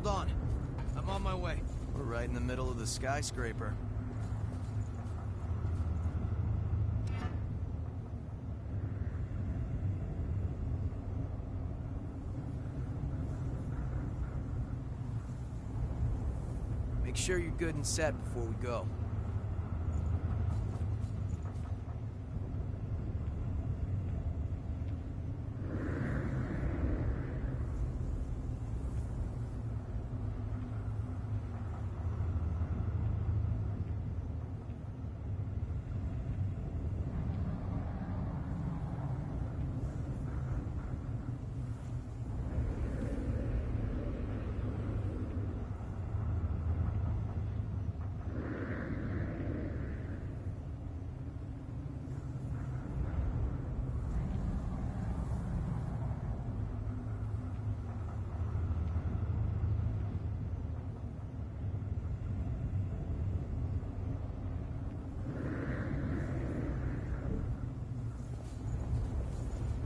Hold on. I'm on my way. We're right in the middle of the skyscraper. Make sure you're good and set before we go.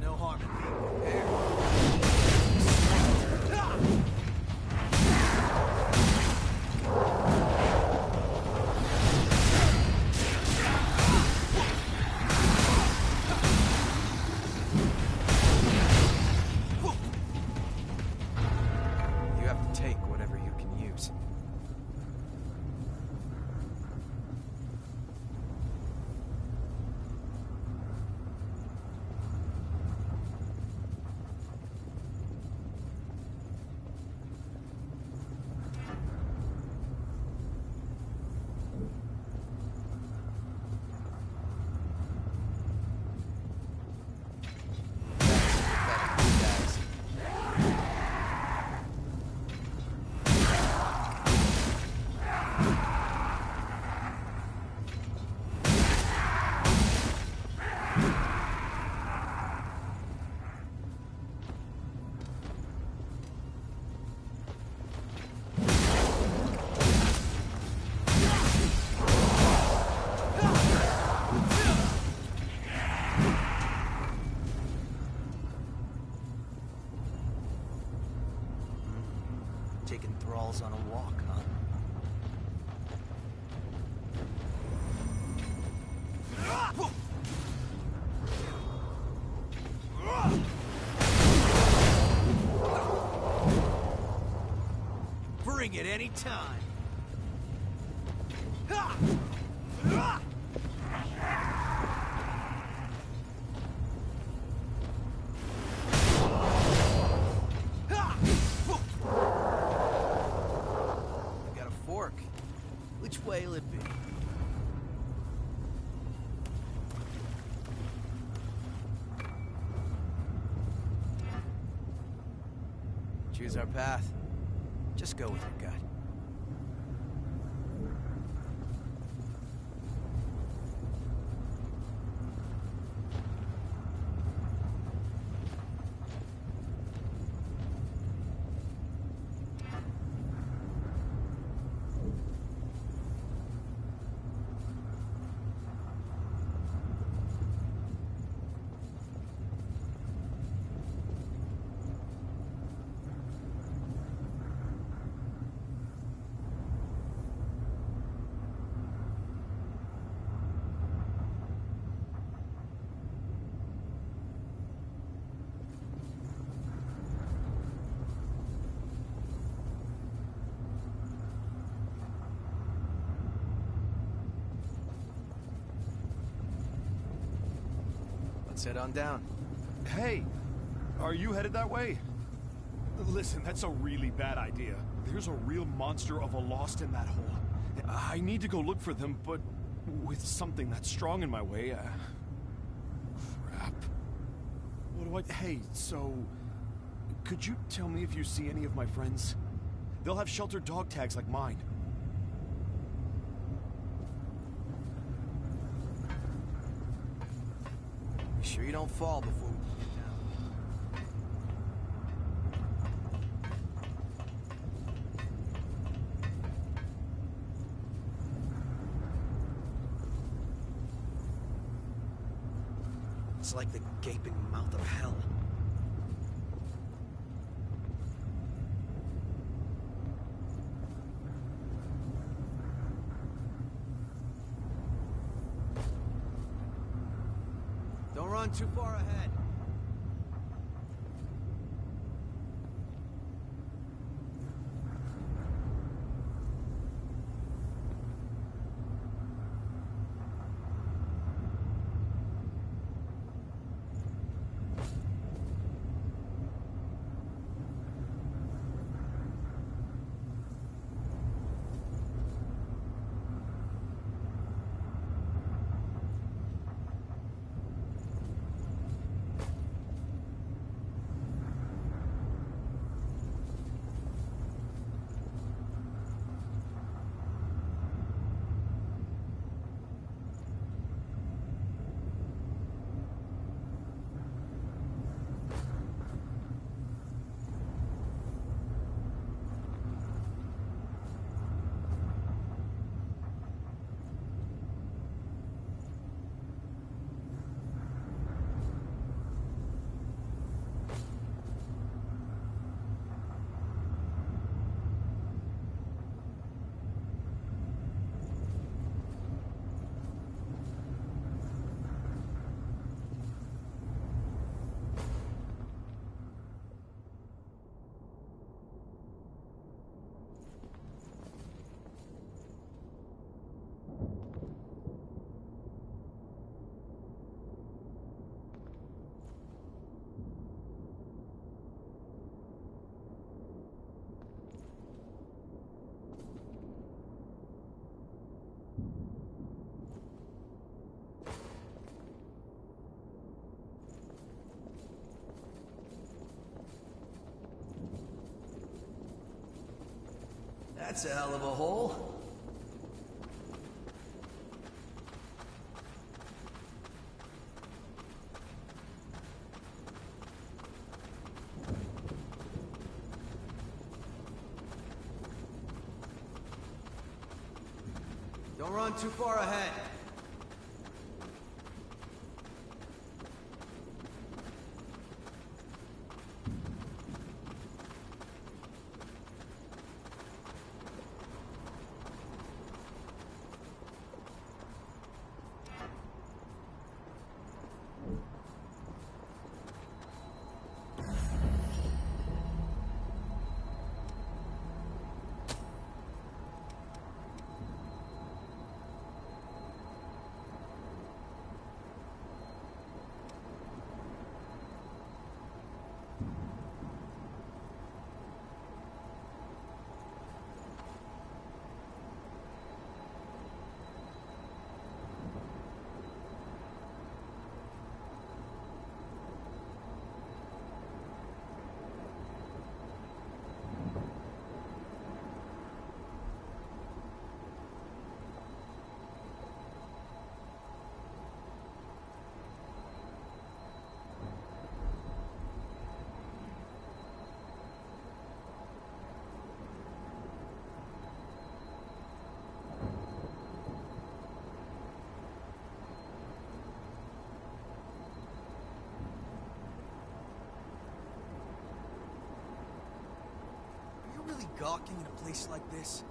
No harm in being prepared. You have to take whatever you can use. Taking thralls on a walk, huh? Bring it any time. Which way will it be? Choose our path. Just go with your gut. Let's head on down. Hey, are you headed that way? Listen, that's a really bad idea. There's a real monster of a lost in that hole. I need to go look for them, but with something that strong in my way, crap. What do I... Hey, so... Could you tell me if you see any of my friends? They'll have sheltered dog tags like mine. Be sure you don't fall before we get down. It's like the gaping mouth of hell. run too far ahead. That's a hell of a hole. Don't run too far ahead. Really gawking in a place like this?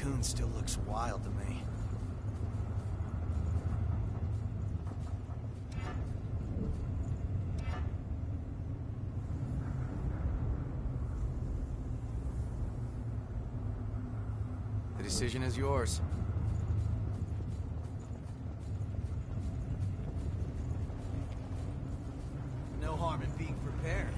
coon still looks wild to me. The decision is yours. No harm in being prepared.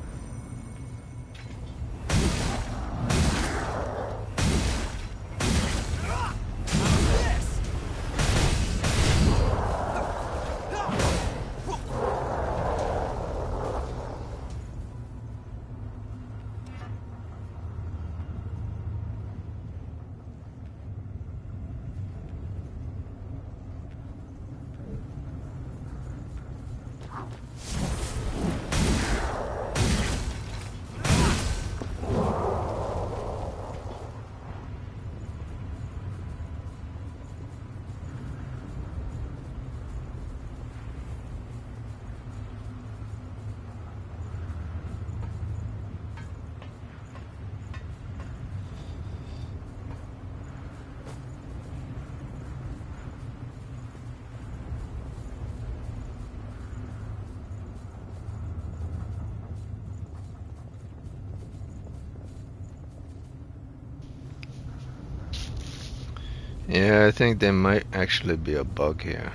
Yeah, I think there might actually be a bug here.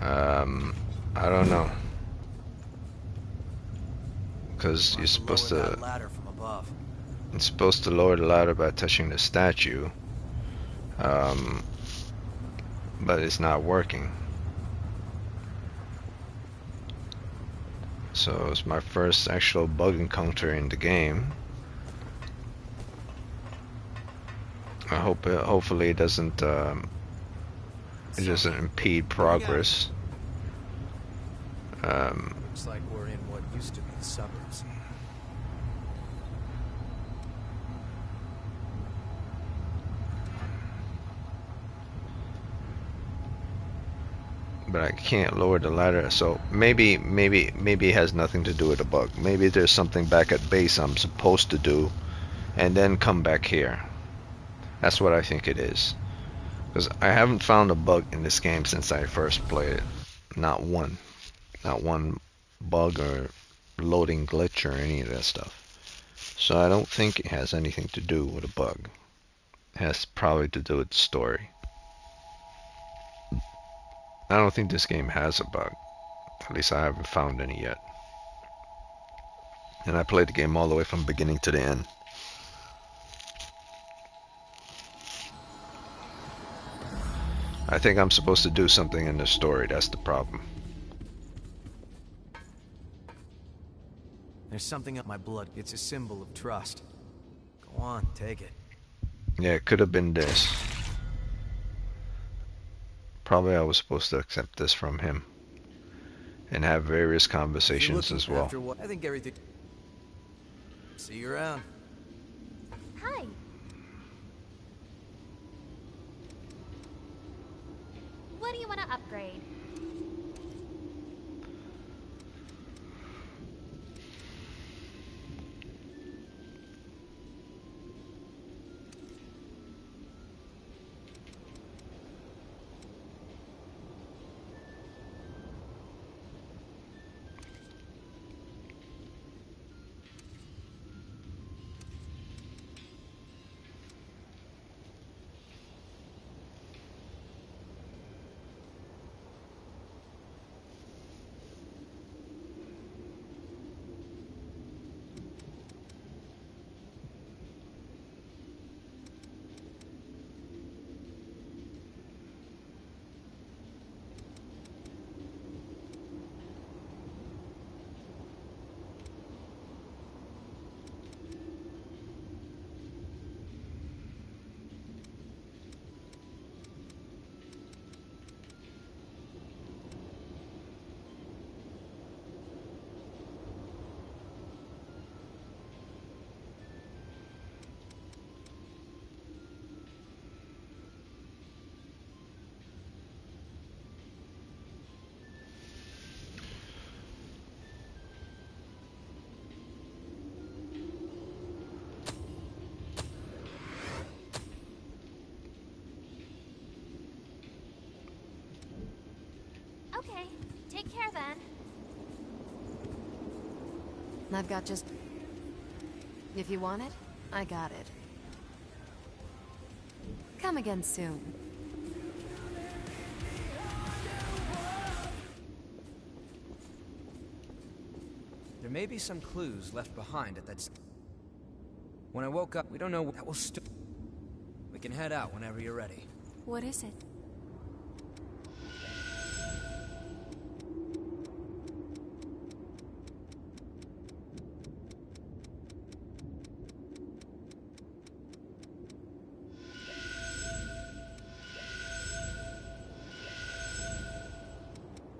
I don't know. Because you're supposed Lower to that ladder from above. it's supposed to lower the ladder by touching the statue. But it's not working. So it's my first actual bug encounter in the game. I hope hopefully it doesn't impede progress. Looks like we're in what used to be the suburbs. But I can't lower the ladder, so maybe it has nothing to do with the bug. Maybe there's something back at base I'm supposed to do and then come back here. That's what I think it is. Because I haven't found a bug in this game since I first played it. Not one. Not one bug or loading glitch or any of that stuff. So I don't think it has anything to do with a bug. It has probably to do with the story. I don't think this game has a bug. At least I haven't found any yet. And I played the game all the way from beginning to the end. I think I'm supposed to do something in the story, that's the problem. There's something up my blood. It's a symbol of trust. Go on, take it. Yeah, it could have been this. Probably I was supposed to accept this from him. And have various conversations as well. I think everything... See you around. Hi. What do you want to upgrade? care then. I've got just... If you want it, I got it. Come again soon. There may be some clues left behind at that. When I woke up, we don't know what that will We can head out whenever you're ready. What is it?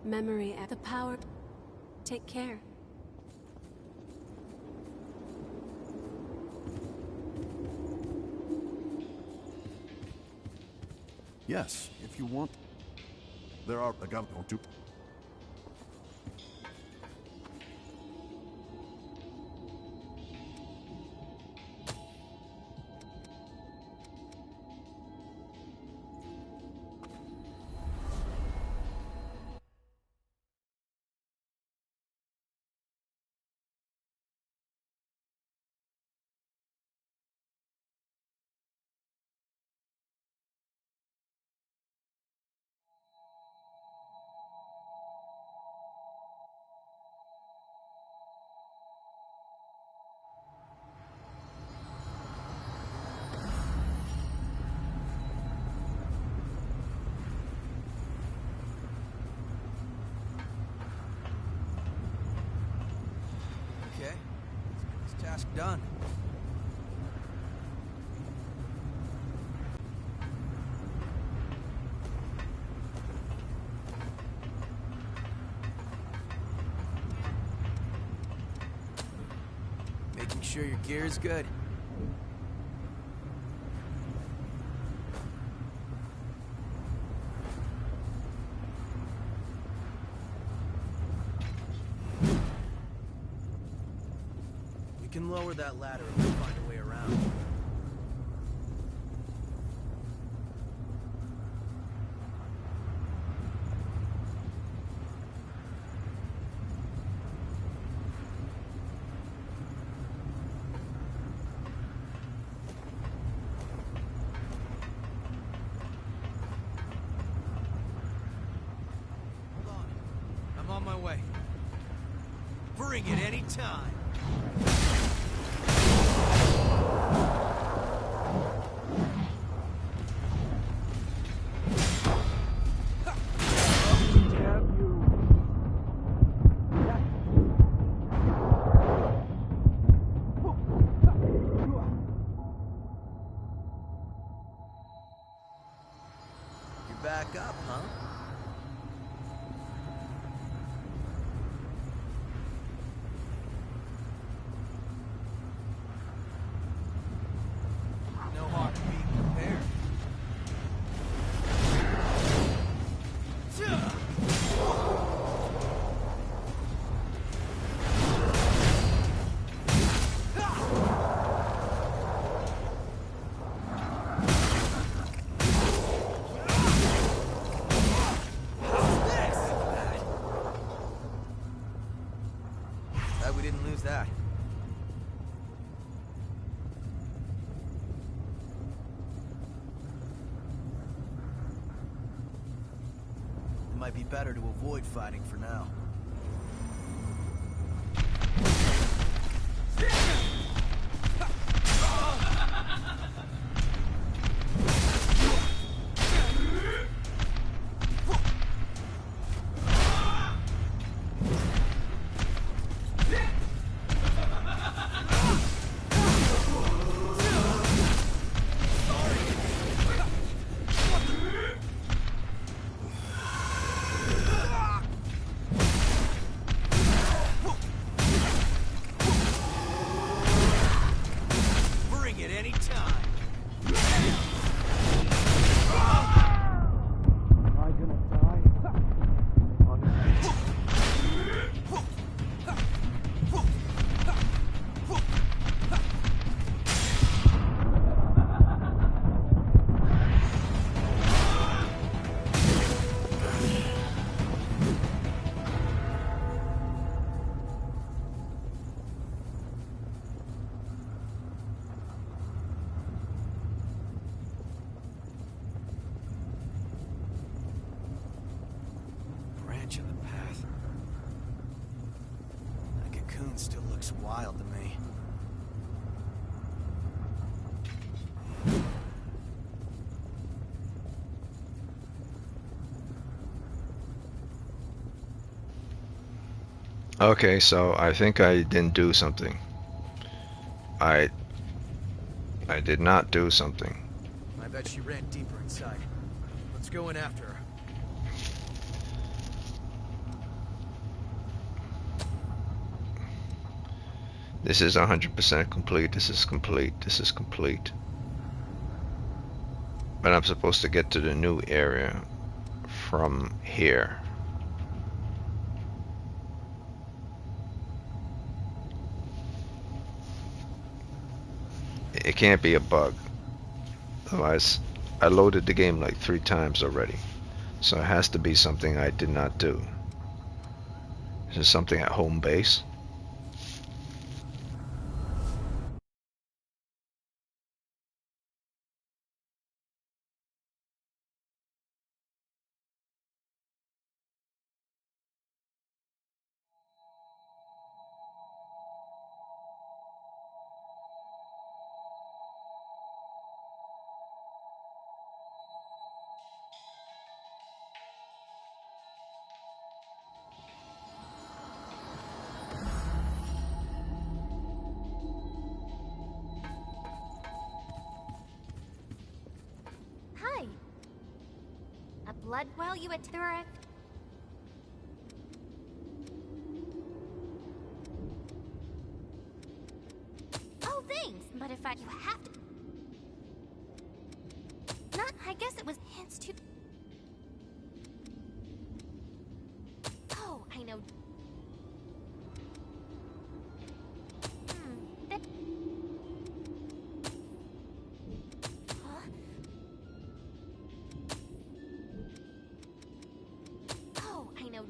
Memory at the power. Take care. Yes, if you want. There are a gun or two. Okay. This task done. Making sure your gear is good. We can lower that ladder if we find a way around. Hold on. I'm on my way. Bring it any time. You're back up, huh? No harm in being prepared. Glad we didn't lose that. It might be better to avoid fighting for now. raccoon still looks wild to me. Okay, so I think I didn't do something. I did not do something. I bet she ran deeper inside. Let's go in after her. This is 100% complete. This is complete. This is complete. But I'm supposed to get to the new area from here. It can't be a bug. Otherwise, I loaded the game like 3 times already. So it has to be something I did not do. Is this something at home base? Hi. A blood well you attacked? Oh, thanks. But if you have to. Not. I guess it was hints too. Oh, I know. Huh? Oh, I know.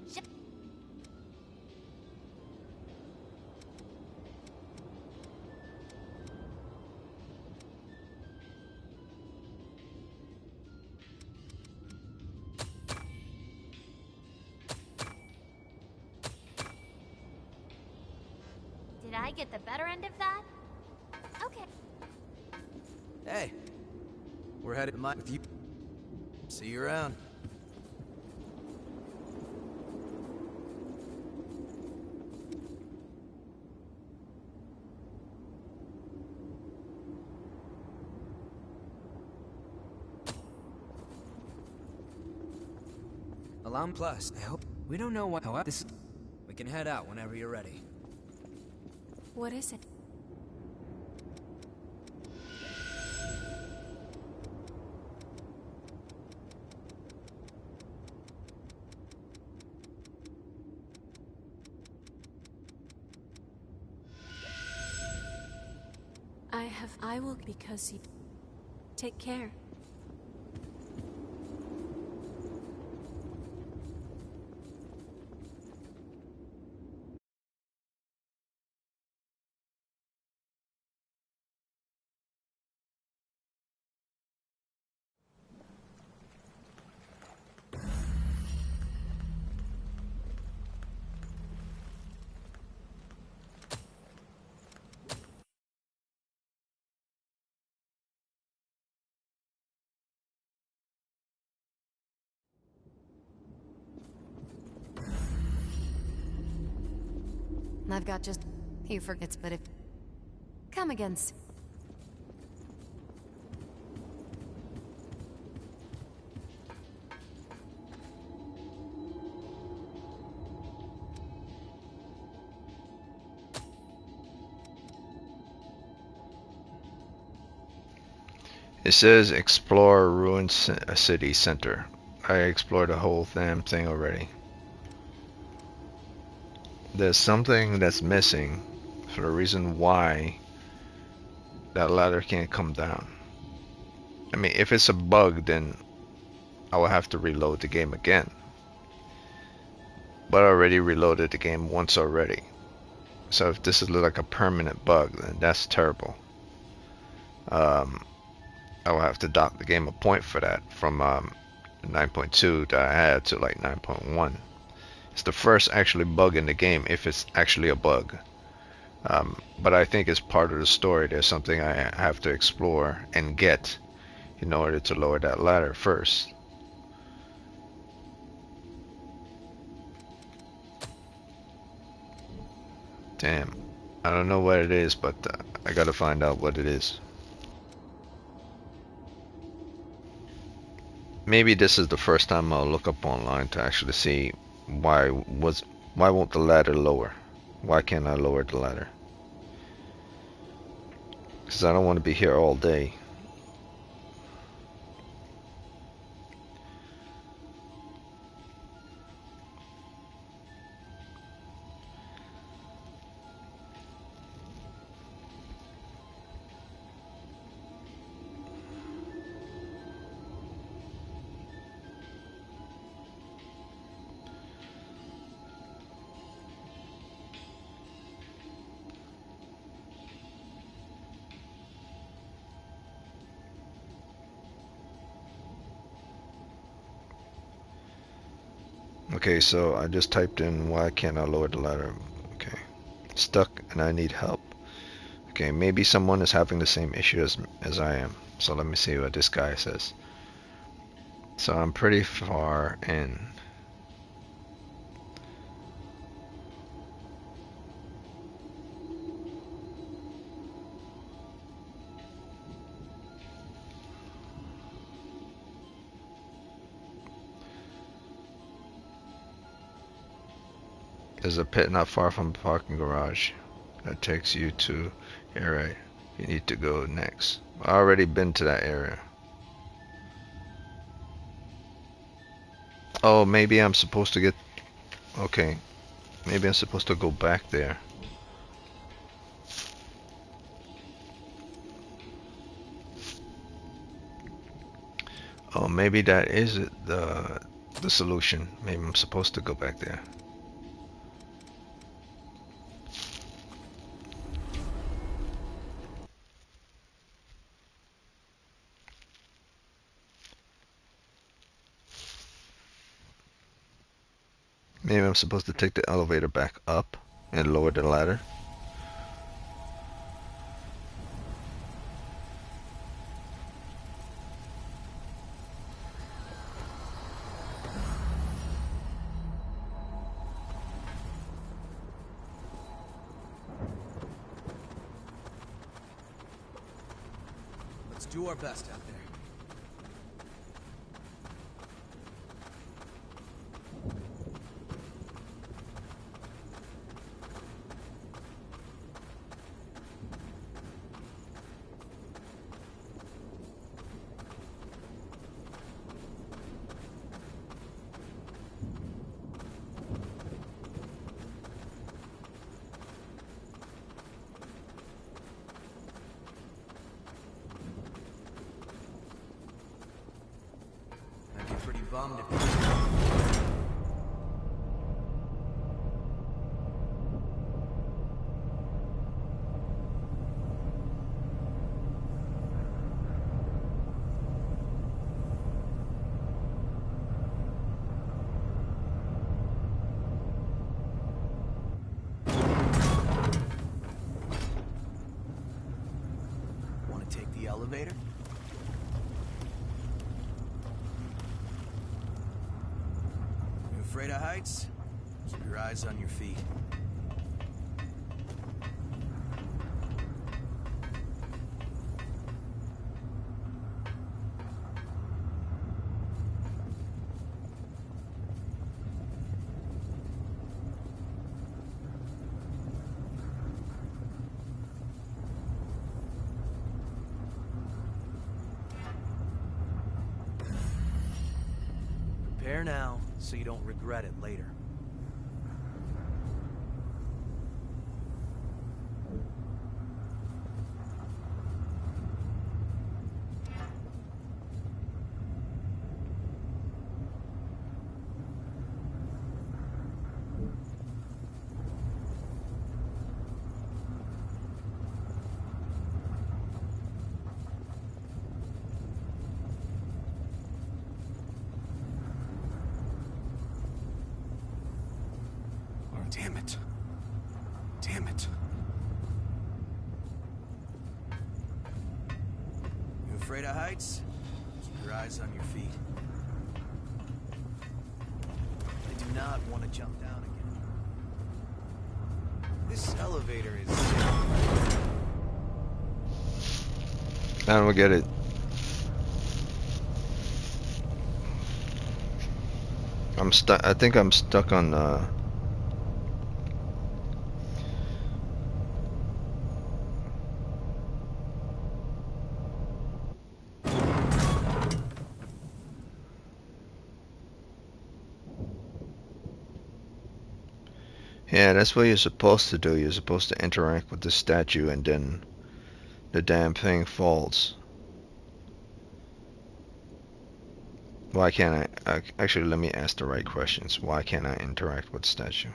Did I get the better end of that? Okay. Hey. We're headed to mine with you. See you around. Alarm plus. I hope we don't know what. However, this. We can head out whenever you're ready. What is it? I will because you take care. I've got just... You forgets, but if... Come again soon. It says explore ruined city center. I explored the whole damn thing already. There's something that's missing for the reason why that ladder can't come down. I mean, if it's a bug, then I will have to reload the game again. But I already reloaded the game once already. So if this is like a permanent bug, then that's terrible. I will have to dock the game a point for that from 9.2 that I had to like 9.1. It's the first actually bug in the game, if it's actually a bug. But I think it's part of the story. There's something I have to explore and get in order to lower that ladder first. Damn. I don't know what it is, but I gotta find out what it is. Maybe this is the first time I'll look up online to actually see why won't the ladder lower? Why can't I lower the ladder? Because I don't want to be here all day. Okay, so I just typed in why can't I lower the ladder. Okay, stuck and I need help. Okay, maybe someone is having the same issue as I am. So let me see what this guy says. So I'm pretty far in. There's a pit not far from the parking garage that takes you to area you need to go next. I already been to that area. Oh, maybe I'm supposed to get... Okay. Maybe I'm supposed to go back there. Oh, maybe that is the solution. Maybe I'm supposed to go back there. Maybe I'm supposed to take the elevator back up and lower the ladder. Let's do our best out there. I'd be pretty bummed if... Want to take the elevator? You afraid of heights? Keep your eyes on your feet. Prepare now, so you don't regret it later. Damn it. Damn it. afraid of heights? Keep your eyes on your feet. I do not want to jump down again. This elevator is... I don't get it. I'm stuck. I think I'm stuck on yeah, that's what you're supposed to do. You're supposed to interact with the statue and then the damn thing falls. Why can't I actually, let me ask the right questions. Why can't I interact with the statue?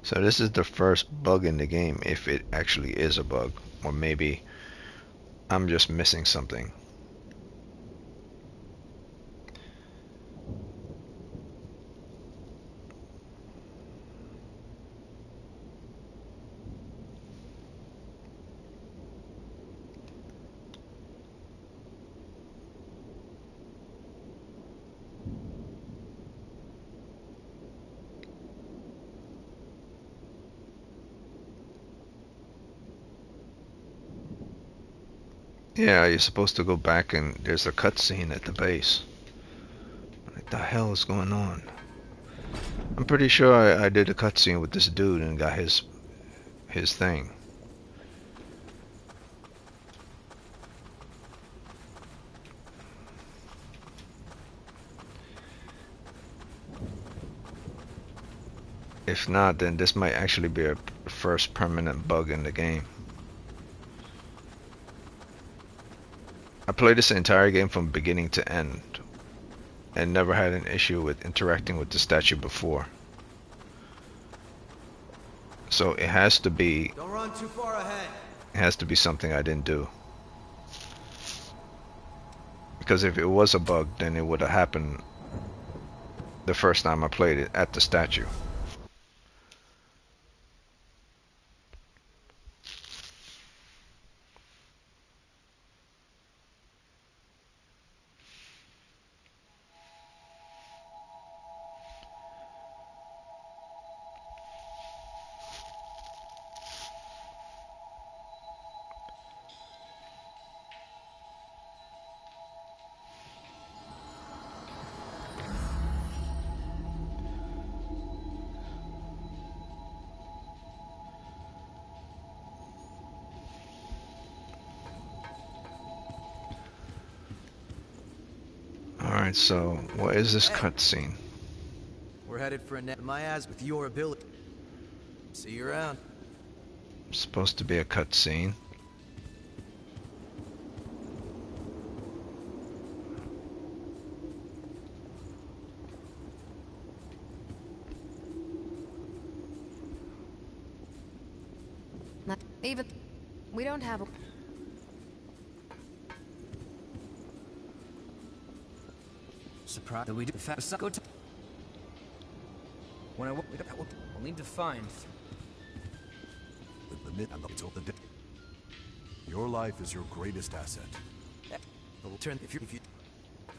So this is the first bug in the game, if it actually is a bug, or maybe I'm just missing something. Yeah, you're supposed to go back and there's a cutscene at the base. What the hell is going on? I'm pretty sure I did a cutscene with this dude and got his thing. If not, then this might actually be a first permanent bug in the game. I played this entire game from beginning to end and never had an issue with interacting with the statue before. So it has to be... Don't run too far ahead. It has to be something I didn't do. Because if it was a bug, then it would have happened the first time I played it at the statue. Alright, so what is this cutscene? We're headed for a net my ass with your ability. See you around. Supposed to be a cutscene. Even we don't have a... Surprised that we do fast go to. When we'll need to find. The myth and the day. Your life is your greatest asset. We'll turn if you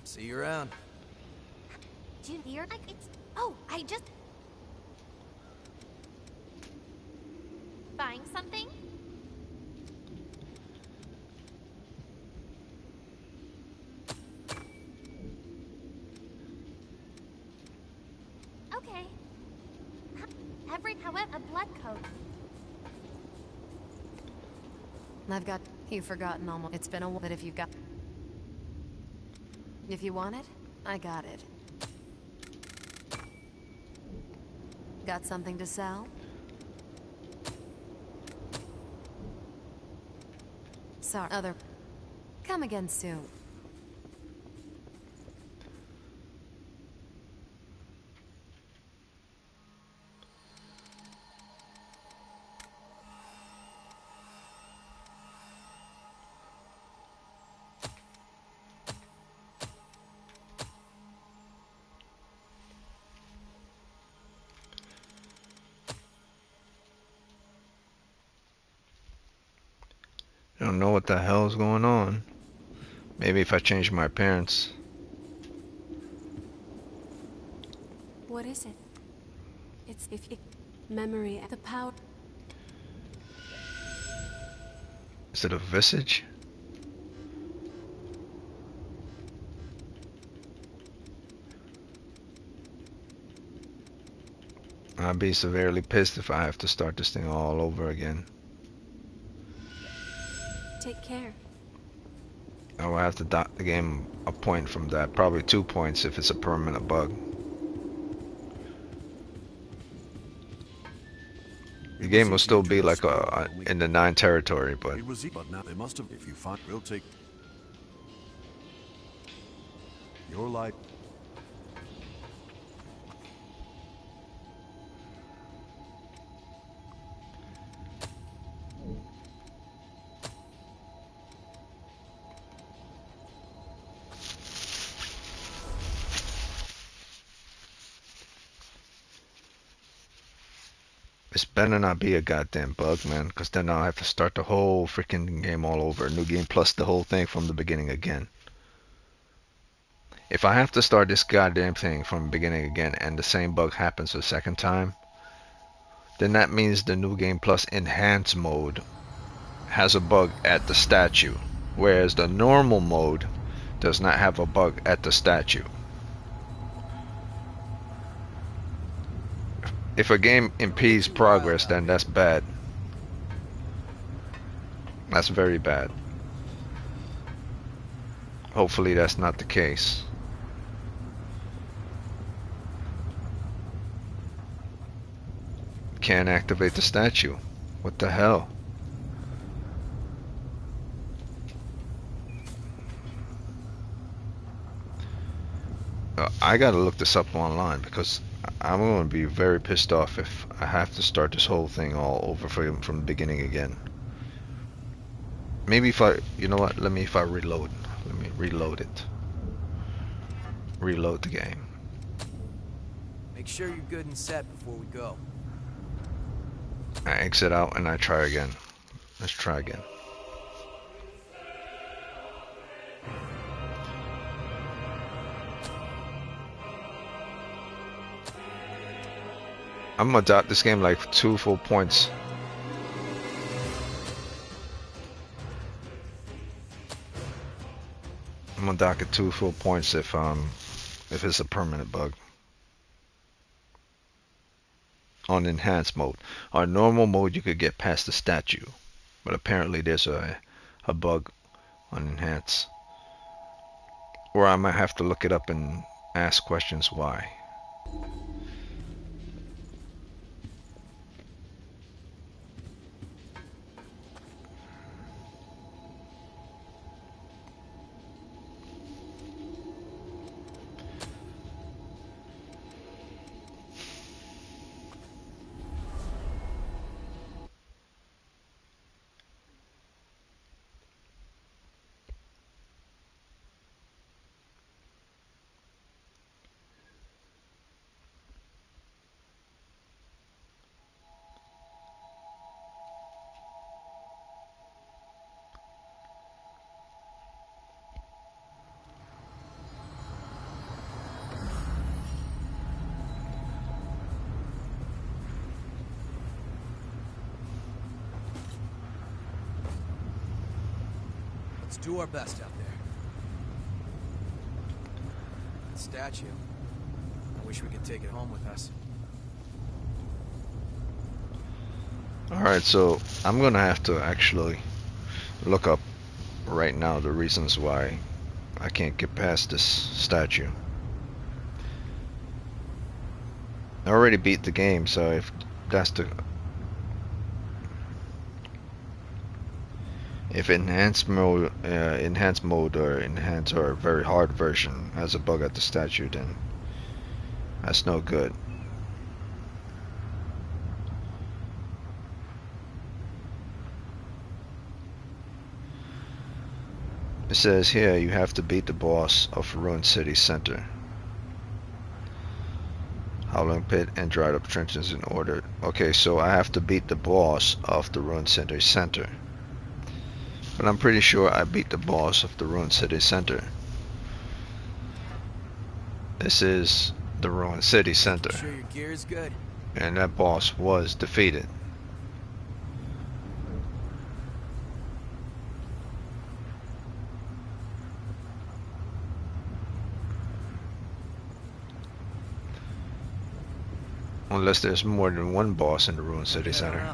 see you around. Do you hear? Like it's. Oh, I just. Buying something? Okay. However, a blood coat. I've got... You've forgotten almost. It's been a while, but if you've got... If you want it, I got it. Got something to sell? Sorry, other... Come again soon. don't know what the hell's going on. Maybe if I change my appearance. What is it? It's memory, the power. Is it a visage? I'd be severely pissed if I have to start this thing all over again. Take care. I will have to dock the game a point from that. Probably 2 points if it's a permanent bug. The game will still be like in the 9 territory, but It was, but now they must have. If you find, we'll take your life. this better not be a goddamn bug, man, because then I'll have to start the whole freaking game all over. New game plus the whole thing from the beginning again. If I have to start this goddamn thing from the beginning again and the same bug happens a second time, then that means the New Game Plus Enhanced mode has a bug at the statue, whereas the normal mode does not have a bug at the statue. If a game impedes progress, then that's bad. That's very bad. Hopefully that's not the case. Can't activate the statue. What the hell? I gotta look this up online because I'm going to be very pissed off if I have to start this whole thing all over from the beginning again. Maybe if you know what, if I reload. Let me reload it. Reload the game. Make sure you're good and set before we go. I exit out and I try again. Let's try again. I'm gonna dot this game like 2 full points. I'm gonna dock it 2 full points if it's a permanent bug. On enhanced mode. On normal mode you could get past the statue, but apparently there's a bug on enhanced. Or I might have to look it up and ask questions why. Let's do our best out there. That statue. I wish we could take it home with us. Alright, so I'm gonna have to actually look up right now the reasons why I can't get past this statue. I already beat the game, so if that's the... If enhanced mode or enhanced or very hard version has a bug at the statue, then that's no good. It says here you have to beat the boss of Ruined City Center. Howling Pit and Dried Up Trenches in order. Okay, so I have to beat the boss of the Ruined City Center. But I'm pretty sure I beat the boss of the Ruined City Center. This is the Ruined City Center. Sure your gear is good. And that boss was defeated. Unless there's more than one boss in the Ruined City Center.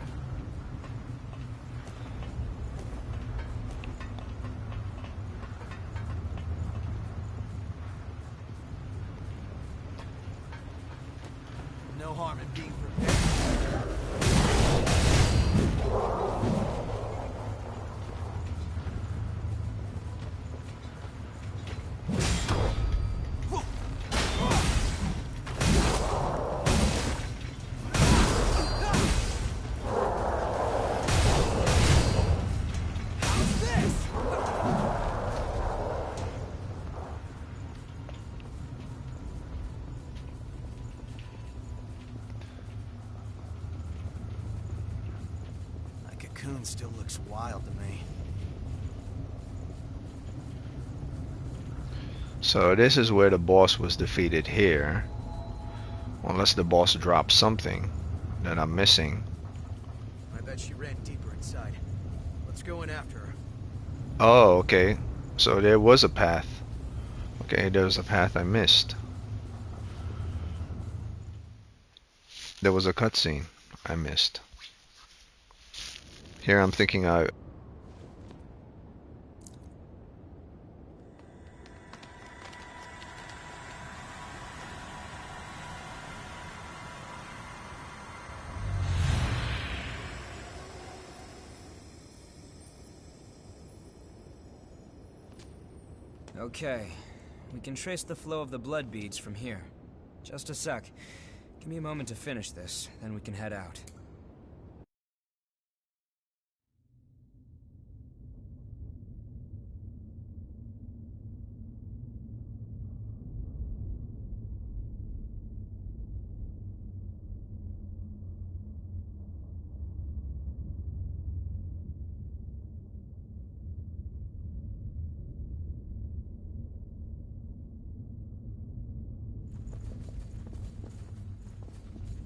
No harm in being prepared. Cocoon still looks wild to me. So this is where the boss was defeated here. Unless the boss dropped something that I'm missing. I bet she ran deeper inside. Let's go in after her. Oh, okay. So there was a path. Okay, there was a path I missed. There was a cutscene I missed. Here I'm thinking Okay, we can trace the flow of the blood beads from here. Just a sec. Give me a moment to finish this, then we can head out.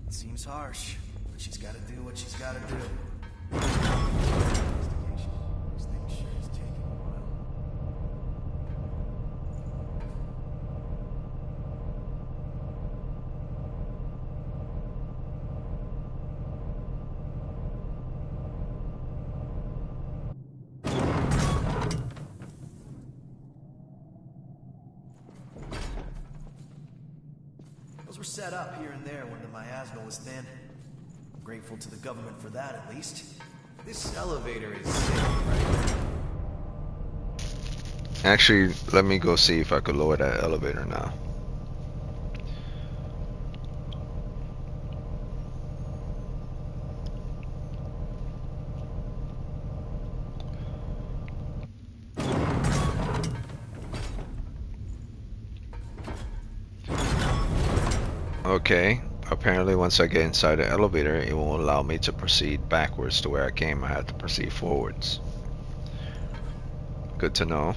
Seems harsh, but she's gotta do what she's gotta do. This thing sure is taking a while. Those were set up here and there when the miasma was thin. I'm grateful to the government for that, at least. This elevator is safe, right? actually, let me go see if I could lower that elevator now. Okay, apparently once I get inside the elevator, it won't allow me to proceed backwards to where I came. I had to proceed forwards. Good to know.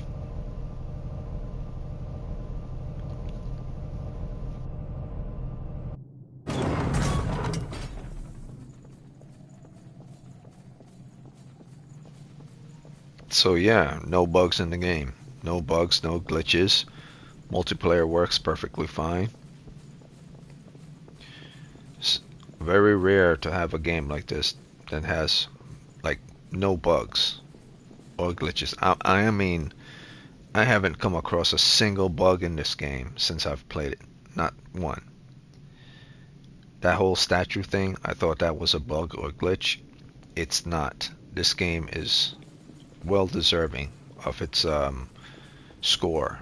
So yeah, no bugs in the game. No bugs, no glitches. Multiplayer works perfectly fine. It's very rare to have a game like this that has like no bugs or glitches. I mean, I haven't come across a single bug in this game since I've played it. Not one. That whole statue thing, I thought that was a bug or glitch. It's not. This game is well deserving of its score.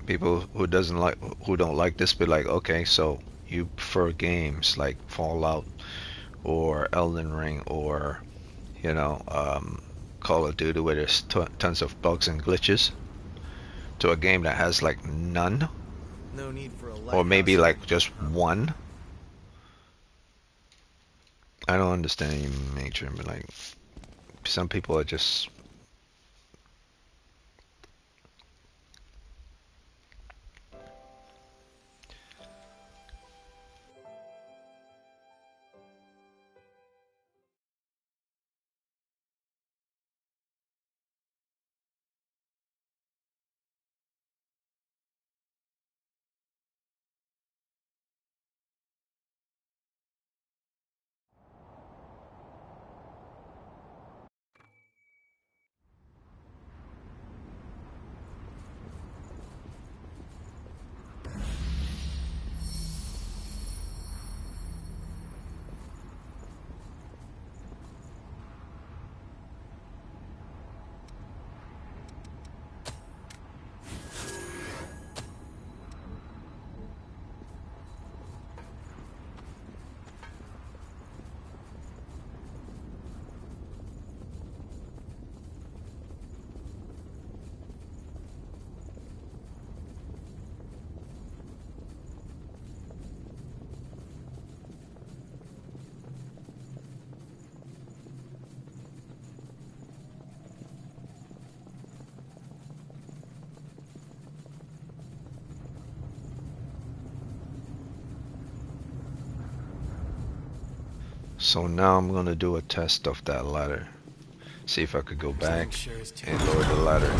People who don't like this be like, okay, so you prefer games like Fallout or Elden Ring or Call of Duty where there's tons of bugs and glitches to a game that has like none, No need for a or maybe lighthouse. like just one. I don't understand human nature, but like, Some people are just... So now I'm gonna do a test of that ladder. See if I could go back and lower the ladder.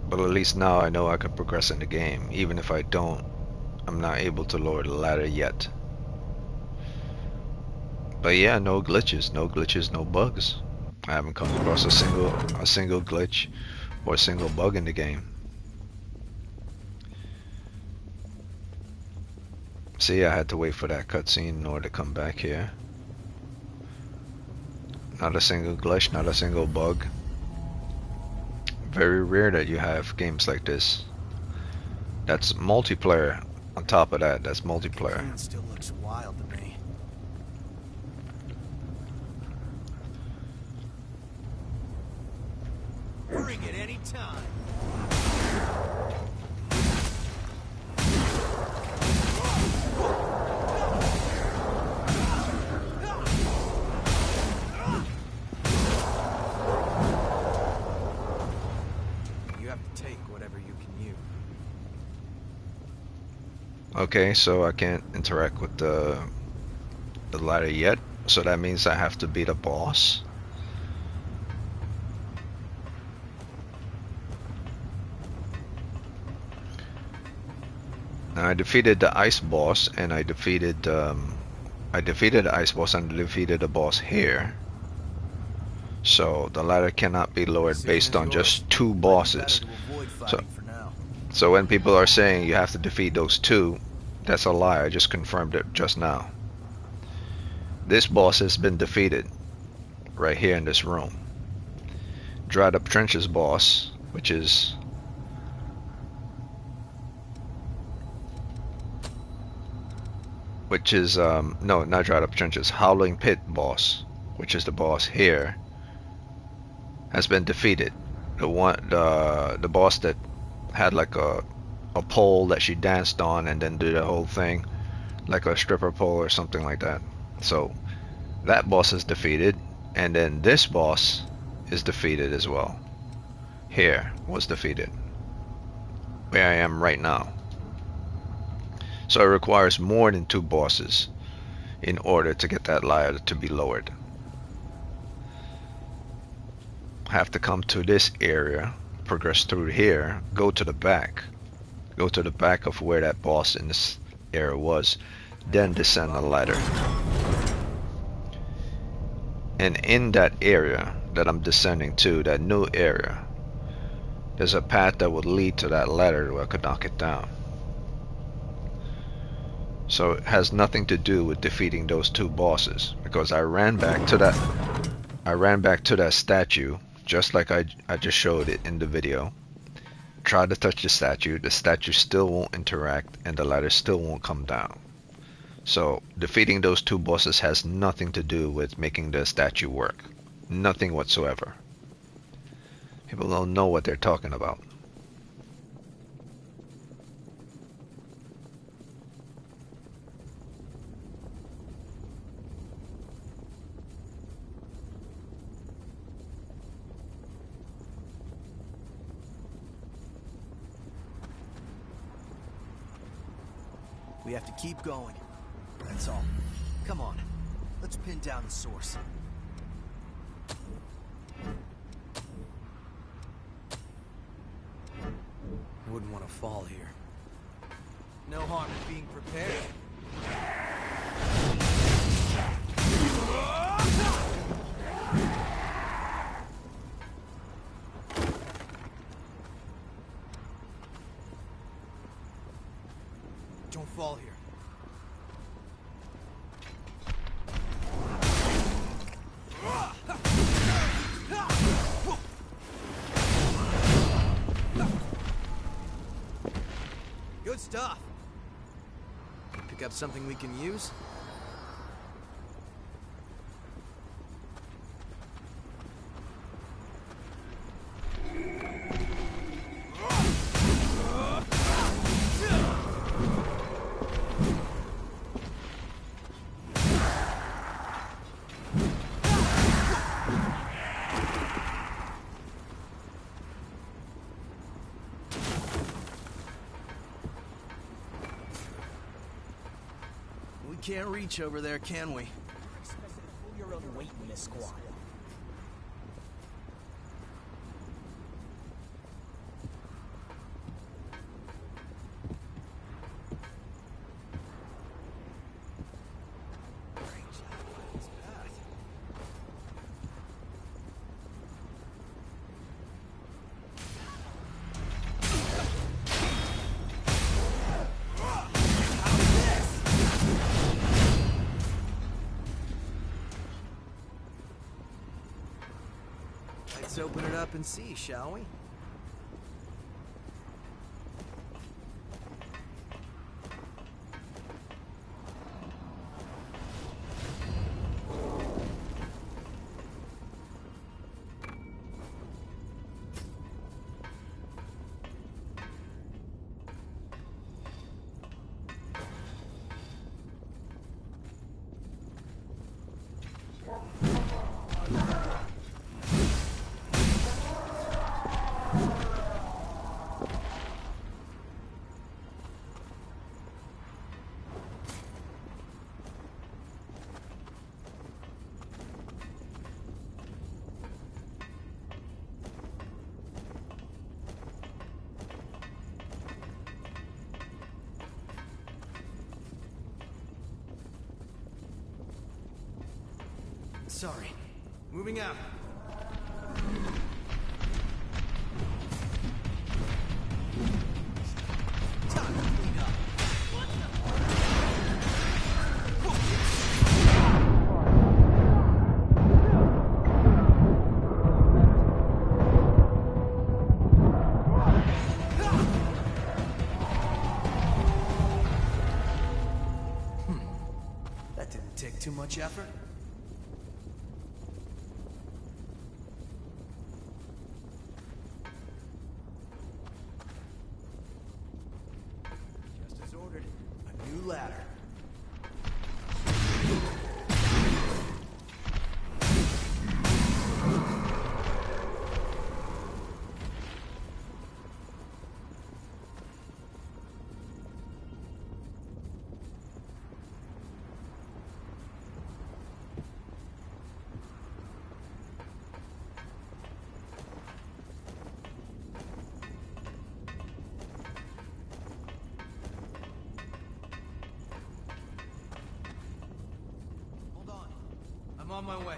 But at least now I know I can progress in the game. Even if I don't, I'm not able to lower the ladder yet. But yeah, no glitches, no bugs. I haven't come across a single glitch or a single bug in the game. See, I had to wait for that cutscene in order to come back here. Not a single glitch, not a single bug. Very rare that you have games like this. That's multiplayer. On top of that, that's multiplayer. It still looks wild to me. Bring it any time. Okay, so I can't interact with the ladder yet, so that means I have to beat a boss. Now I defeated the ice boss, and I defeated the ice boss and defeated the boss here. So the ladder cannot be lowered based on just 2 bosses. So when people are saying you have to defeat those 2, that's a lie. I just confirmed it just now. This boss has been defeated right here in this room. Dried Up Trenches boss, which is no, not Dried Up Trenches, Howling Pit boss, which is the boss here, has been defeated. The boss that had like a pole that she danced on and then did the whole thing like a stripper pole or something like that. So that boss is defeated, and then this boss is defeated as well. Here was defeated where I am right now. So it requires more than 2 bosses in order to get that ladder to be lowered. I have to come to this area, progress through here, go to the back of where that boss in this area was, then descend the ladder. And in that area that I'm descending to, that new area, there's a path that would lead to that ladder where I could knock it down. So it has nothing to do with defeating those 2 bosses, because I ran back to that statue just like I just showed it in the video. Tried to touch the statue still won't interact, and the ladder still won't come down. So defeating those 2 bosses has nothing to do with making the statue work. Nothing whatsoever. People don't know what they're talking about. We have to keep going. That's all. Come on. Let's pin down the source. Wouldn't want to fall here. No harm in being prepared. Don't fall here. Good stuff. Pick up something we can use? Can't reach over there, can we? Expected to pull your own weight in this squad. Let's open it up and see, shall we? Sorry. Moving out. Time to clean up. That didn't take too much effort. Ladder. I'm on my way.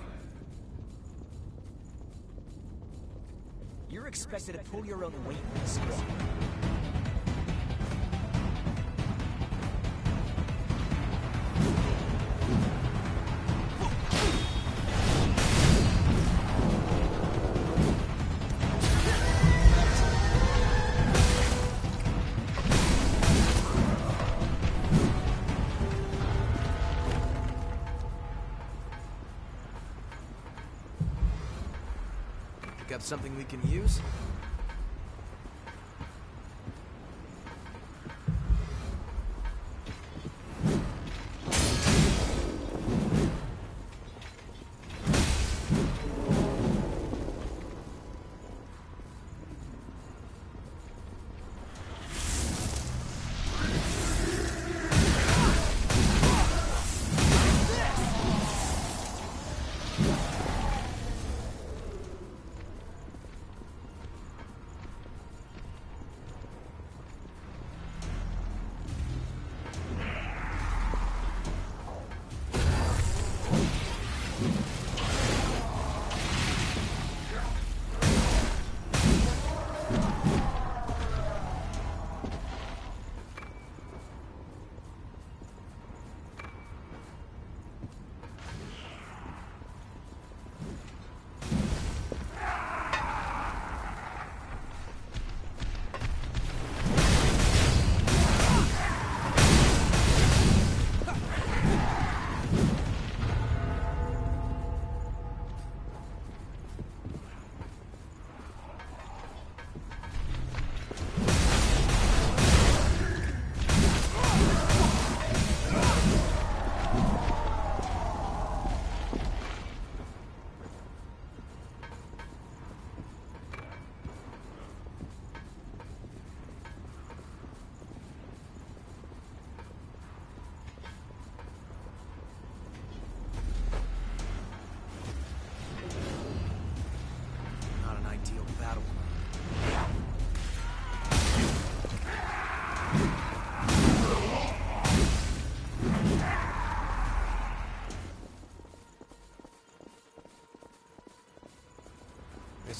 You're expected to pull your own weight in this squad. Got something we can use?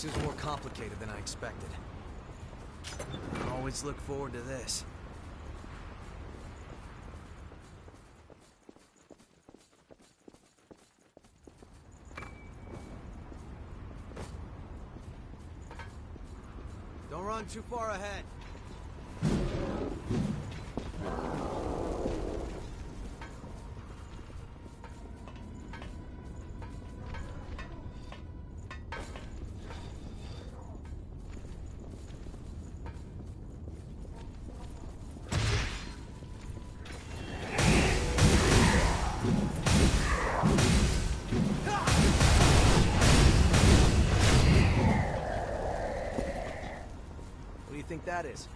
Seems more complicated than I expected. I always look forward to this. Don't run too far ahead. What do you think that is?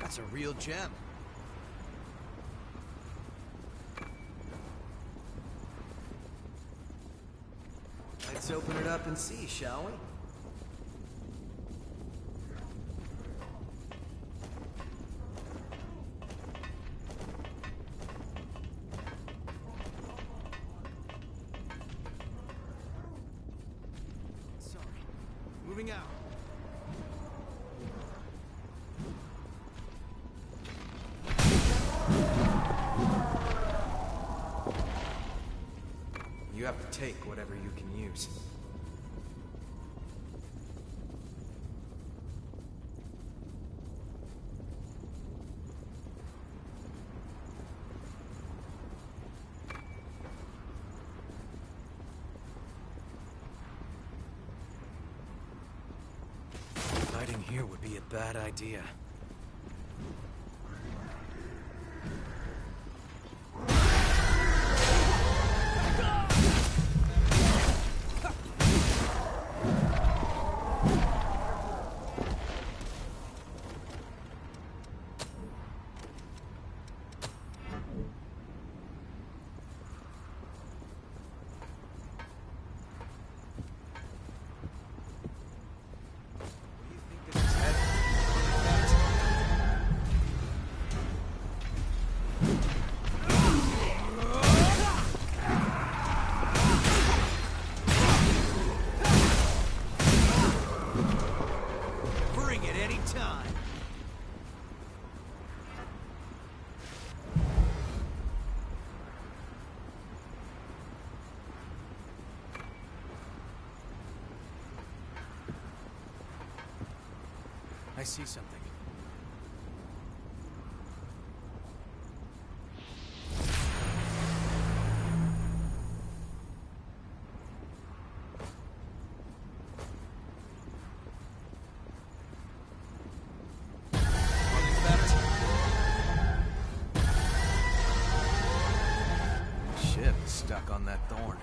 That's a real gem. Let's open it up and see, shall we? Sorry. Moving out. You have to take whatever you can use. Hiding here would be a bad idea. Bring it any time. I see something. Ship is stuck on that thorn.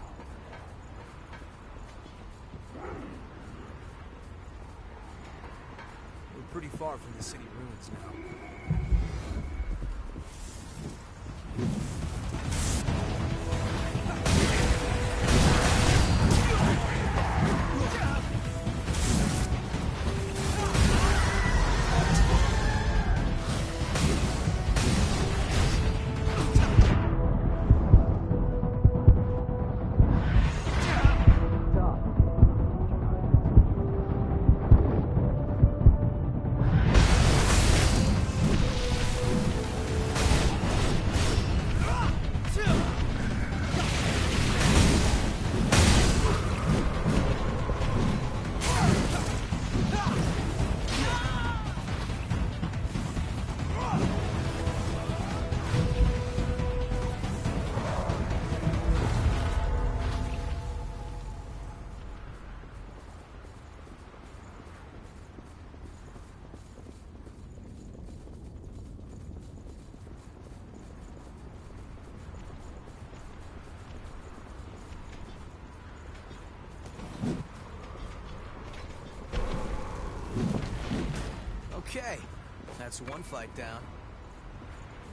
We're pretty far from the city ruins now. Okay, that's one fight down.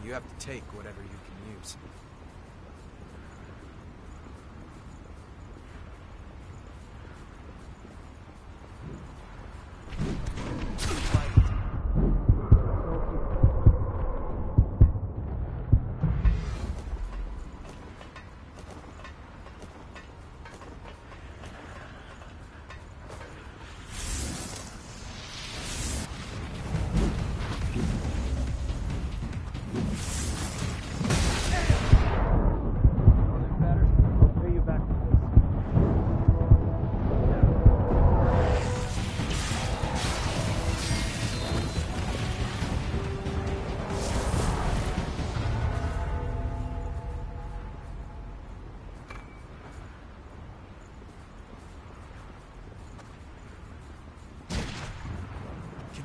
You have to take whatever you can use.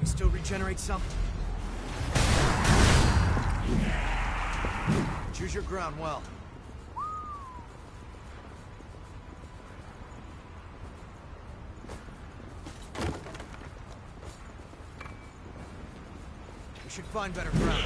Still regenerate some. Choose your ground well. We should find better ground.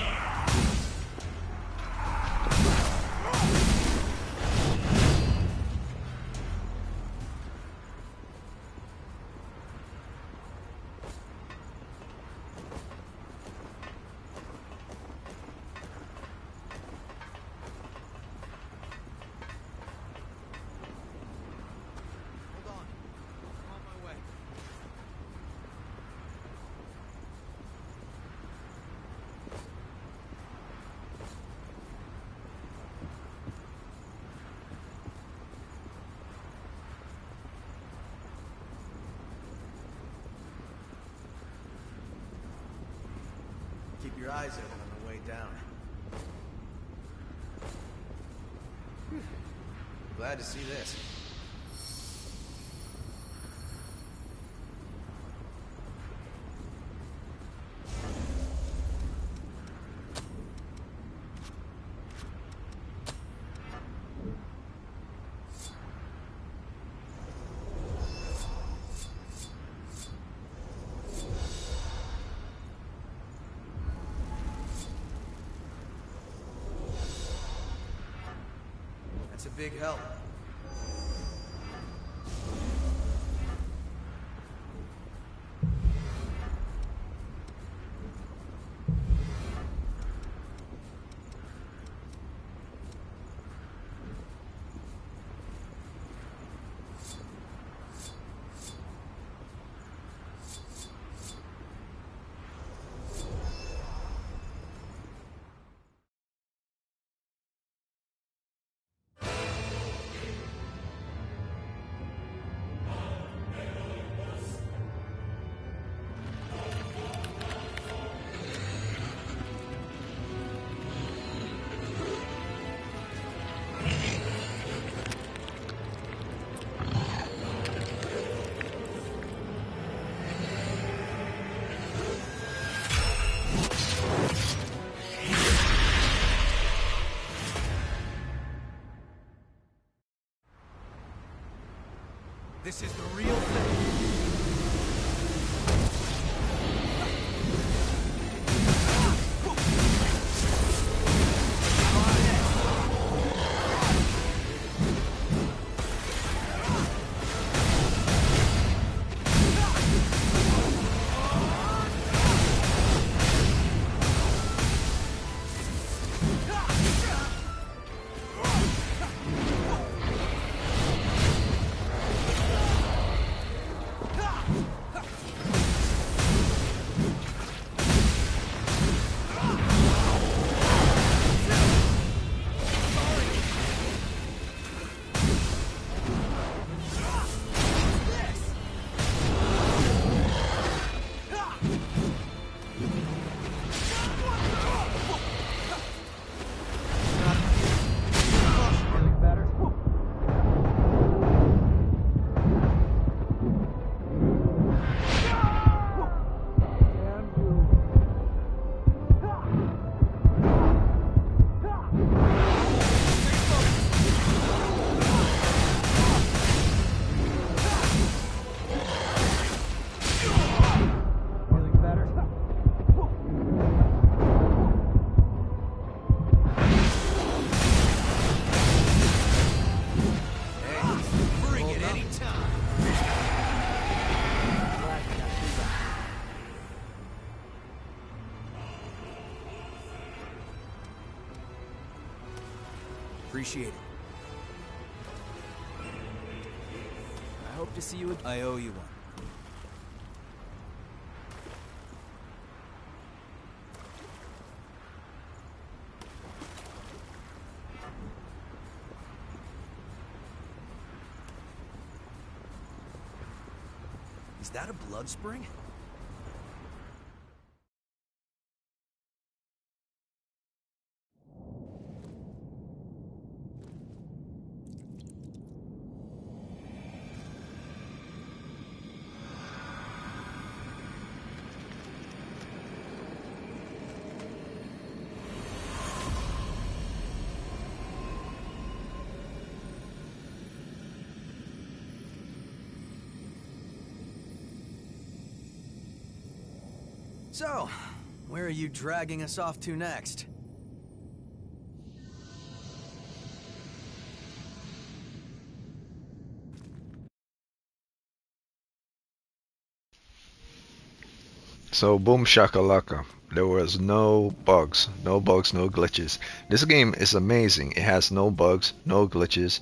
Keep your eyes open on the way down. Glad to see this. That's a big help. This is the real thing. Appreciate it. I hope to see you again. I owe you one. Is that a blood spring? So, where are you dragging us off to next? So boom shakalaka. There was no bugs, no glitches. This game is amazing. It has no bugs, no glitches.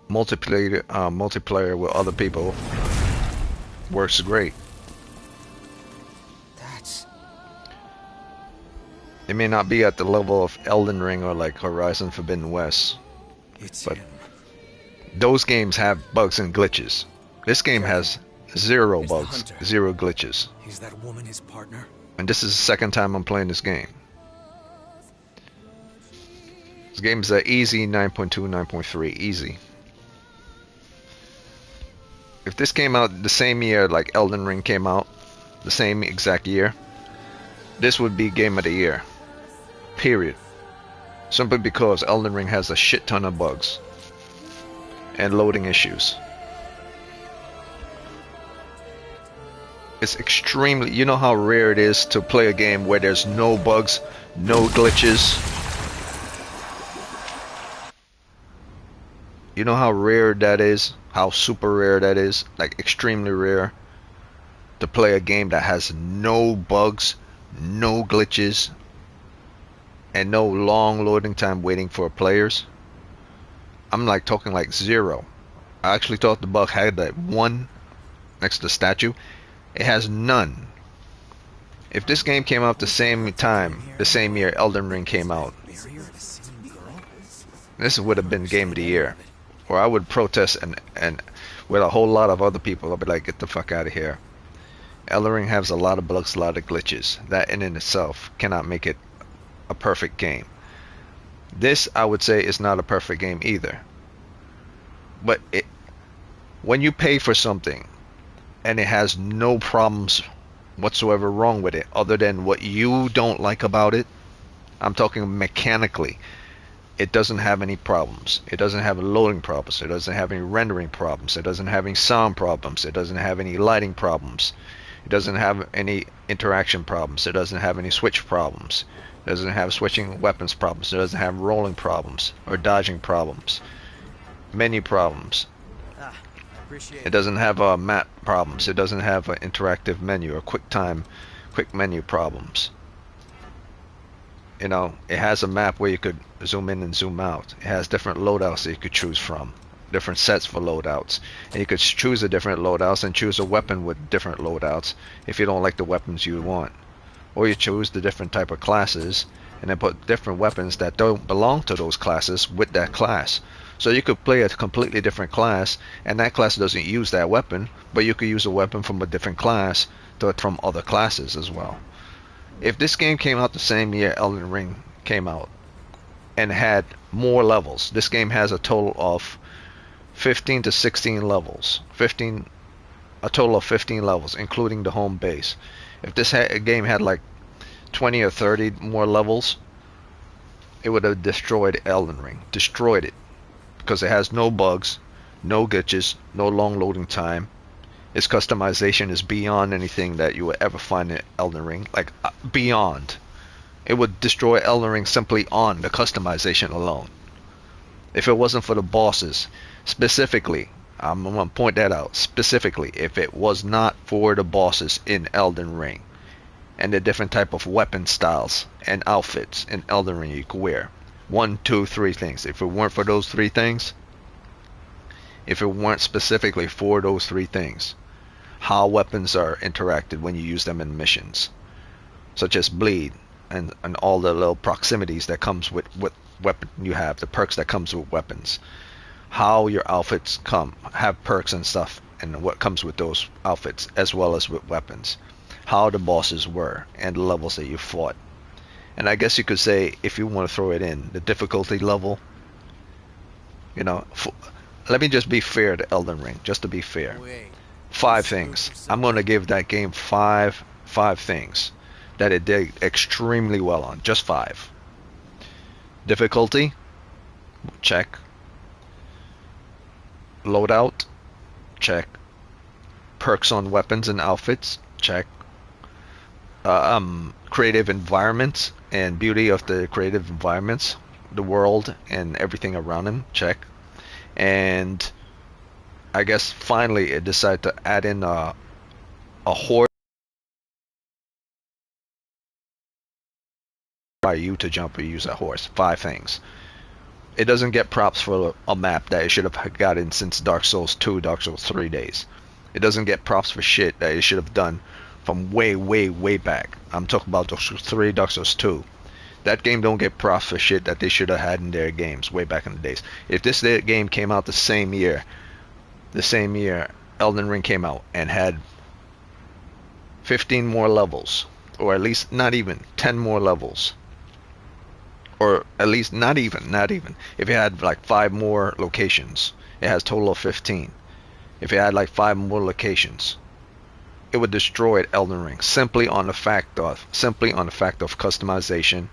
Multiplayer with other people works great. It may not be at the level of Elden Ring or like Horizon Forbidden West, but those games have bugs and glitches. This game has zero bugs, zero glitches. Is that woman his partner? And this is the second time I'm playing this game. This game is an easy 9.2, 9.3, easy. If this came out the same year like Elden Ring came out, the same exact year, this would be Game of the Year. Period. Simply because Elden Ring has a shit ton of bugs and loading issues. It's extremely, you know how rare it is to play a game where there's no bugs, no glitches. You know how rare that is? How super rare that is? Like extremely rare to play a game that has no bugs, no glitches, and no long loading time waiting for players. I'm like talking like zero. I actually thought the bug had that one next to the statue. It has none. If this game came out the same time, the same year Elden Ring came out, this would have been Game of the Year. Or I would protest and with a whole lot of other people, I'll be like, get the fuck out of here. Elden Ring has a lot of bugs, a lot of glitches. That in itself cannot make it a perfect game. This, I would say, is not a perfect game either. But when you pay for something and it has no problems whatsoever wrong with it other than what you don't like about it, I'm talking mechanically, it doesn't have any problems. It doesn't have loading problems. It doesn't have any rendering problems. It doesn't have any sound problems. It doesn't have any lighting problems. It doesn't have any interaction problems. It doesn't have any switch problems. It doesn't have switching weapons problems. It doesn't have rolling problems or dodging problems. Menu problems. It doesn't have map problems. It doesn't have an interactive menu or quick menu problems. You know, it has a map where you could zoom in and zoom out. It has different loadouts that you could choose from. Different sets for loadouts. And you could choose a different loadouts and choose a weapon with different loadouts if you don't like the weapons you want. Or you choose the different type of classes and then put different weapons that don't belong to those classes with that class. So you could play a completely different class and that class doesn't use that weapon, but you could use a weapon from a different class from other classes as well. If this game came out the same year Elden Ring came out and had more levels, this game has a total of 15 to 16 levels. A total of 15 levels, including the home base. If this game had like 20 or 30 more levels, it would have destroyed Elden Ring. Destroyed it. Because it has no bugs, no glitches, no long loading time. Its customization is beyond anything that you would ever find in Elden Ring. Like, beyond. It would destroy Elden Ring simply on the customization alone. If it wasn't for the bosses, specifically, I'm going to point that out, specifically, if it was not for the bosses in Elden Ring, and the different type of weapon styles and outfits in Elden Ring you could wear. 1, 2, 3 things. If it weren't for those 3 things, if it weren't specifically for those 3 things, how weapons are interacted when you use them in missions, such as bleed and all the little proximities that comes with weapon you have, the perks that comes with weapons, how your outfits have perks and stuff, and what comes with those outfits as well as with weapons, how the bosses were and the levels that you fought. And I guess you could say, if you want to throw it in, the difficulty level, you know, let me just be fair to Elden Ring, just to be fair. 5 things. I'm going to give that game 5 things that it did extremely well on. Just 5. Difficulty, check. Loadout, check. Perks on weapons and outfits, check. creative environments and beauty of the creative environments, the world and everything around him. Check. And I guess finally it decided to add in a horse by you to jump or use a horse. 5 things. It doesn't get props for a map that it should have gotten since Dark Souls 2, Dark Souls 3 days. It doesn't get props for shit that it should have done from way, way, way back. I'm talking about Dark Souls 3, Dark Souls 2. That game don't get props for shit that they should have had in their games way back in the days. If this game came out the same year Elden Ring came out and had 15 more levels, or at least not even 10 more levels, or at least not even, if it had like 5 more locations, it has a total of 15. If it had like 5 more locations, it would destroy Elden Ring simply on the fact of customization,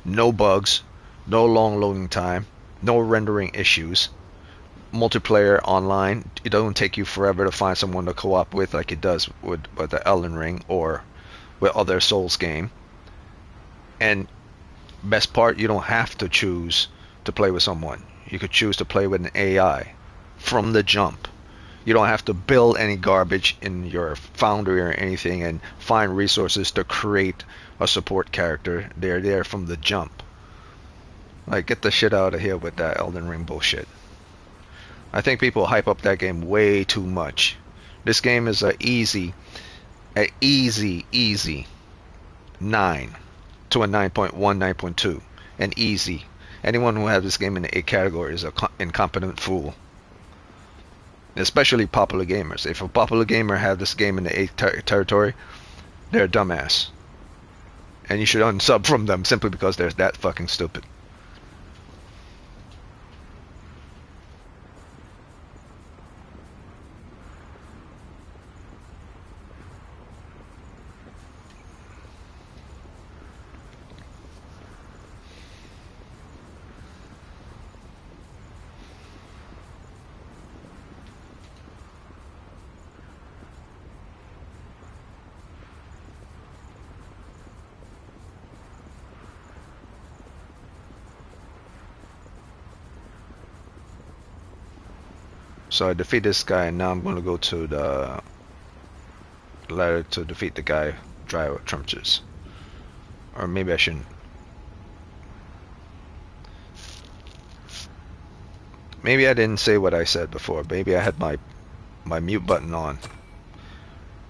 no bugs, no long loading time, no rendering issues. Multiplayer online, it doesn't take you forever to find someone to co-op with like it does with the Elden Ring or with other Souls game. And best part, you don't have to choose to play with someone. You could choose to play with an AI from the jump. You don't have to build any garbage in your foundry or anything and find resources to create a support character. They're there from the jump. Like, get the shit out of here with that Elden Ring bullshit. I think people hype up that game way too much. This game is an easy 9 to a 9.1, 9.2. An easy. Anyone who has this game in the A category is an incompetent fool. Especially popular gamers. If a popular gamer had this game in the A territory, they're a dumbass. And you should unsub from them simply because they're that fucking stupid. So I defeat this guy, and now I'm going to go to the ladder to defeat the guy, Dry Trenches. Or maybe I shouldn't. Maybe I didn't say what I said before. Maybe I had my mute button on.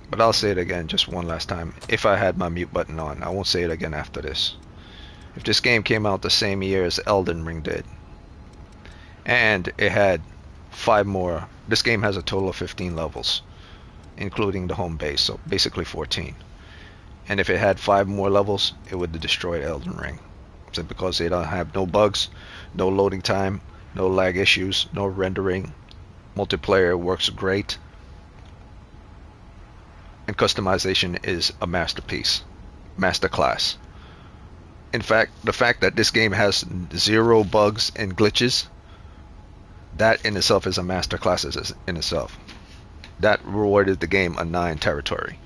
But I'll say it again just one last time. If I had my mute button on, I won't say it again after this. If this game came out the same year as Elden Ring did, and it had 5 more, this game has a total of 15 levels, including the home base, so basically 14. And if it had 5 more levels, it would have destroyed Elden Ring. So because they don't have no bugs, no loading time, no lag issues, no rendering, multiplayer works great, and customization is a masterpiece, masterclass. In fact, the fact that this game has 0 bugs and glitches, that in itself is a masterclass in itself. That rewarded the game a 9 territory.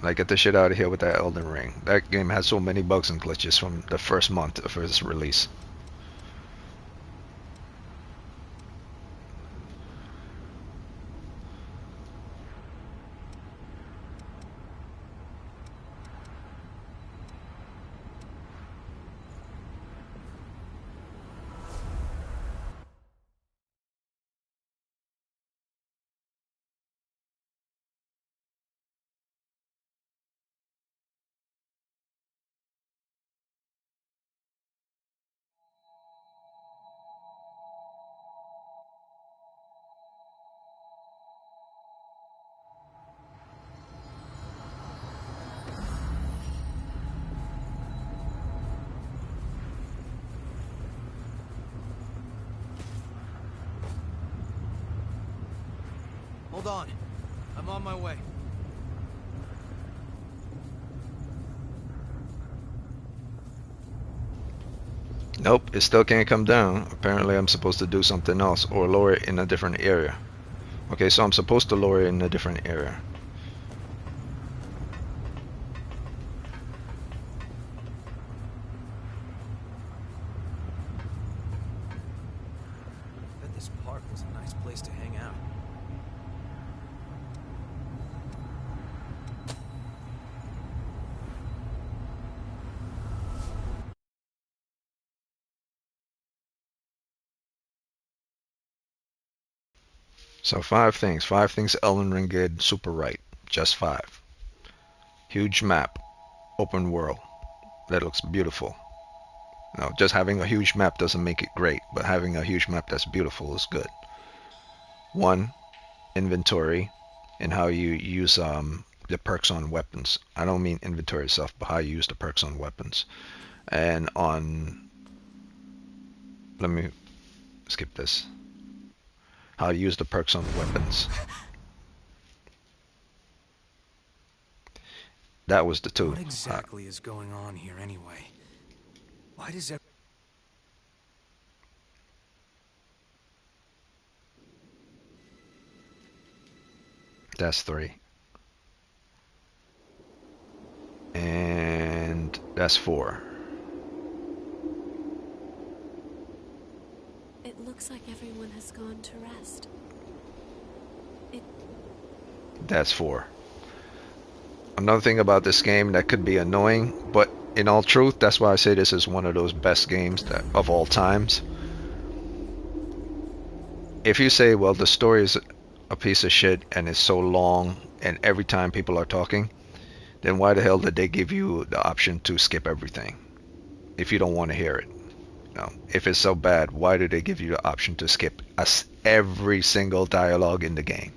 Like, get the shit out of here with that Elden Ring. That game has so many bugs and glitches from the first month of its release. Hold on. I'm on my way. Nope, it still can't come down. Apparently I'm supposed to do something else or lower it in a different area. Okay, so I'm supposed to lower it in a different area. So 5 things Elden Ring did super right. Just 5. Huge map, open world. That looks beautiful. No, just having a huge map doesn't make it great, but having a huge map that's beautiful is good. 1, inventory and how you use the perks on weapons. I don't mean inventory itself, but how you use the perks on weapons. And on, let me skip this. How you use the perks on weapons. That was the 2. What exactly is going on here anyway? Why does it... That's 3. And that's 4. It looks like everyone has gone to rest. That's 4. Another thing about this game that could be annoying, but in all truth, that's why I say this is one of those best games of all times. If you say, well, the story is a piece of shit and it's so long and every time people are talking, then why the hell did they give you the option to skip everything if you don't want to hear it? No. If it's so bad, why did they give you the option to skip every single dialogue in the game?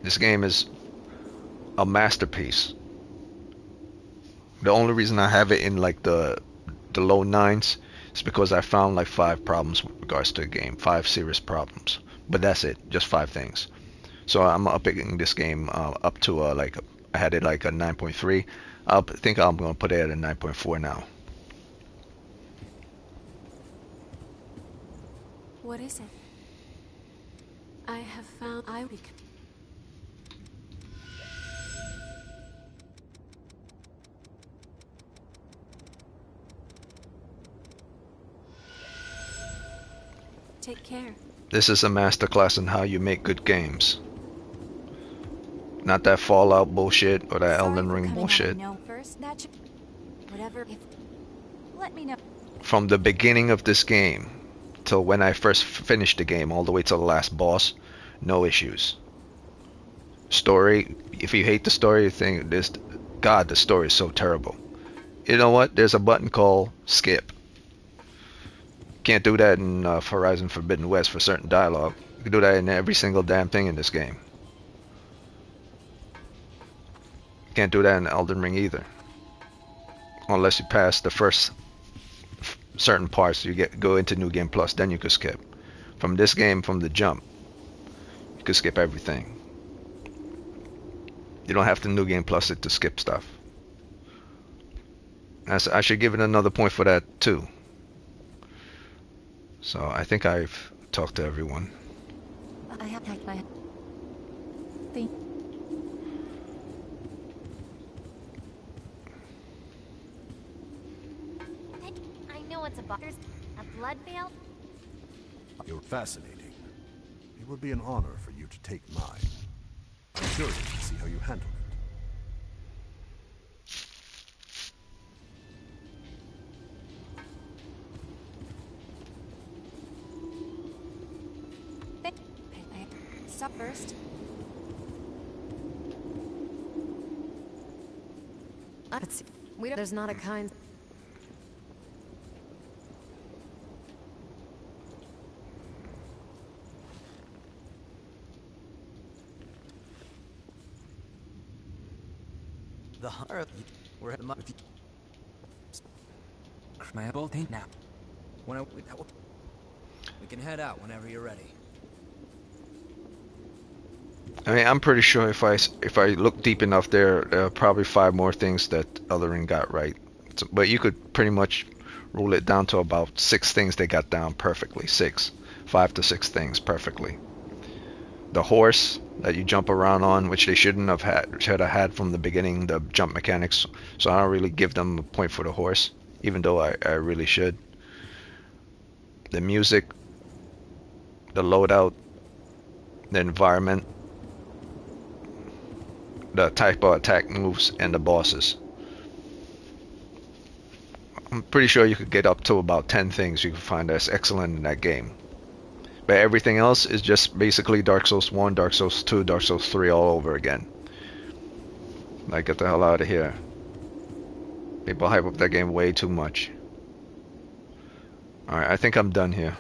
This game is a masterpiece. The only reason I have it in like the low 9s is because I found like 5 problems with regards to the game, 5 serious problems. But that's it, just 5 things. So I'm upping this game up to like I had it like a 9.3. I think I'm gonna put it at a 9.4 now. What is it? I have found Take care. This is a masterclass in how you make good games. Not that Fallout bullshit or that Elden Ring bullshit. Let me know. From the beginning of this game till when I first finished the game, all the way to the last boss, no issues. Story, if you hate the story, you think this, God, the story is so terrible. You know what? There's a button called skip. Can't do that in Horizon Forbidden West for certain dialogue. You can do that in every single damn thing in this game. Can't do that in Elden Ring either. Unless you pass the first certain parts, you go into New Game Plus, then you could skip. From this game, from the jump, you could skip everything. You don't have to New Game Plus it to skip stuff. I should give it another point for that too. So I think I've talked to everyone. I have my I know it's there's a blood veil. You're fascinating. It would be an honor for you to take mine. I'm curious to see how you handle it. Stop first. There's not a kind. The hunter. We're at the my both ain't now. When we can head out whenever you're ready. I mean, I'm pretty sure if I look deep enough there are probably 5 more things that Elden Ring got right. So, but you could pretty much rule it down to about 6 things they got down perfectly. 5 to 6 things perfectly. The horse that you jump around on, which they should have had from the beginning, the jump mechanics. So I don't really give them a point for the horse, even though I really should. The music, the loadout, the environment, the type of attack moves, and the bosses. I'm pretty sure you could get up to about 10 things you could find that's excellent in that game. But everything else is just basically Dark Souls 1, Dark Souls 2, Dark Souls 3 all over again. Like, get the hell out of here. People hype up that game way too much. Alright, I think I'm done here.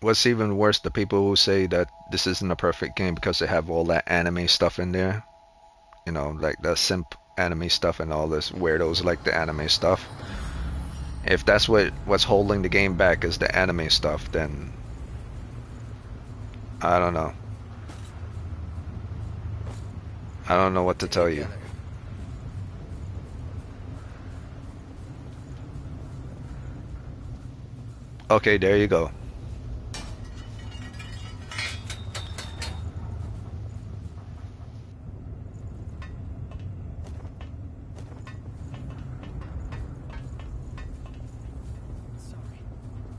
What's even worse, the people who say that this isn't a perfect game because they have all that anime stuff in there. You know, like the simp anime stuff and all this weirdos like the anime stuff. If that's what's holding the game back is the anime stuff, then I don't know. I don't know what to tell you. Okay, there you go.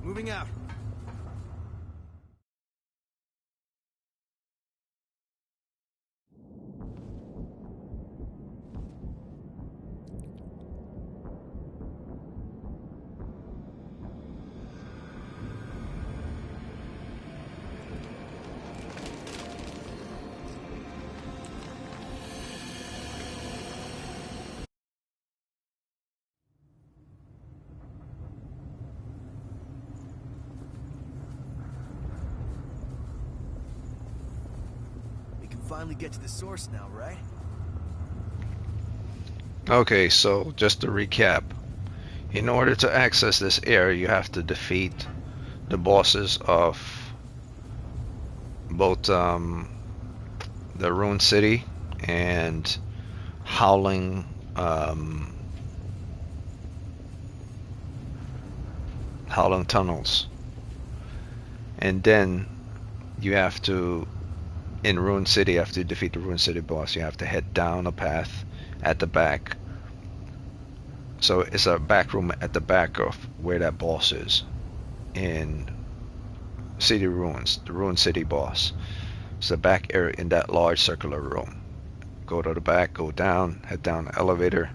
Moving out. Finally get to the source now, right? Okay, so just to recap. In order to access this area, you have to defeat the bosses of both the Ruined City and Howling Howling Tunnels. And then you have to, in Ruined City, after you defeat the Ruined City boss, you have to head down a path at the back. So it's a back room at the back of where that boss is in City Ruins, the Ruined City boss. It's the back area in that large circular room. Go to the back, go down, head down the elevator.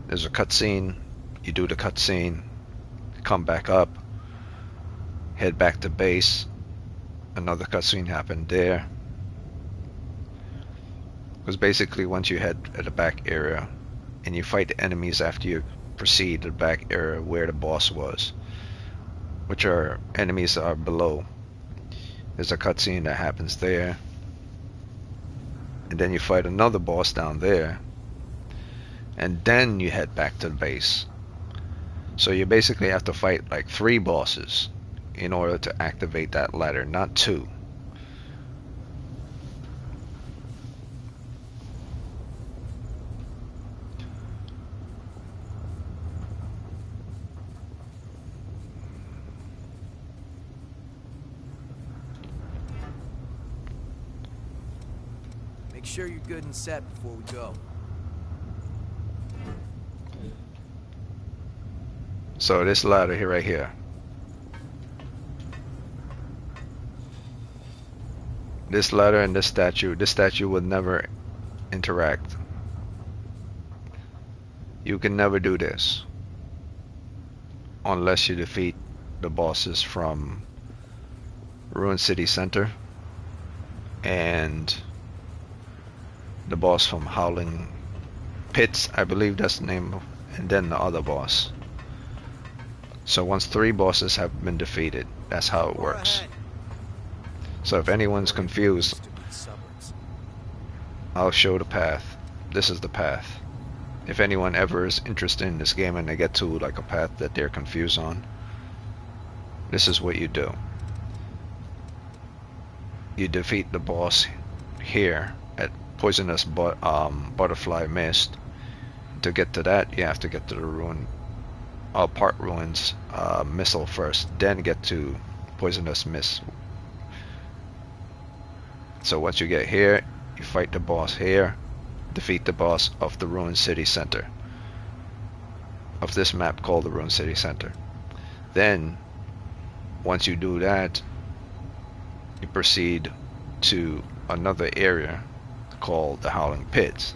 There's a cutscene. You do the cutscene, come back up, head back to base. Another cutscene happened there. Because basically once you head at the back area and you fight the enemies after you proceed to the back area where the boss was, which are enemies that are below, there's a cutscene that happens there, and then you fight another boss down there, and then you head back to the base. So you basically have to fight like 3 bosses in order to activate that ladder, not 2. Make sure you're good and set before we go. So this ladder here, right here. This ladder and this statue would never interact. You can never do this unless you defeat the bosses from Ruined City Center and the boss from Howling Pits, I believe that's the name, and then the other boss. So once 3 bosses have been defeated, that's how it works. So if anyone's confused, I'll show the path. This is the path. If anyone ever is interested in this game and they get to like a path that they're confused on, this is what you do. You defeat the boss here at Poisonous Butterfly Mist. To get to that, you have to get to the Ruined Part Ruins missile first, then get to Poisonous Mist. So once you get here, you fight the boss here, defeat the boss of the Ruined City Center, of this map called the Ruined City Center. Then, once you do that, you proceed to another area called the Howling Pits.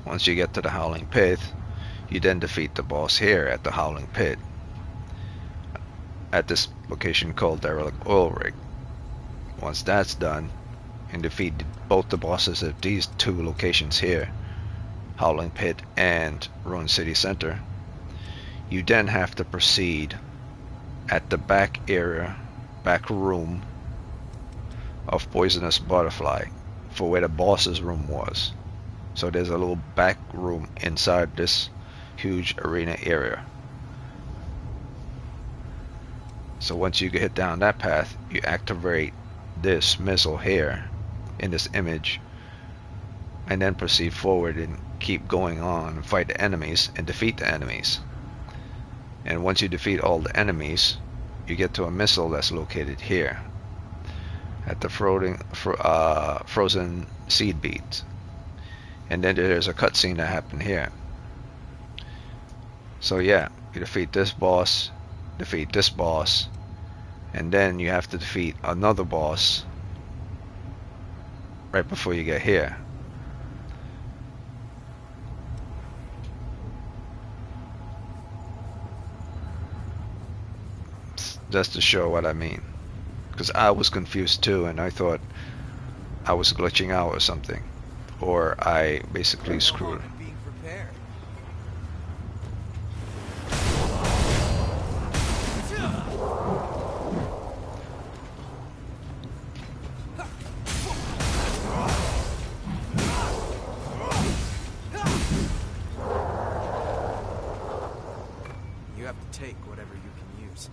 Once you get to the Howling Pit, you then defeat the boss here at the Howling Pit, at this location called Derelict Oil Rig. Once that's done, and defeat both the bosses at these two locations here, Howling Pit and Ruined City Center, you then have to proceed at the back area, back room of Poisonous Butterfly, for where the boss's room was. So there's a little back room inside this huge arena area. So once you get down that path, you activate this missile here in this image, and then proceed forward and keep going on and fight the enemies and defeat the enemies. And once you defeat all the enemies, you get to a missile that's located here at the frozen seed beads. And then there's a cutscene that happened here. So yeah, you defeat this boss, and then you have to defeat another boss right before you get here. Just to show what I mean, because I was confused too, and I thought I was glitching out or something, or I basically screwed. You have to take whatever you can use.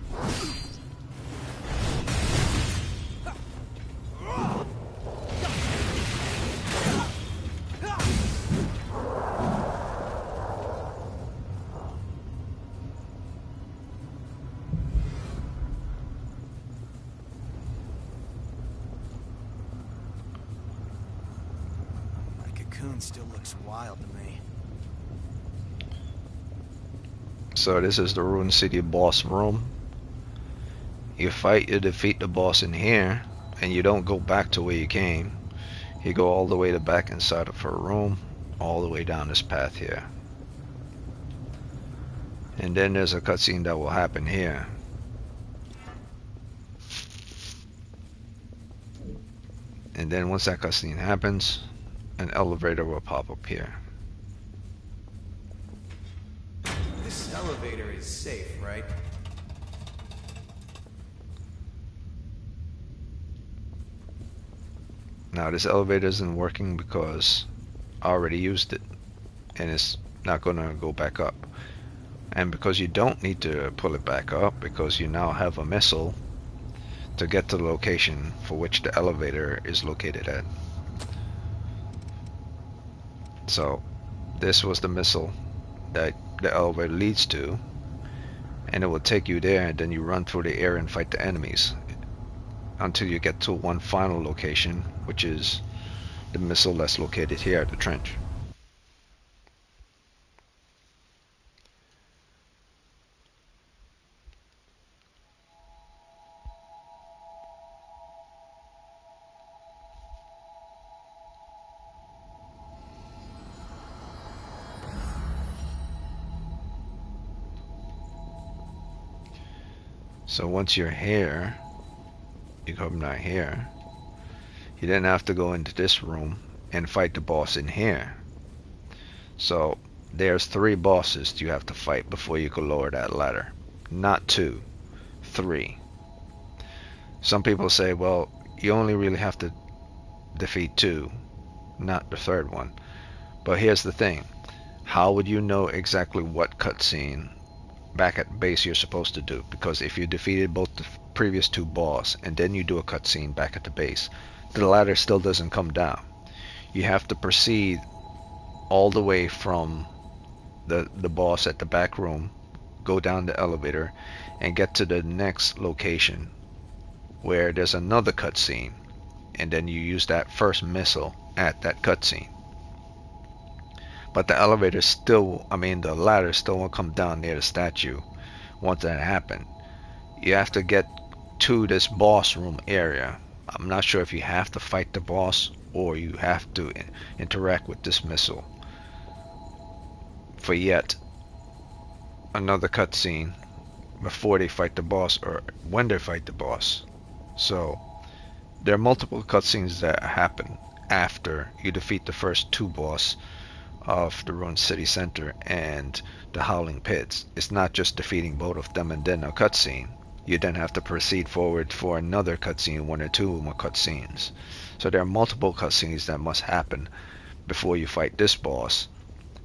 My cocoon still looks wild to me. So this is the Ruined City boss room. You defeat the boss in here, and you don't go back to where you came. You go all the way to back inside of her room, all the way down this path here. And then there's a cutscene that will happen here. And then once that cutscene happens, an elevator will pop up here. This elevator is safe, right? Now this elevator isn't working because I already used it, and it's not gonna go back up. And because you don't need to pull it back up, because you now have a missile to get to the location for which the elevator is located at. So this was the missile that the elevator leads to, and it will take you there, and then you run through the area and fight the enemies until you get to one final location, which is the missile that's located here at the trench. So once you're here, you come down here, you then have to go into this room and fight the boss in here. So there's 3 bosses you have to fight before you can lower that ladder. Not 2, 3. Some people say, well, you only really have to defeat 2, not the 3rd one. But here's the thing. How would you know exactly what cutscene back at base you're supposed to do? Because if you defeated both the previous 2 boss and then you do a cutscene back at the base, the ladder still doesn't come down. You have to proceed all the way from the boss at the back room, go down the elevator, and get to the next location where there's another cutscene, and then you use that first missile at that cutscene. But the elevator still, I mean the ladder still won't come down near the statue once that happened. You have to get to this boss room area. I'm not sure if you have to fight the boss or you have to interact with this missile for yet another cutscene before they fight the boss or when they fight the boss. So there are multiple cutscenes that happen after you defeat the first two boss of the Ruined City Center and the Howling Pits. It's not just defeating both of them and then a cutscene. You then have to proceed forward for another cutscene, one or two more cutscenes. So there are multiple cutscenes that must happen before you fight this boss,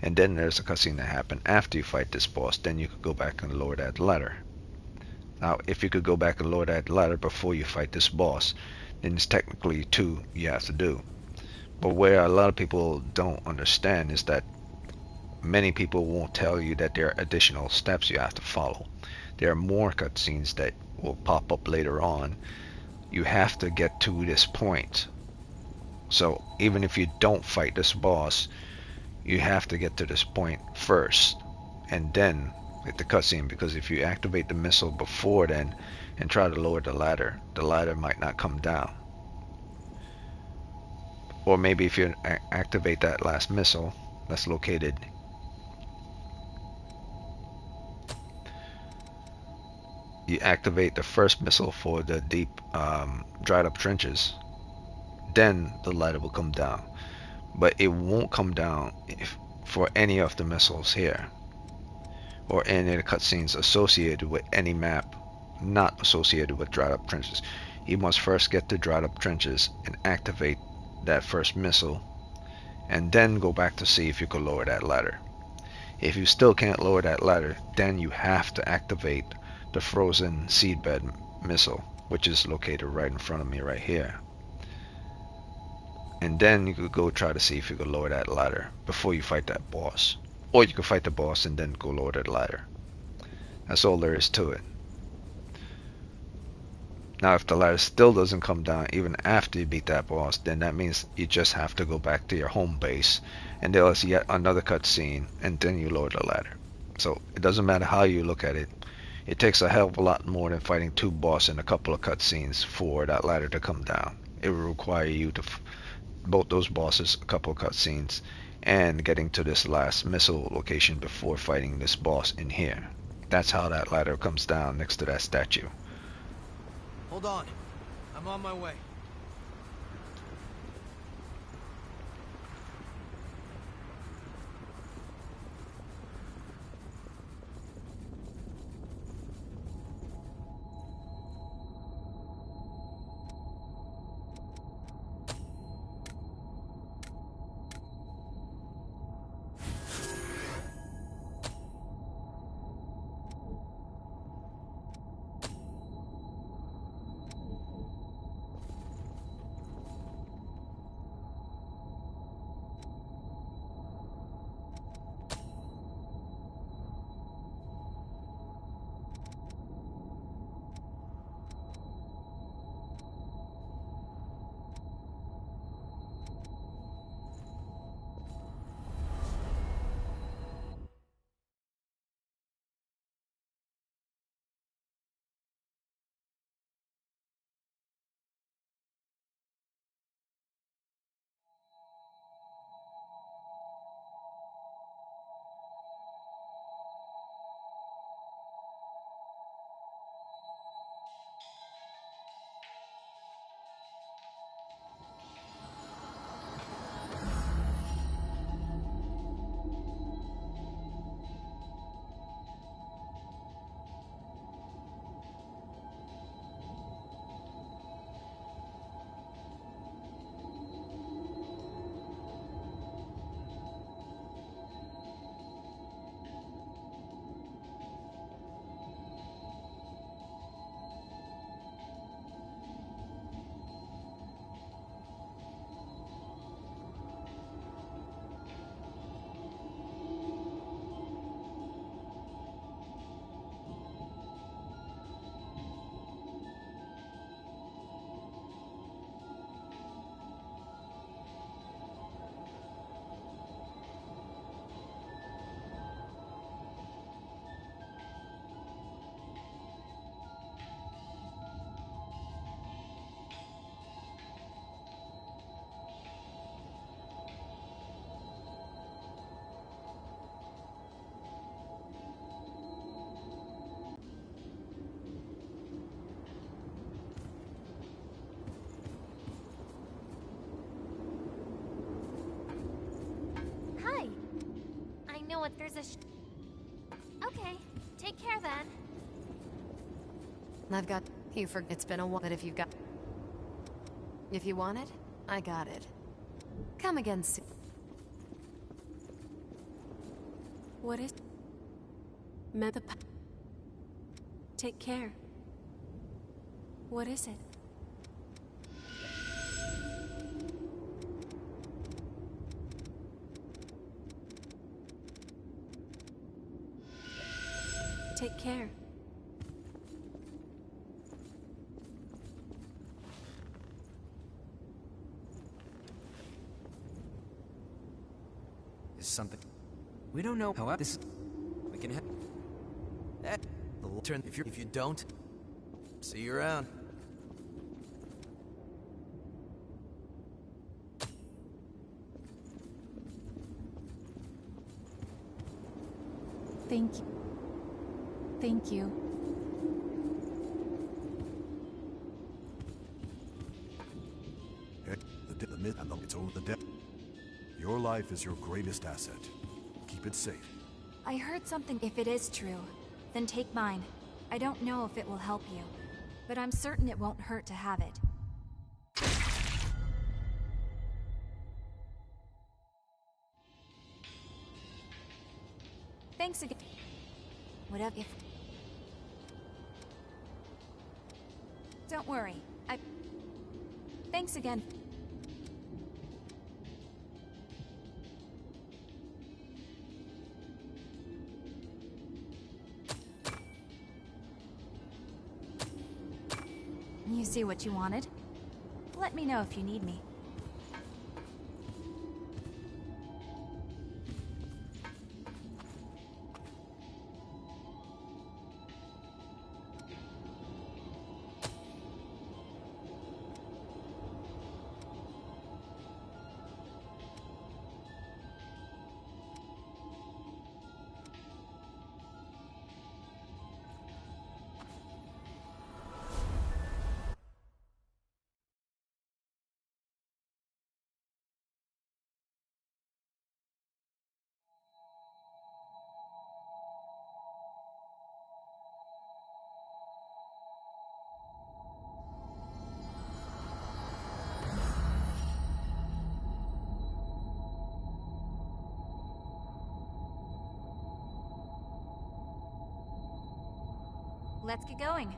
and then there's a cutscene that happens after you fight this boss. Then you could go back and lower that ladder. Now, if you could go back and lower that ladder before you fight this boss, then it's technically two you have to do. But where a lot of people don't understand is that many people won't tell you that there are additional steps you have to follow. There are more cutscenes that will pop up later on. You have to get to this point. So even if you don't fight this boss, you have to get to this point first and then hit the cutscene, because if you activate the missile before then and try to lower the ladder might not come down. Or maybe if you activate that last missile that's located you activate the first missile for the deep dried up trenches, then the ladder will come down. But it won't come down for any of the missiles here or any of the cutscenes associated with any map not associated with dried up trenches. You must first get to dried up trenches and activate that first missile and then go back to see if you can lower that ladder. If you still can't lower that ladder, then you have to activate the frozen seedbed missile, which is located right in front of me right here. And then you could go try to see if you could lower that ladder before you fight that boss. Or you could fight the boss and then go lower that ladder. That's all there is to it. Now if the ladder still doesn't come down even after you beat that boss, then that means you just have to go back to your home base and there is yet another cutscene and then you lower the ladder. So it doesn't matter how you look at it. It takes a hell of a lot more than fighting two bosses and a couple of cutscenes for that ladder to come down. It will require you to both those bosses, a couple of cutscenes, and getting to this last missile location before fighting this boss in here. That's how that ladder comes down next to that statue. Hold on. I'm on my way. I've got you for it's been a while, but if you want it, I got it. Come again soon. What is... Take care. What is it? Take care. Is something... We don't know how this... We can have... The turn if you don't, see you around. Thank you. Thank you. The myth and it's over the death. Your life is your greatest asset. Keep it safe. I heard something. If it is true, then take mine. I don't know if it will help you, but I'm certain it won't hurt to have it. Thanks again. Whatever. Don't worry. Thanks again. You see what you wanted? Let me know if you need me. Let's get going.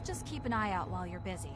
just keep an eye out while you're busy.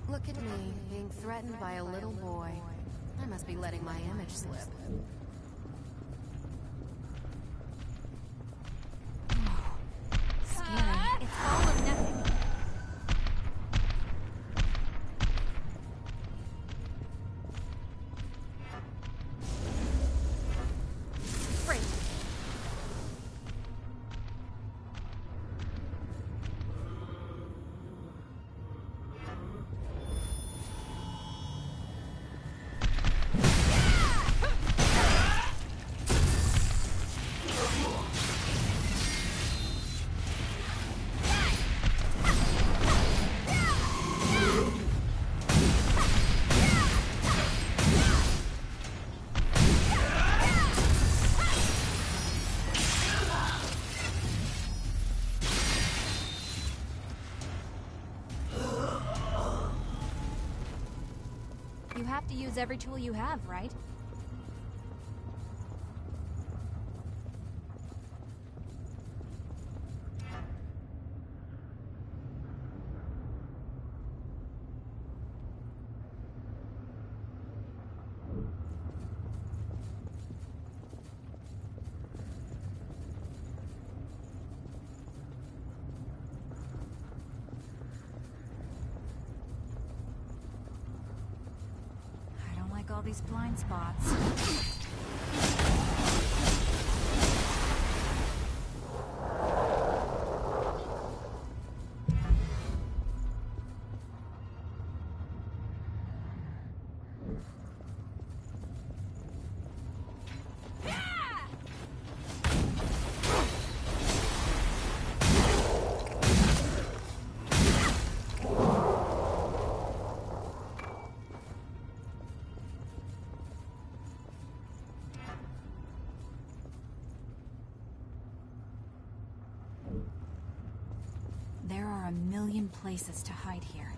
Look at me, being threatened by a little boy. I must be letting my image slip. Scary. It's all or nothing. You have to use every tool you have, right? All these blind spots. There are a million places to hide here.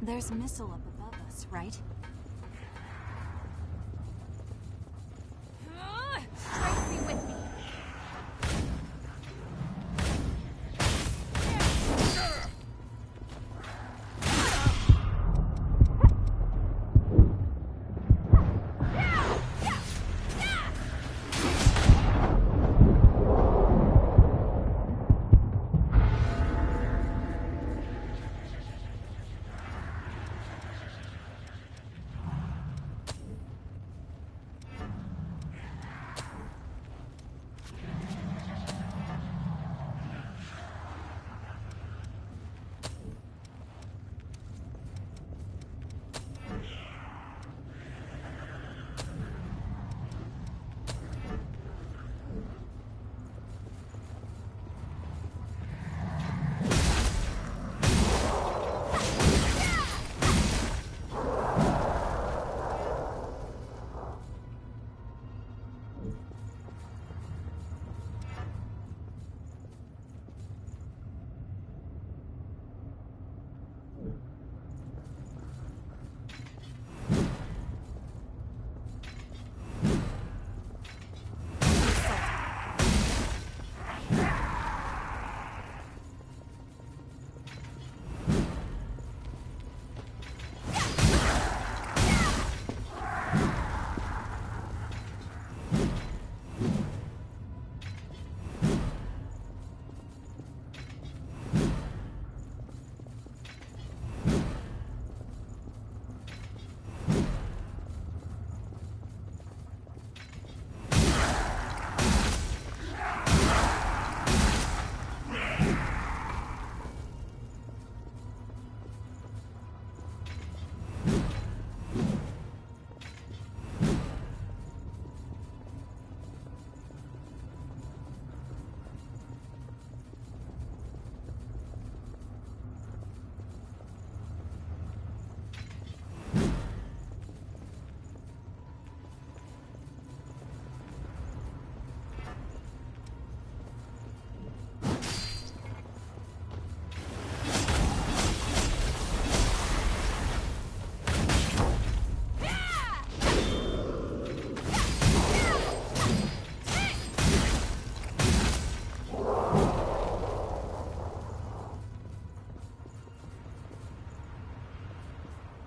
There's a missile up above us, right? Try to be with me.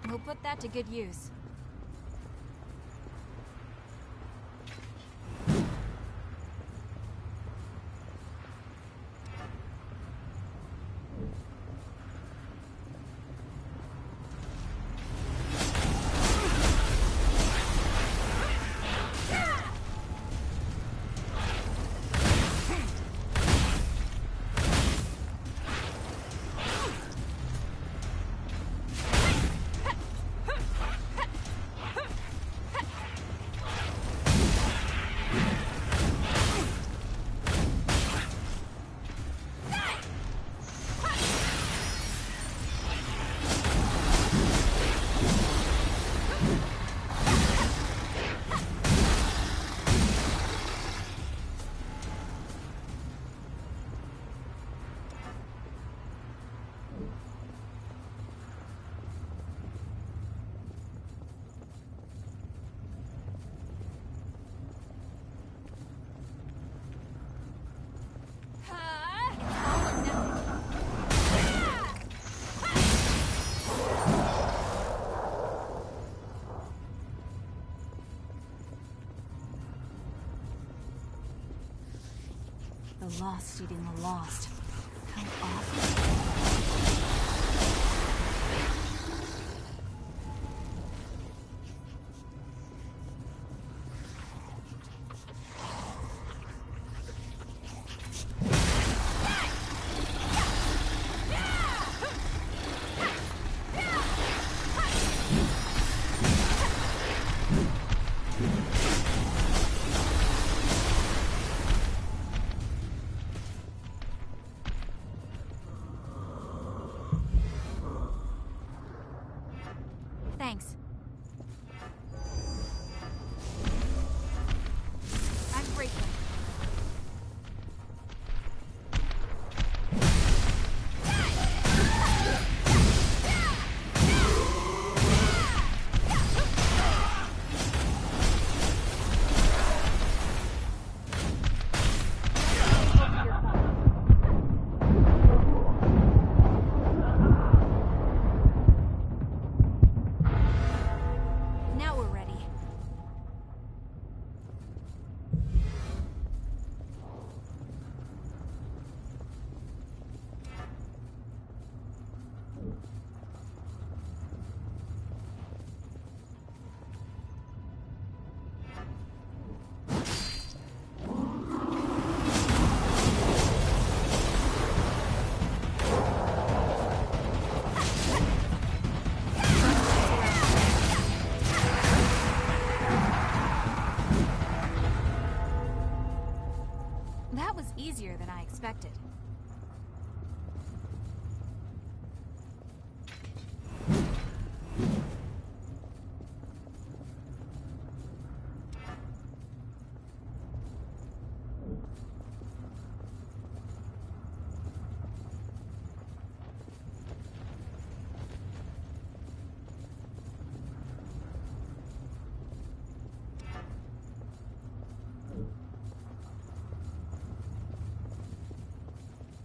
We'll put that to good use. The lost eating the lost. How awful. Thanks. I'm grateful. expected.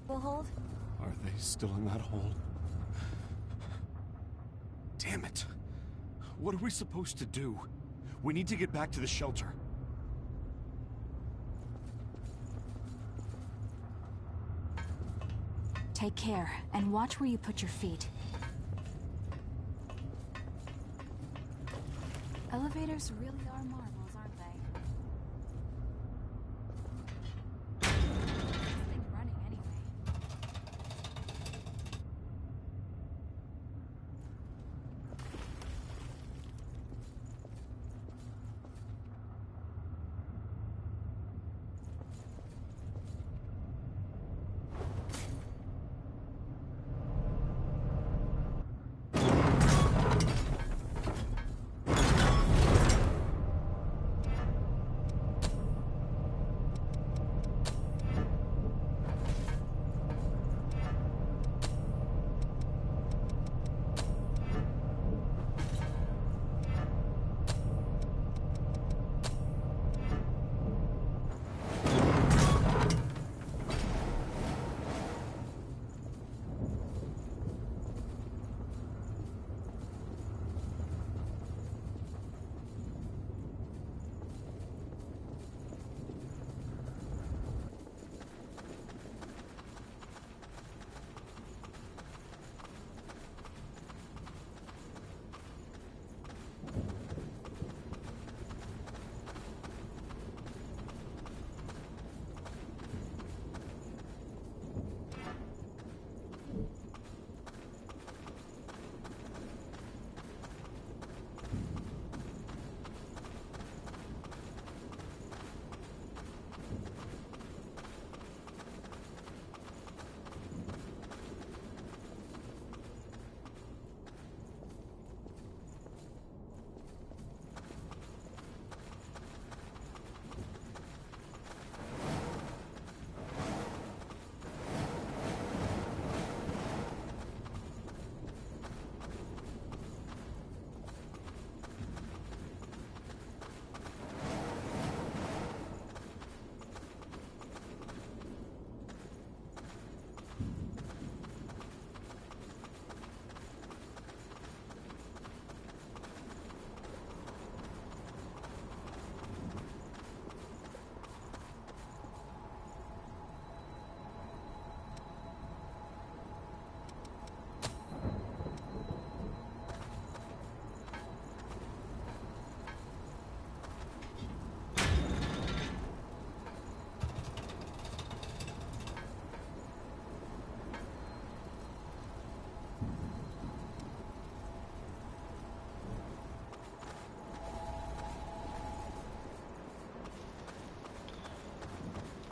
We'll hold. Are they still in that hole? Damn it. What are we supposed to do? We need to get back to the shelter. Take care, and watch where you put your feet. Elevators really are marvels, aren't they? This thing running anyway.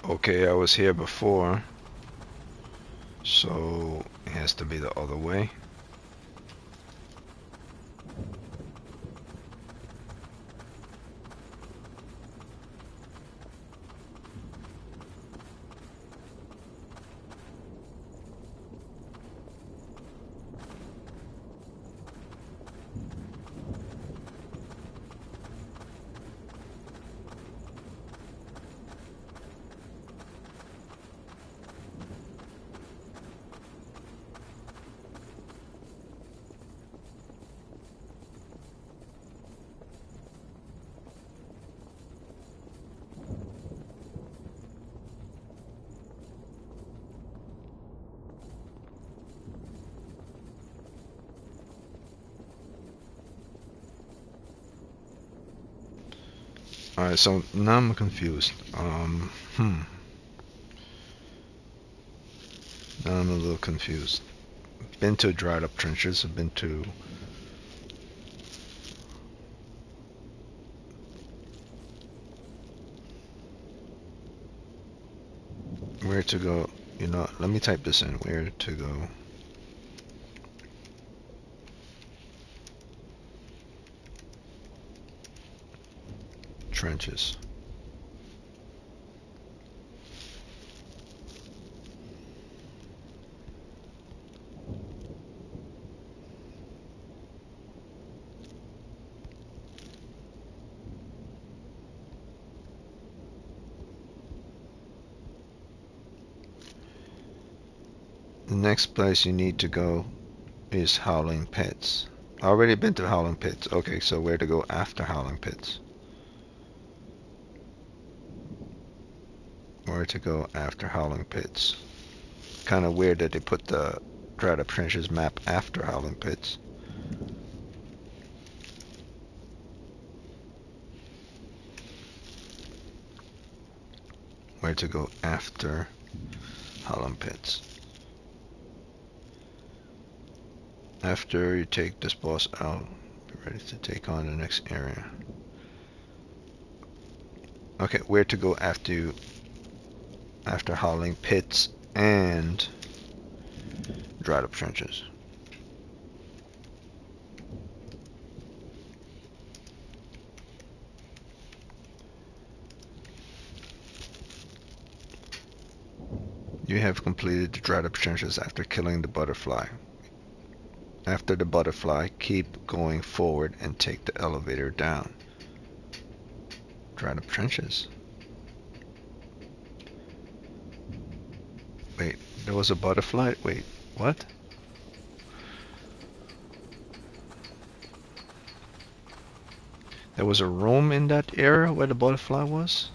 Okay, I was here before, so it has to be the other way. Alright, so now I'm confused. Now I'm a little confused. Been to dried up trenches, I've been to where to go. You know, let me type this in. Where to go? Trenches. The next place you need to go is Howling Pits. Already been to Howling Pits. Okay, so where to go after Howling Pits? Where to go after Howling Pits? Kind of weird that they put the Dried Up Trenches map after Howling Pits. Where to go after Howling Pits? After you take this boss out, be ready to take on the next area. Okay, where to go after Howling Pits and Dried Up Trenches. You have completed the Dried Up Trenches after killing the butterfly. After the butterfly, keep going forward and take the elevator down. Dried Up Trenches. Wait, there was a butterfly? Wait, what? There was a room in that area where the butterfly was?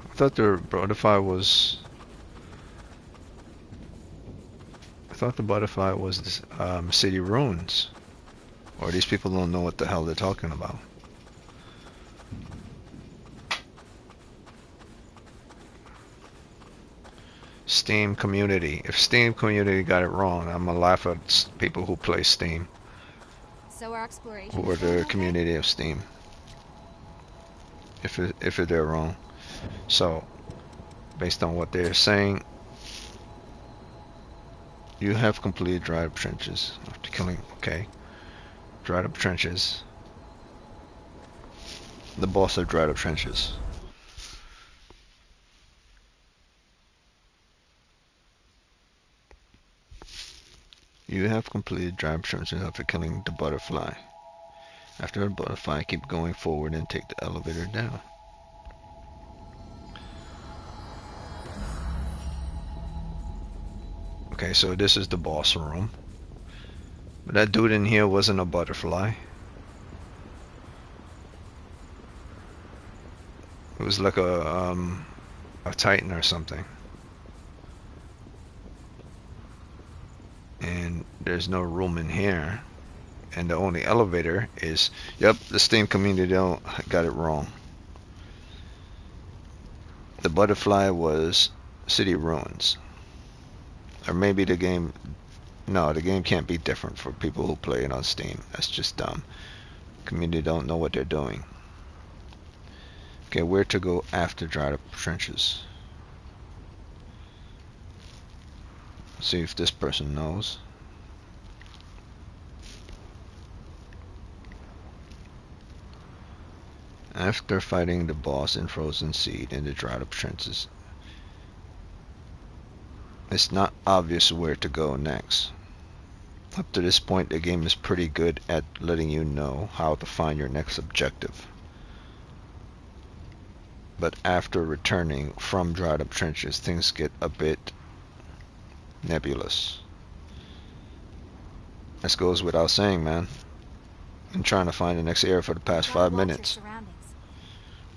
I thought the butterfly was... I thought the butterfly was this, City Ruins. Or these people don't know what the hell they're talking about. Steam community. If Steam community got it wrong, I'm gonna laugh at people who play Steam. So our exploration. Who are the community of Steam. If they're wrong. So, based on what they're saying, you have completed Dried Up Trenches after killing. Okay, Dried Up Trenches. The boss of Dried Up Trenches. You have completed Dried Up Trenches after killing the butterfly. After the butterfly, keep going forward and take the elevator down. Okay, so this is the boss room. But that dude in here wasn't a butterfly. It was like a Titan or something. And there's no room in here. And the only elevator is... Yep, the Steam community got it wrong. The butterfly was City Ruins. Or maybe the game... No, the game can't be different for people who play it on Steam. That's just dumb. Community don't know what they're doing. Okay, where to go after Dried Up Trenches? See if this person knows. After fighting the boss in Frozen Seed in the Dried Up Trenches, it's not obvious where to go next. Up to this point, the game is pretty good at letting you know how to find your next objective. But after returning from Dried Up Trenches, things get a bit nebulous. This goes without saying, man. I'm trying to find the next area for the past 5 minutes.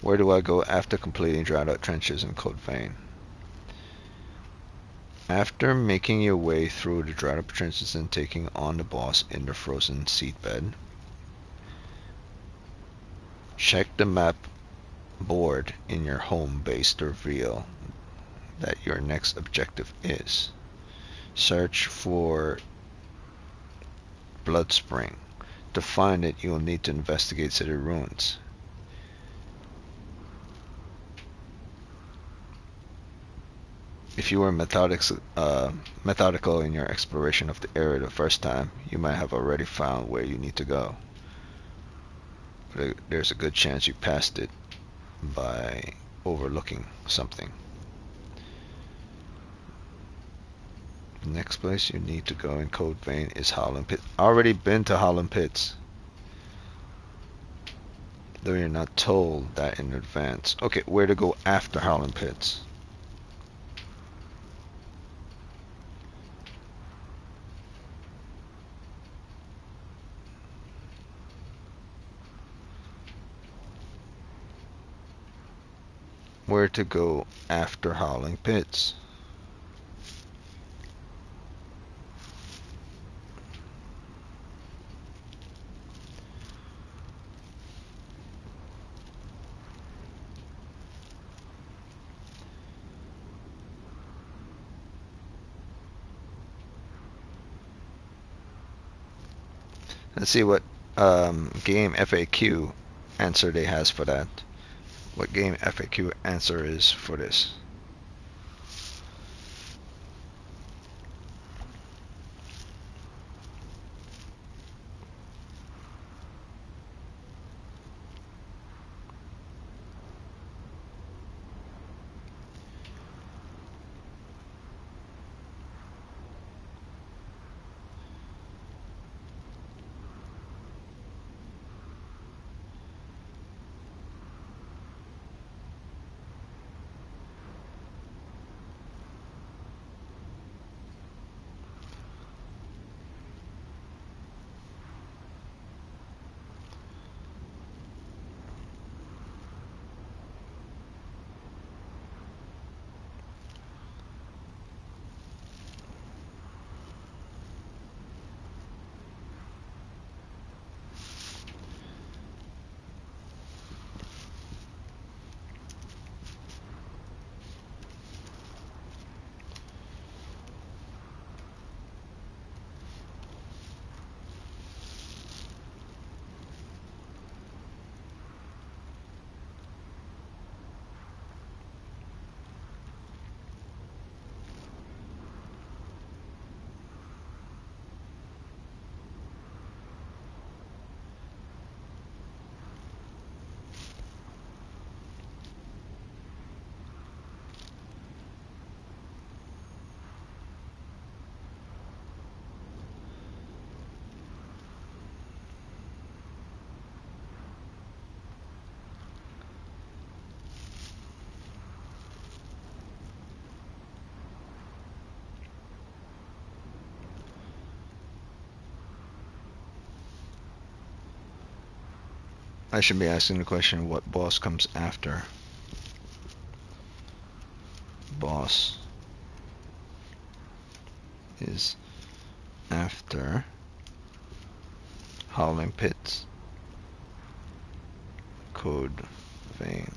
Where do I go after completing Dried Up Trenches in Code Vein? After making your way through the Dried Up Trenches and taking on the boss in the Frozen Seedbed, check the map board in your home base to reveal that your next objective is. Search for Bloodspring. To find it, you will need to investigate City Ruins. if you were methodical in your exploration of the area the first time, you might have already found where you need to go. But there's a good chance you passed it by overlooking something. The next place you need to go in Code Vein is Howling Pit. Already been to Howling Pits, though you're not told that in advance. Okay, where to go after Howling Pits? Where to go after Howling Pits? Let's see what game FAQ answer they has for that. What game FAQ answer is for this. I should be asking the question, what boss comes after? Boss is after Howling Pits, Code Vein.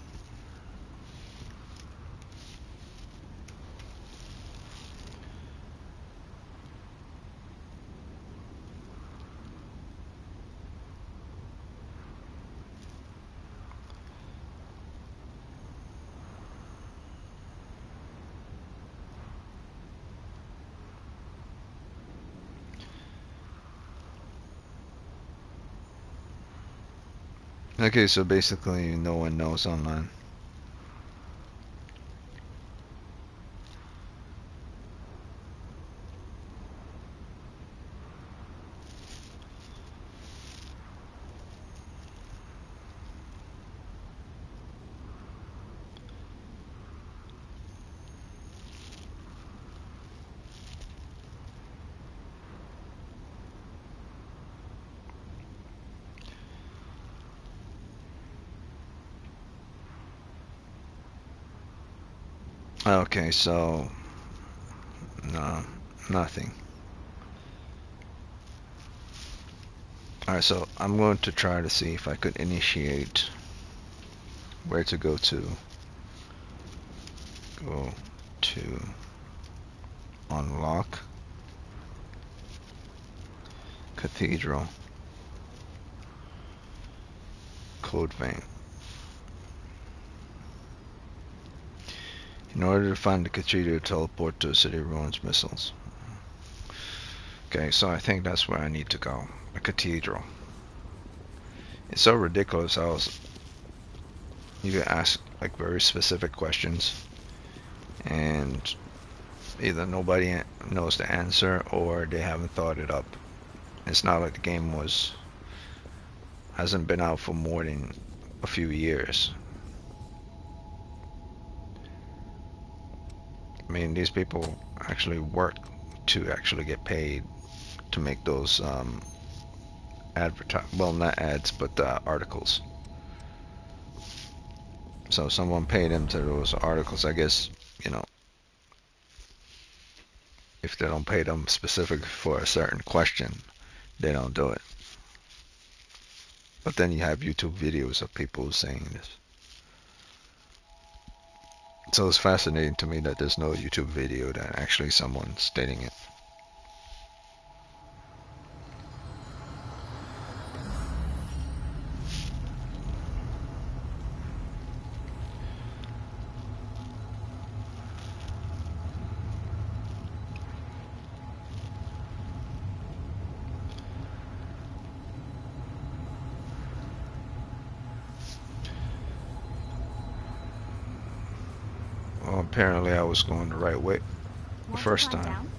Okay, so basically no one knows online. Okay, so no, nothing. Alright, so I'm going to try to see if I could initiate where to go to. Go to unlock Cathedral, Code Vein. In order to find the cathedral, teleport to City Ruins missiles. Okay, so I think that's where I need to go. A cathedral. It's so ridiculous how you can ask like very specific questions and either nobody knows the answer or they haven't thought it up. It's not like the game hasn't been out for more than a few years. I mean, these people actually work to actually get paid to make those well, not ads, but articles. So someone paid them to those articles. I guess, you know, if they don't pay them specific for a certain question, they don't do it. But then you have YouTube videos of people saying this. So it's fascinating to me that there's no YouTube video that actually someone's stating it. Well, apparently I was going the right way the first time. Down?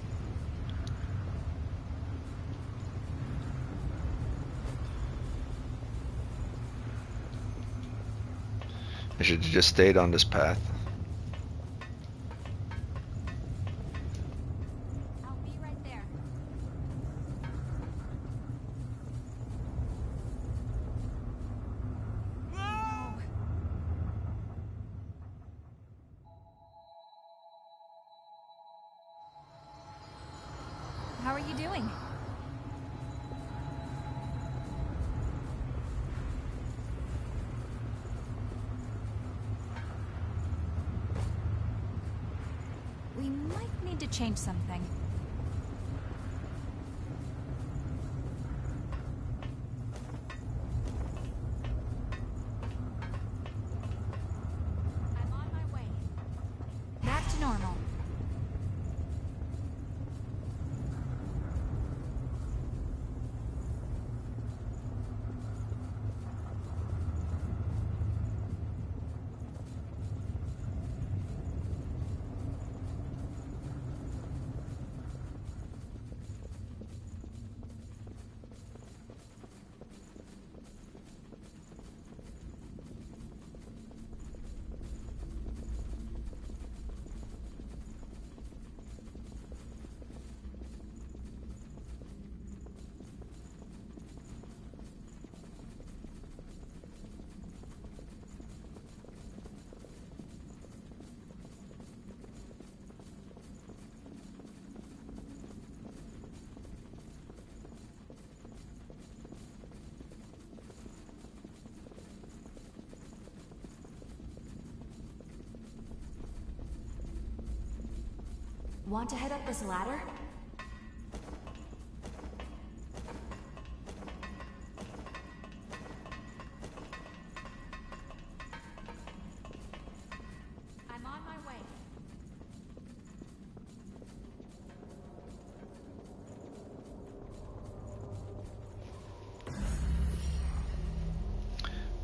I should have just stayed on this path. I'll be right there. How are you doing? We might need to change something. I'm on my way. Back to normal. Want to head up this ladder? I'm on my way.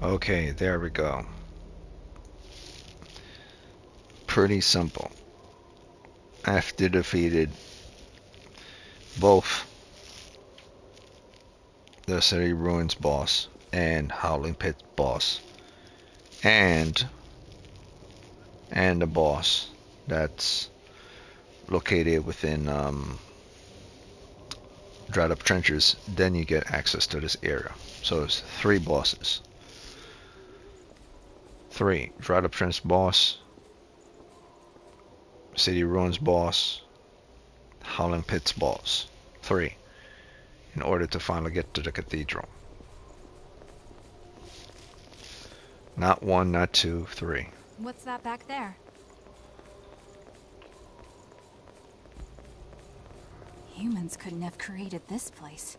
Okay, there we go. Pretty simple. After defeated both the City Ruins boss and Howling Pit boss and the boss that's located within Dried Up Trenches, then you get access to this area. So it's 3 bosses. 3 Dried Up Trench boss, City Ruins boss, Howling Pits boss. 3. In order to finally get to the cathedral. Not 1, not 2, 3. What's that back there? Humans couldn't have created this place.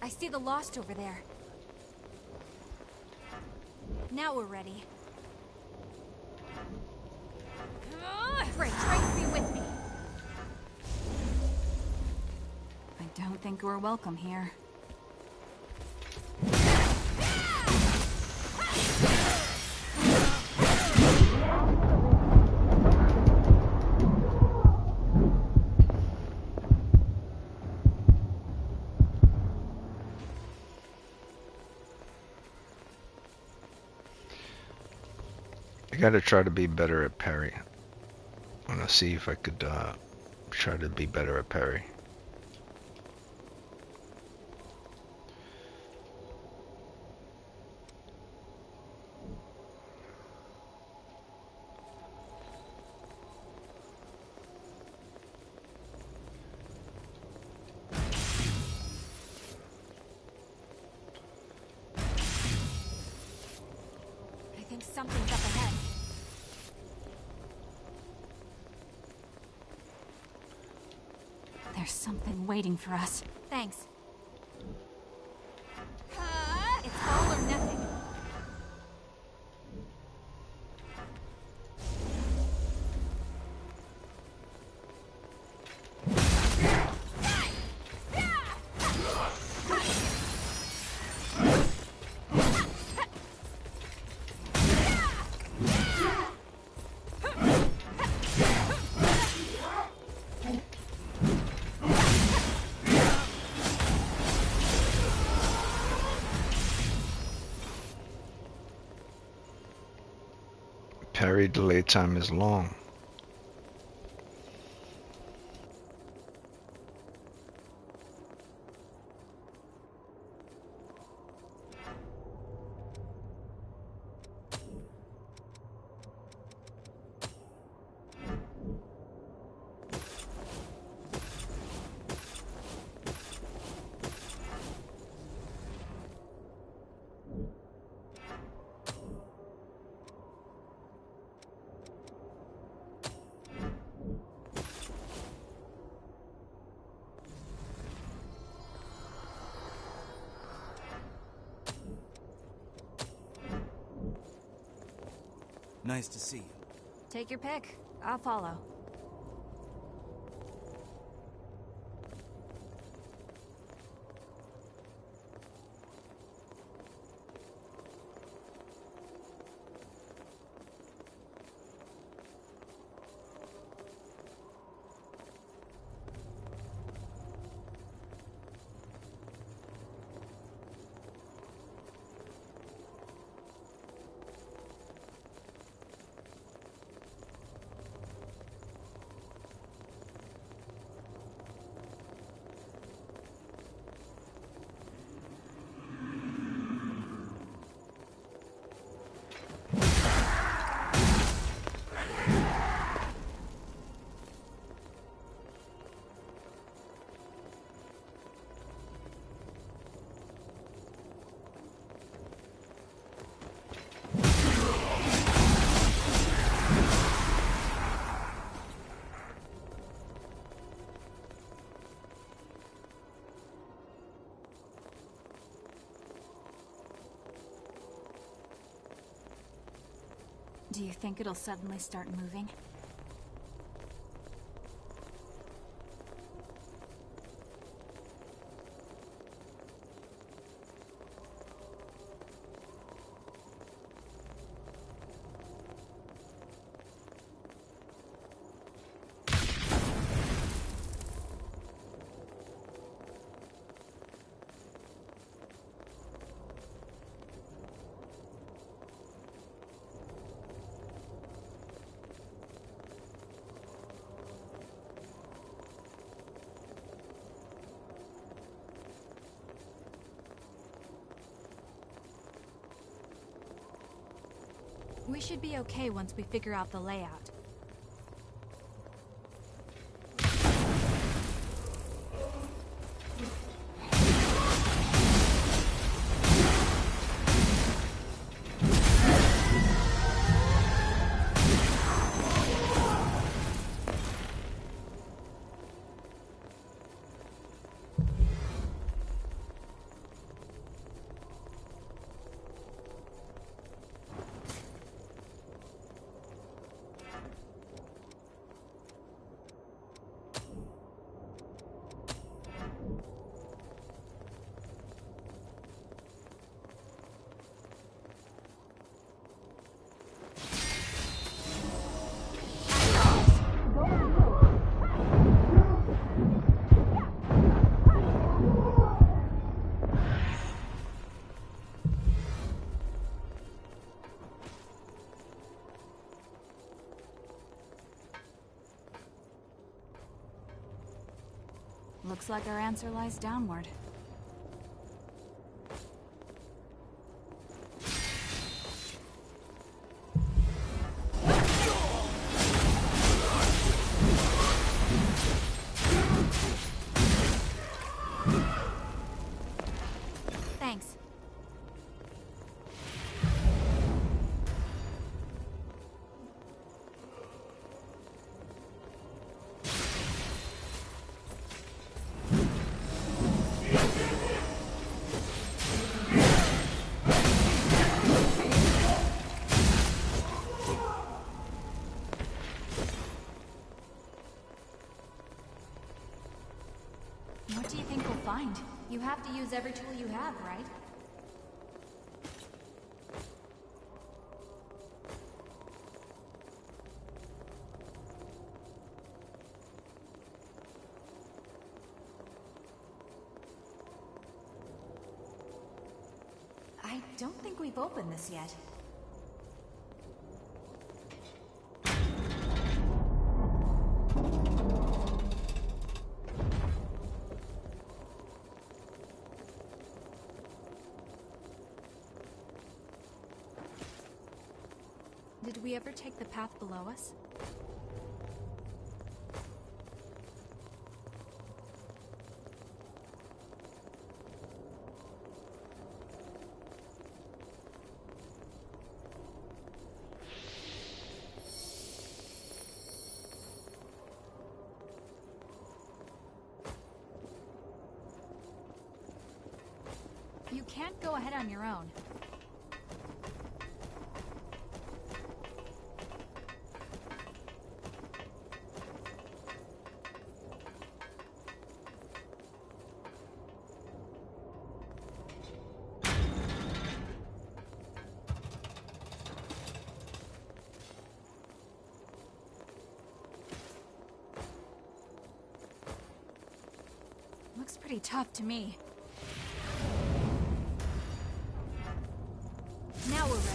I see the Lost over there. Now we're ready. Great, try to be with me. I don't think we're welcome here. I gotta try to be better at parry. I wanna see if I could try to be better at parry. I think something's up ahead. There's something waiting for us. Thanks. It's all or nothing. Parry delay time is long. Nice to see you. Take your pick. I'll follow. Do you think it'll suddenly start moving? We should be okay once we figure out the layout. Looks like our answer lies downward. Thanks. What do you think we'll find? You have to use every tool you have, right? I don't think we've opened this yet. Did we ever take the path below us? You can't go ahead on your own. Looks pretty tough to me. Now we're ready.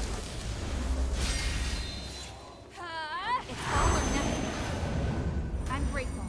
It's all or nothing. I'm grateful.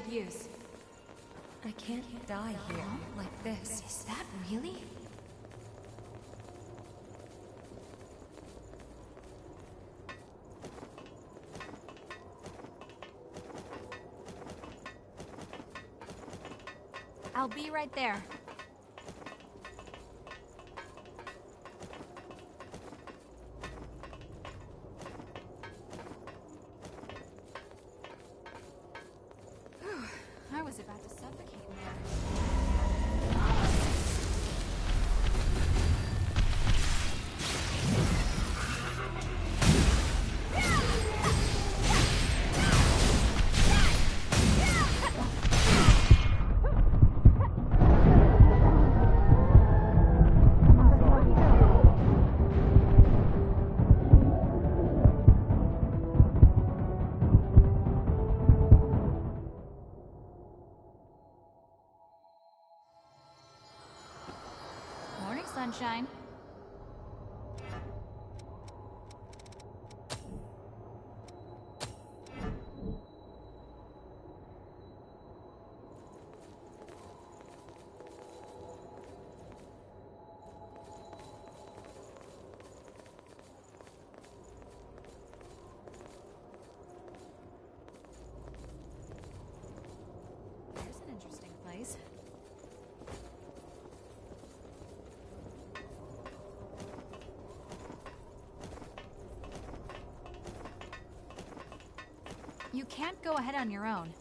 good use. I can't die here like this. Is that really? I'll be right there. I was about to suffocate in there. Morning, sunshine. Here's an interesting place. You can't go ahead on your own.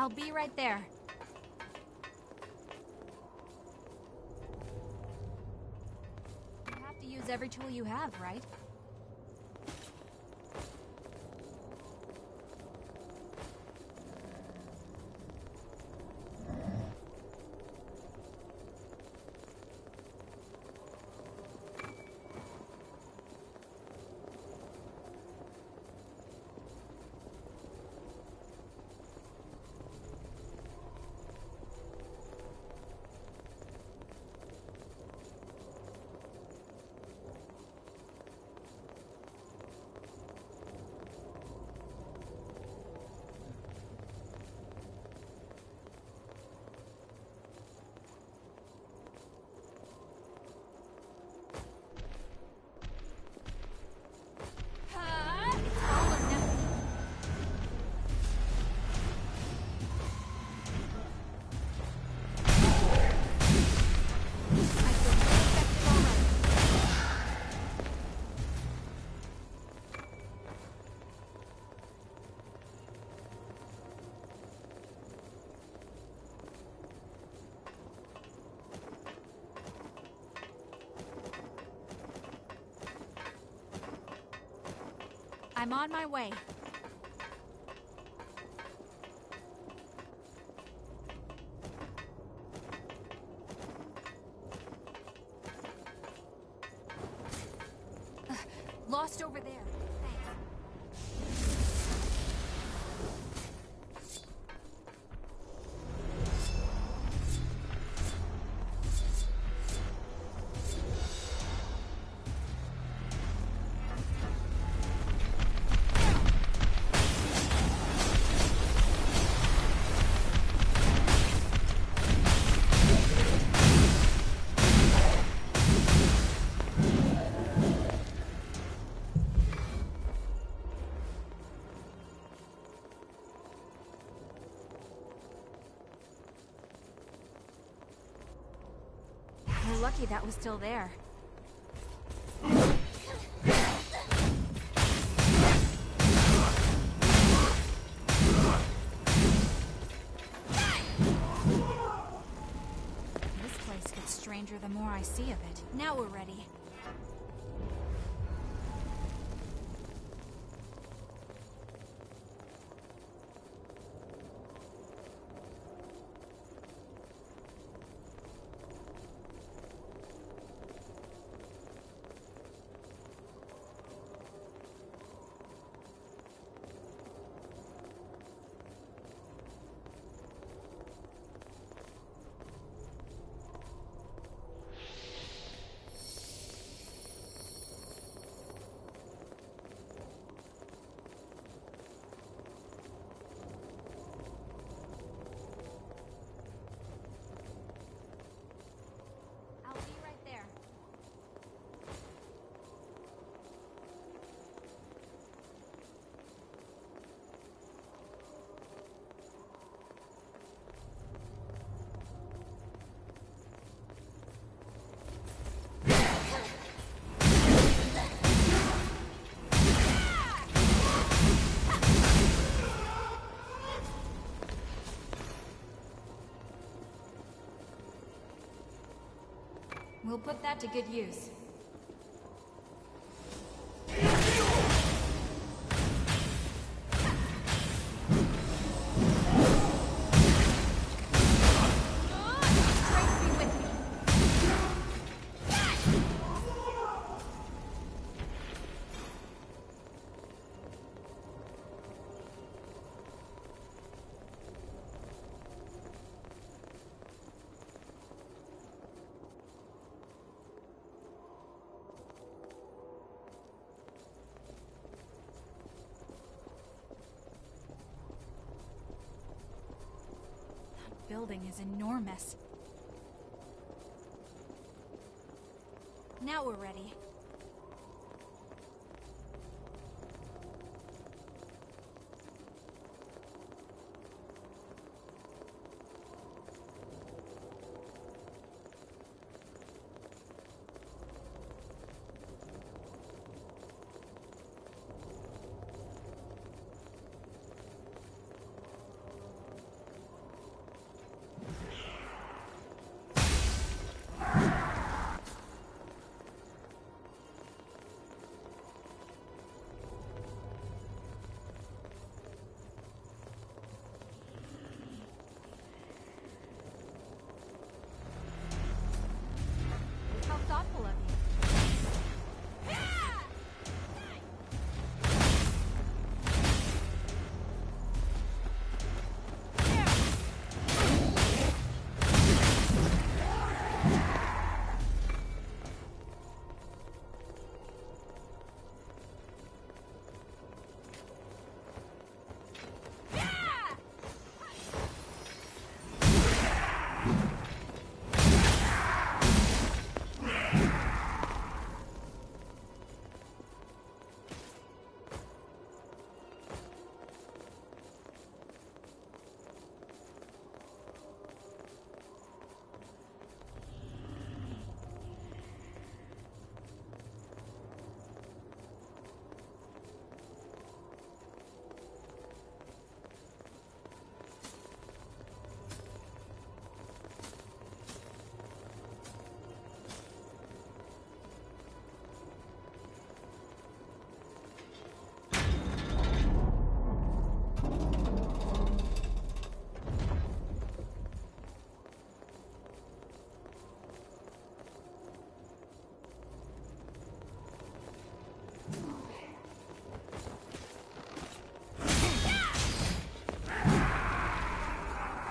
I'll be right there. You have to use every tool you have, right? I'm on my way. Lost over there. We're lucky that was still there. This place gets stranger the more I see of it. Now we're ready. We'll put that to good use. Building is enormous. Now we're ready.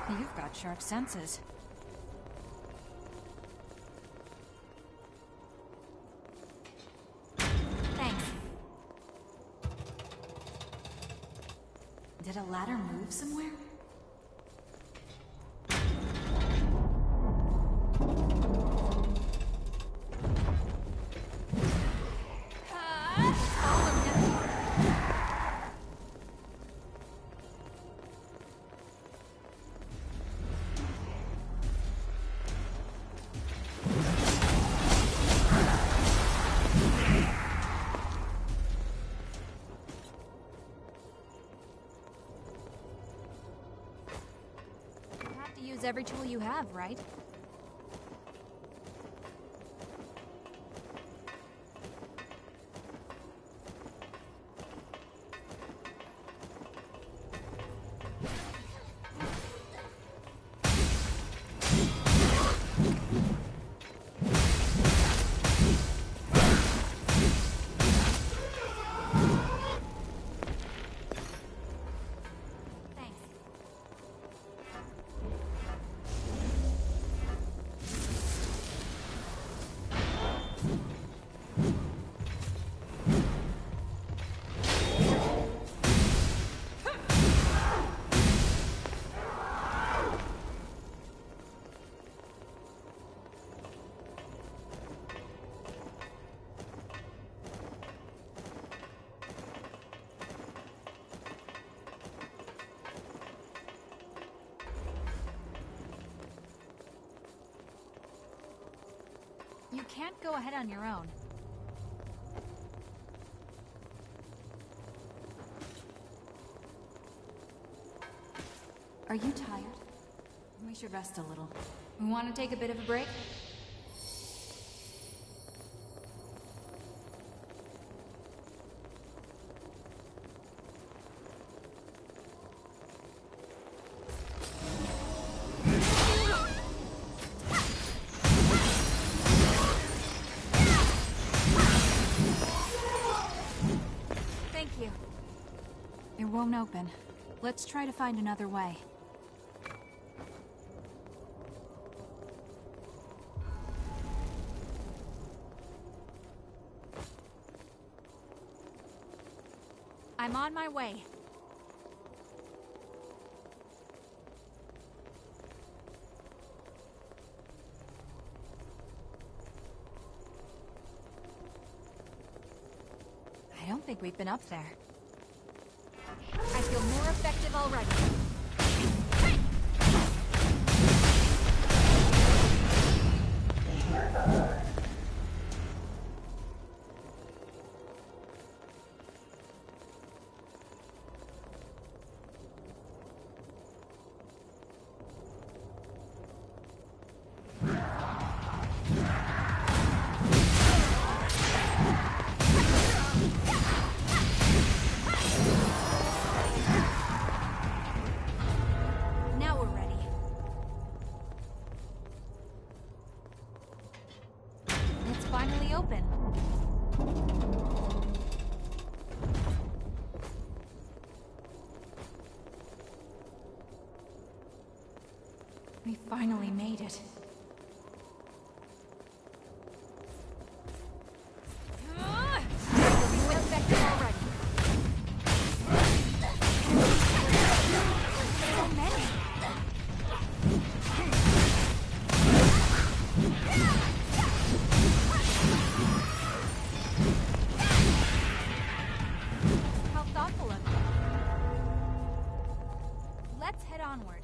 You've got sharp senses. Thanks. Did a ladder move somewhere? Use every tool you have, right? You can't go ahead on your own. Are you tired? We should rest a little. We want to take a bit of a break? It won't open. Let's try to find another way. I'm on my way. I don't think we've been up there. I feel more effective already. Finally open. We finally made it. We're infected already. So many. How thoughtful of you. Let's head onward.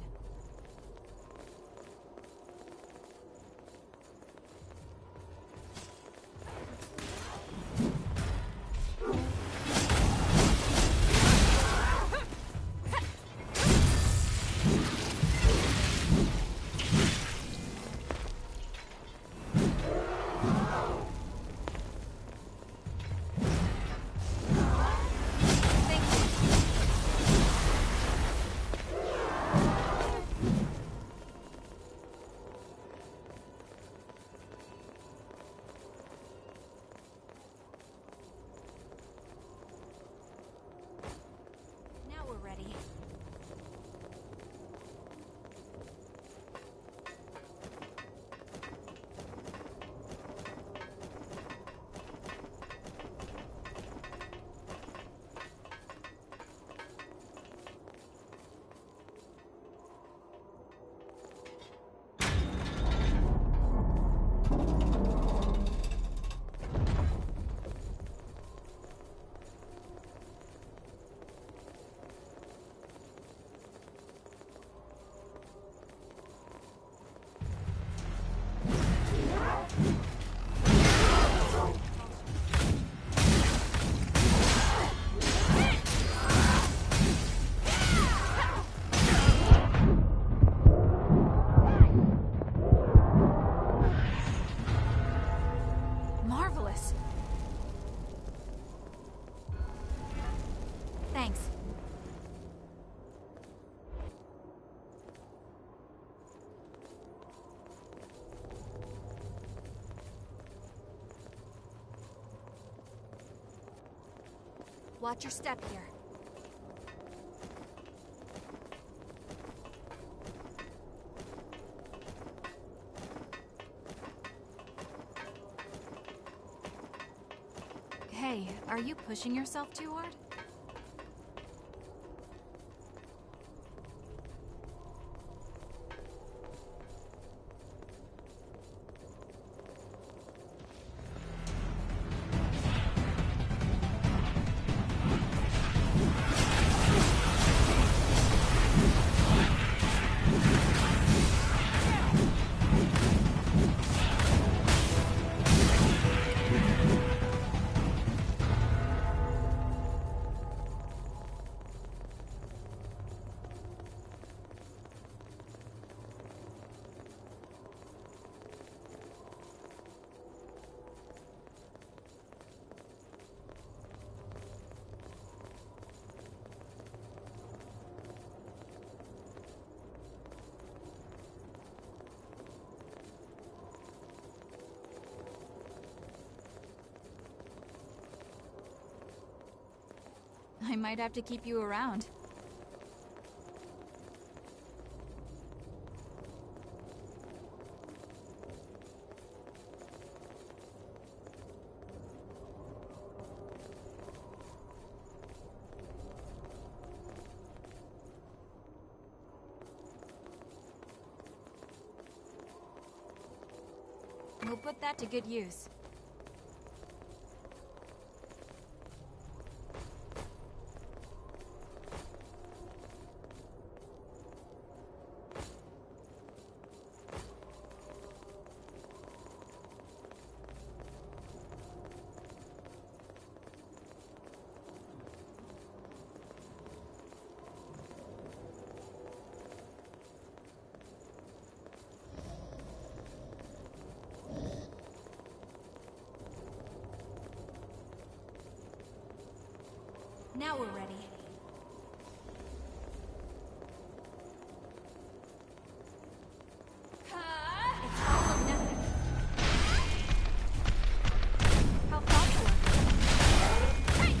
Watch your step here. Hey, are you pushing yourself too hard? I might have to keep you around. We'll put that to good use. Now we're ready. It's all or nothing. How thoughtful of you. Hey!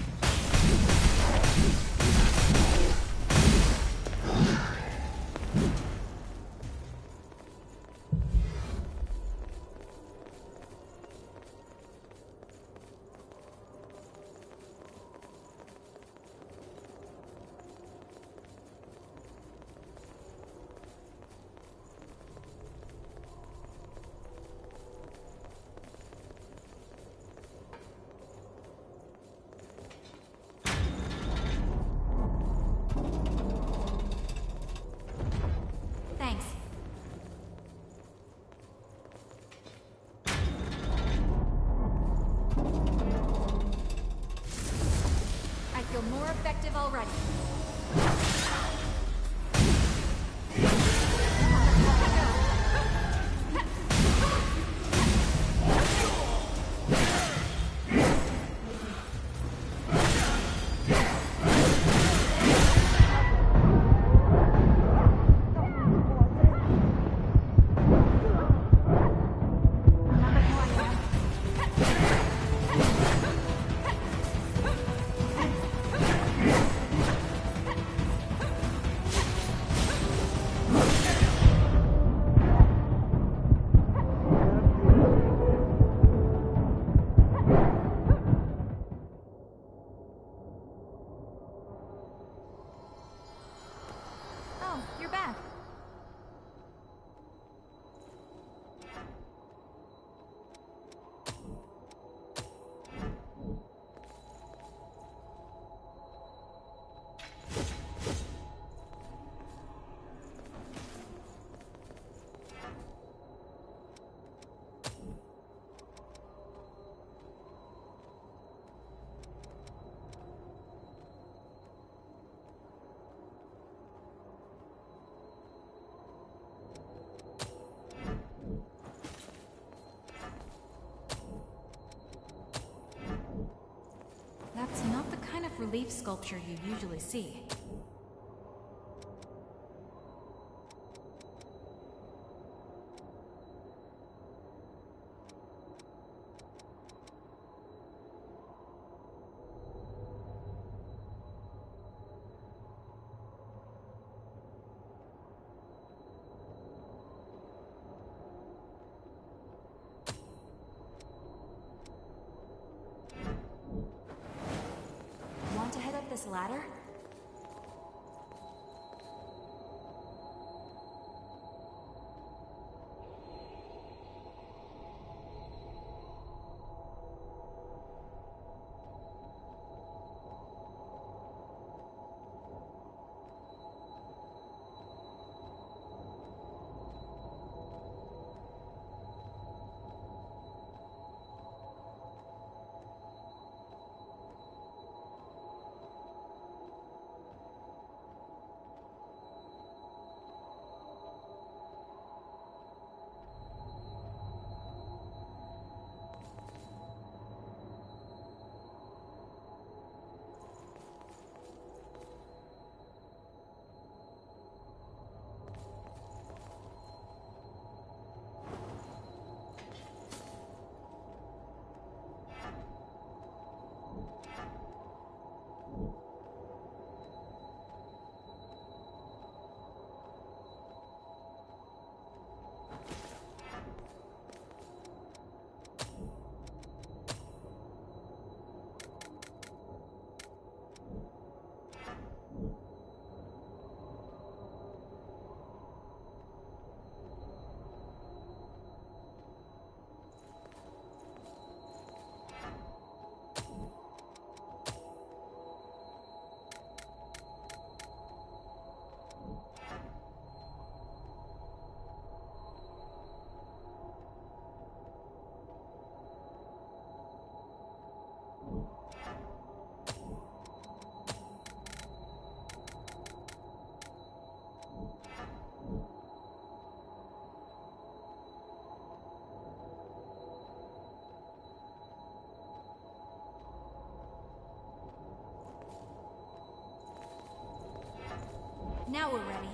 Thanks. I feel more effective already. Oh, you're back. That's not the kind of relief sculpture you usually see. ladder? Now we're ready.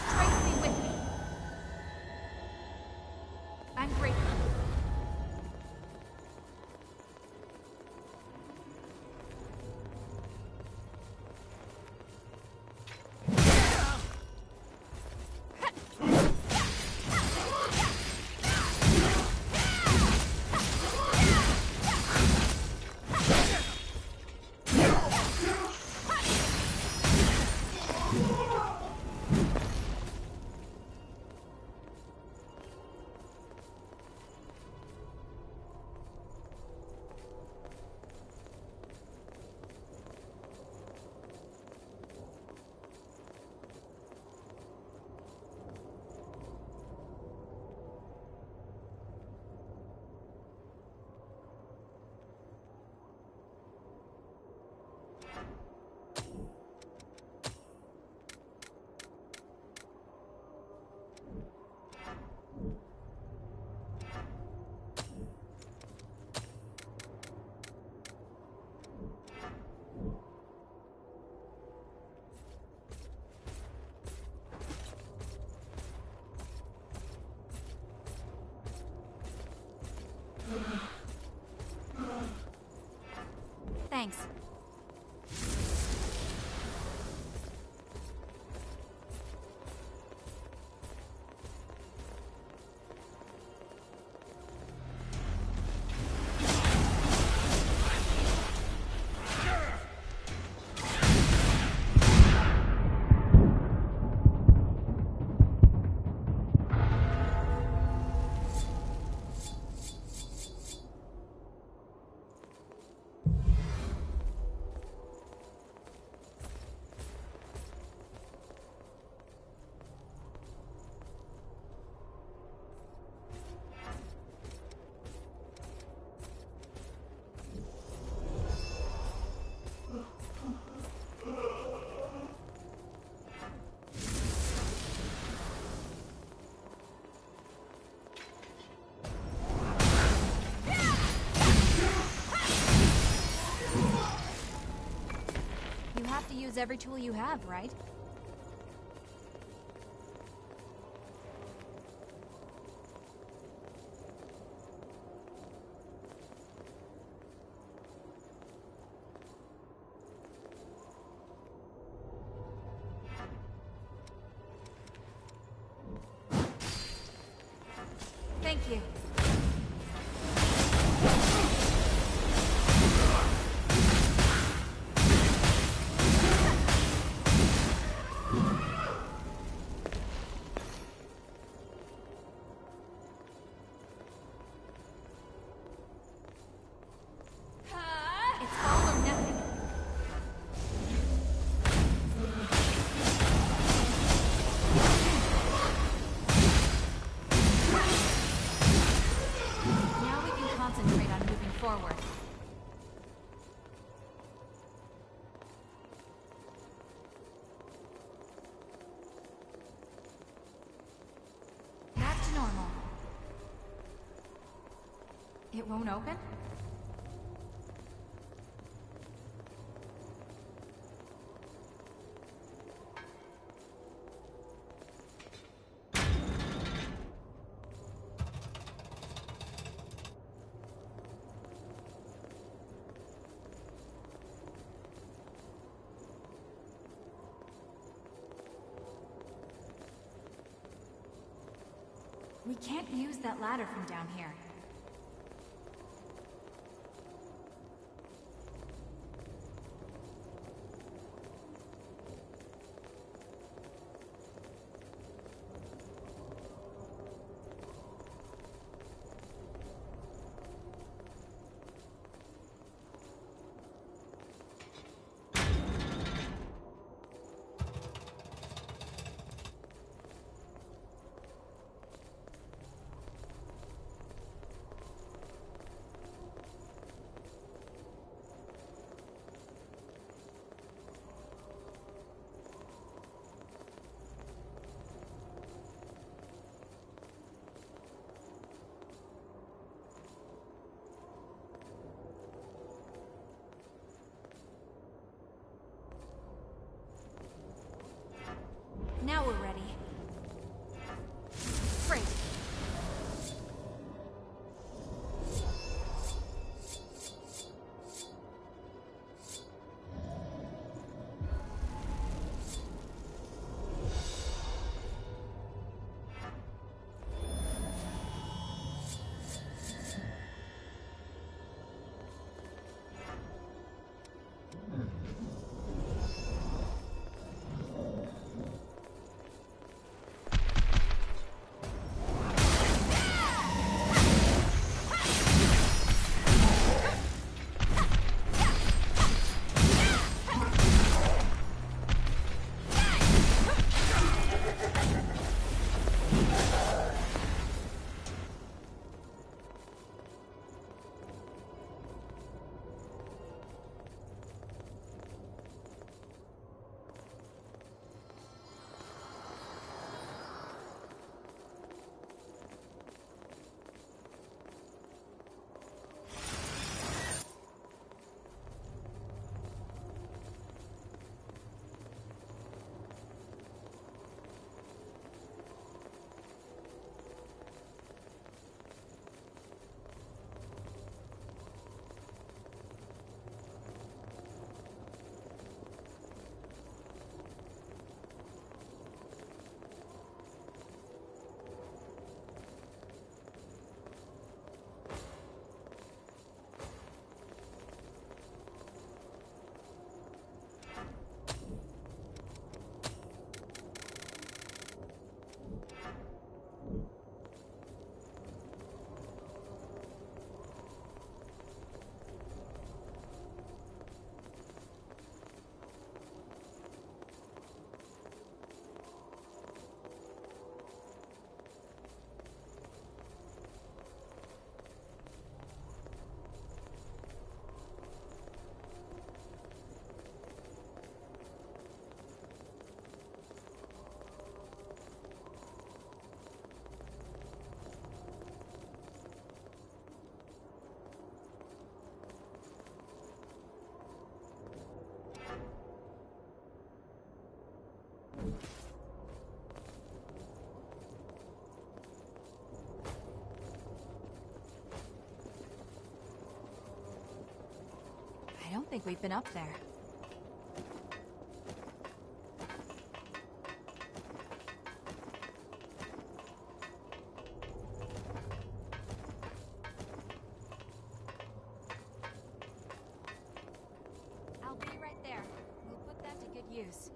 Strike me with me. I'm grateful. Thanks. You have to use every tool you have, right? Thank you. It won't open? We can't use that ladder from down here. Now we're ready. Great. I don't think we've been up there. I'll be right there. We'll put that to good use.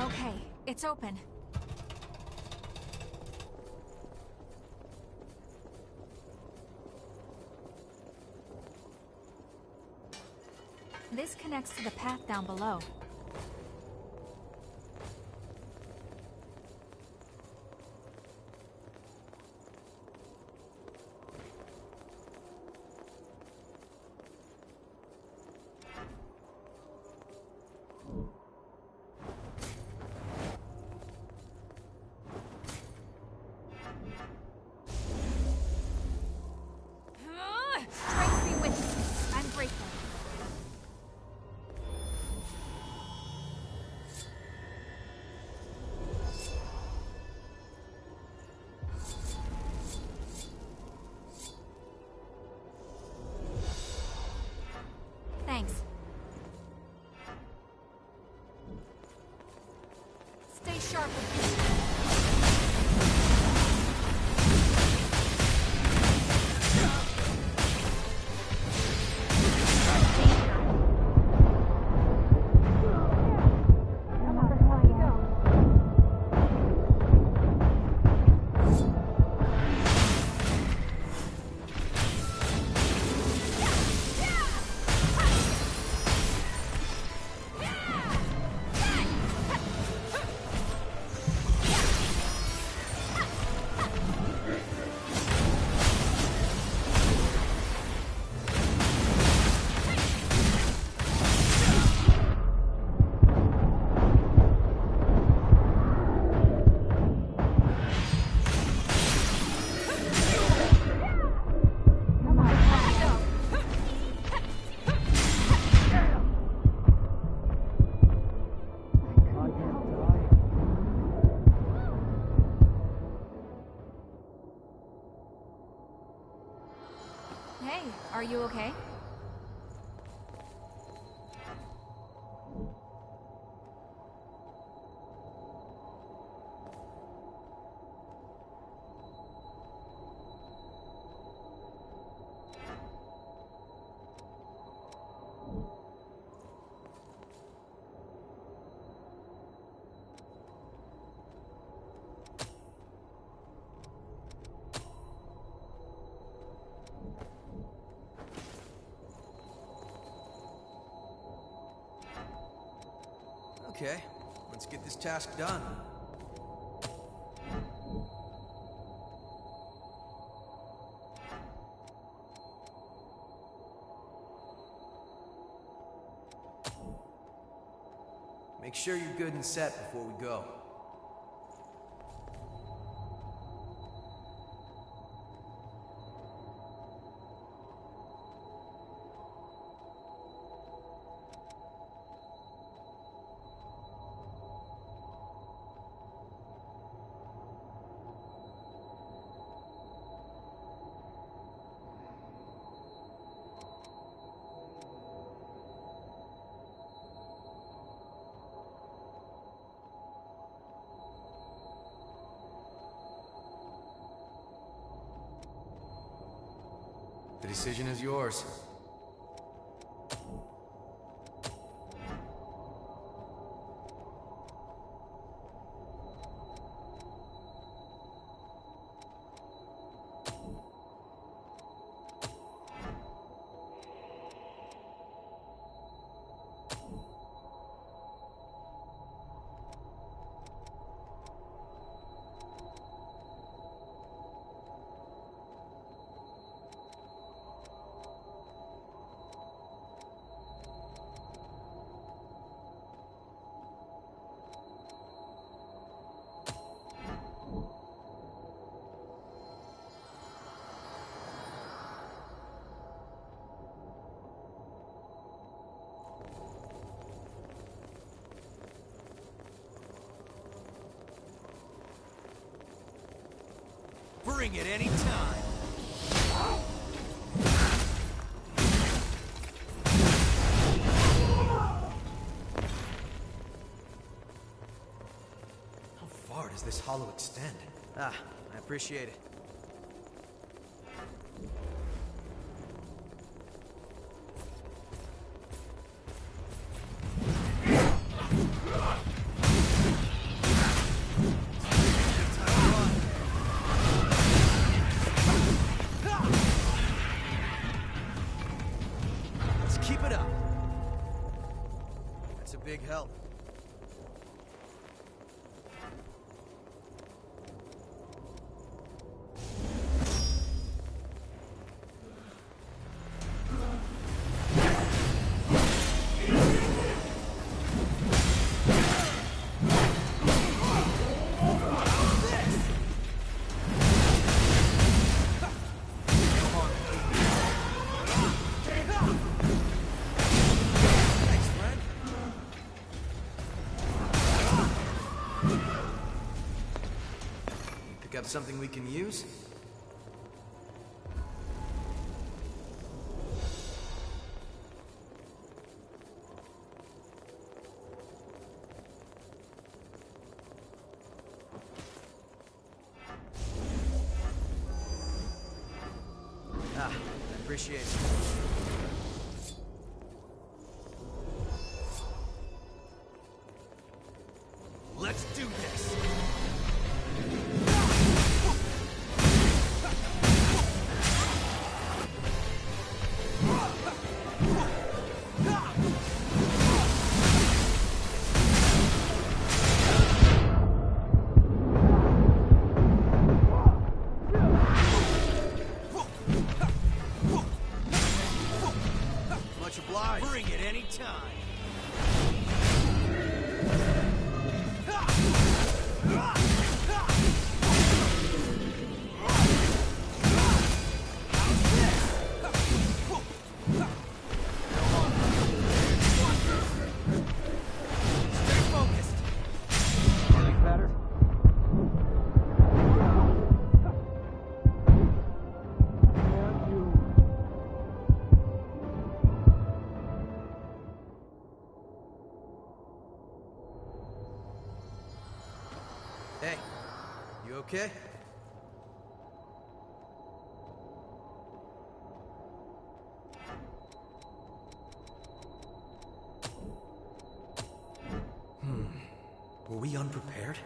Okay, it's open. This connects to the path down below. Are you okay? Okay, let's get this task done. Make sure you're good and set before we go. The decision is yours. Bring it any time. How far does this hollow extend? Ah, I appreciate it. Keep it up. That's a big help. Got something we can use? Ah, I appreciate it. Let's do this! Much obliged. Bring it any time. You okay? Were we unprepared?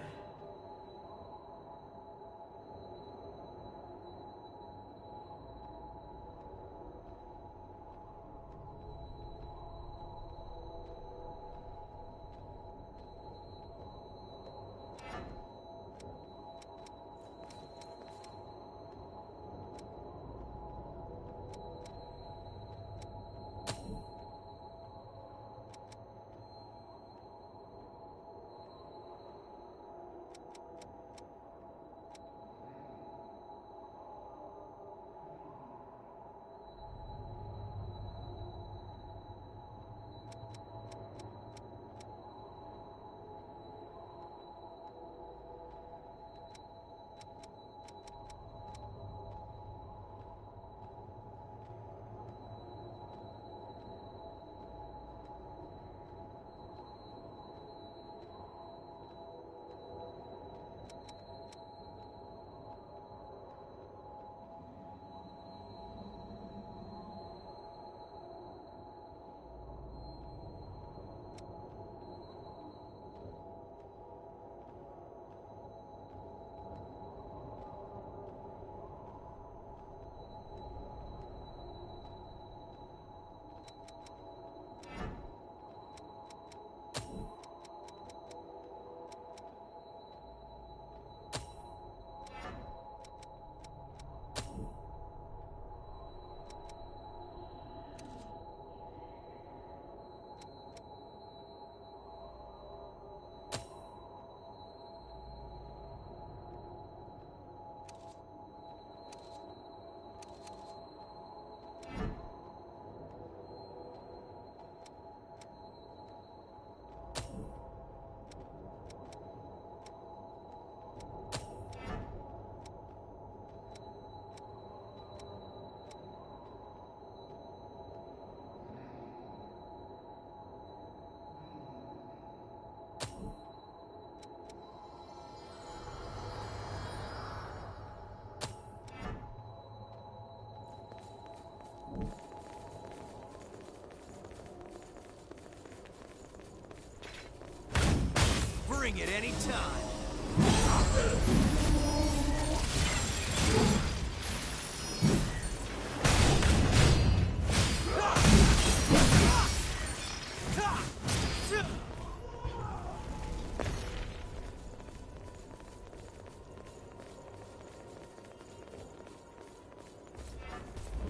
Bring it any time.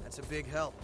That's a big help.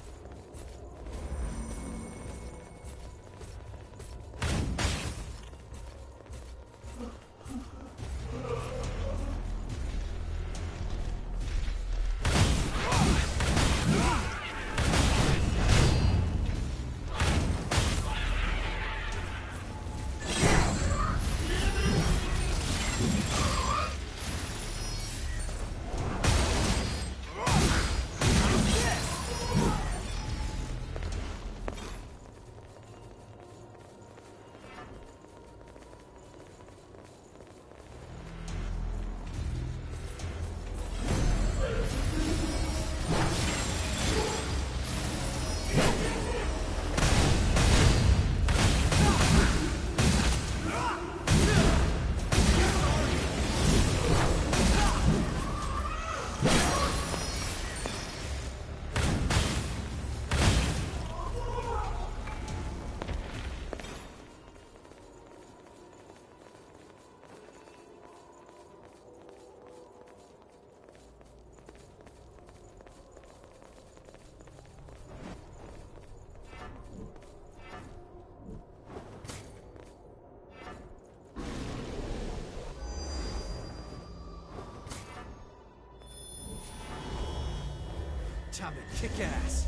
Time to kick ass.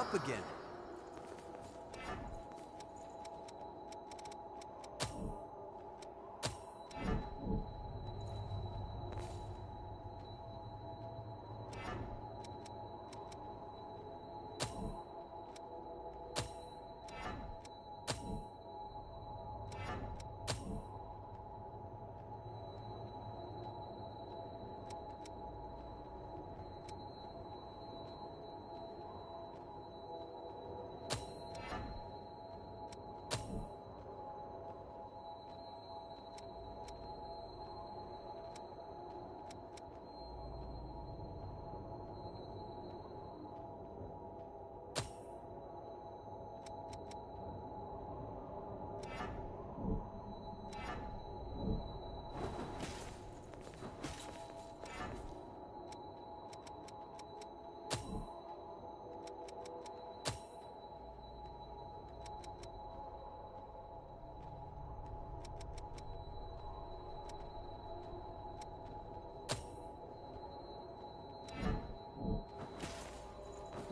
up again.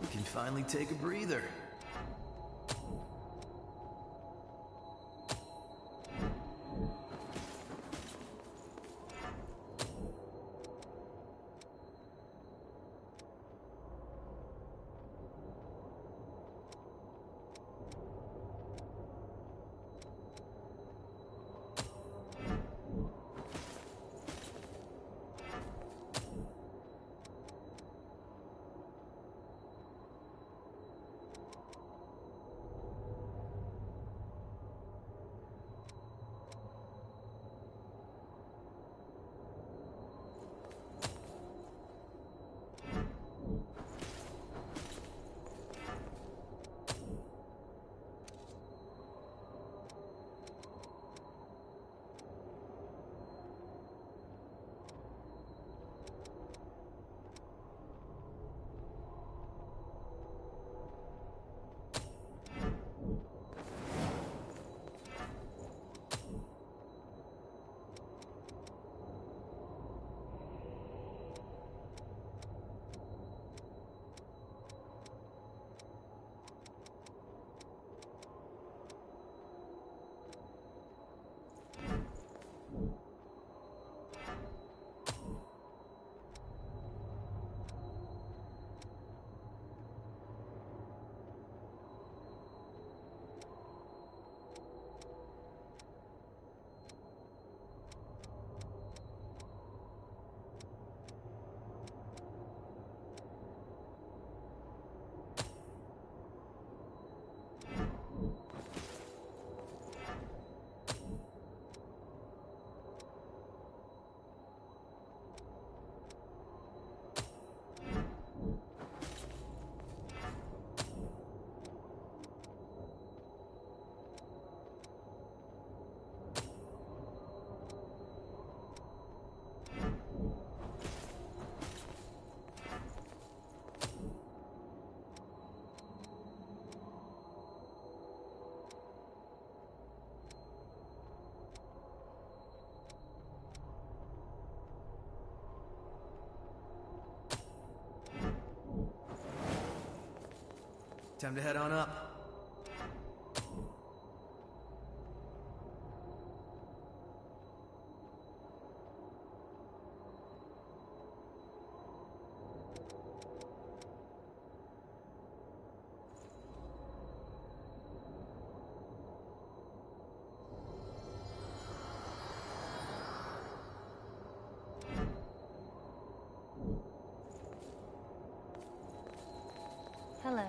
We can finally take a breather. Time to head on up. Hello.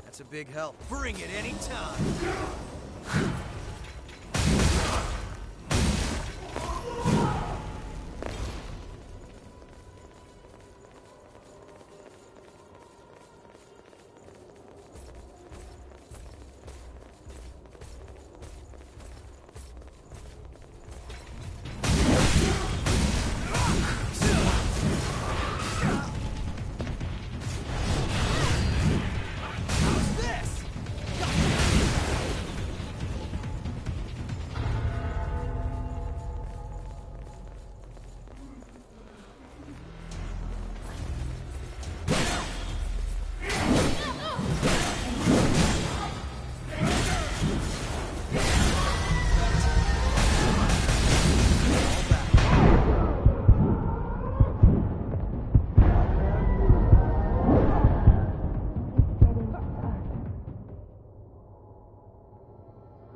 That's a big help. Bring it anytime.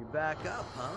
You back up, huh?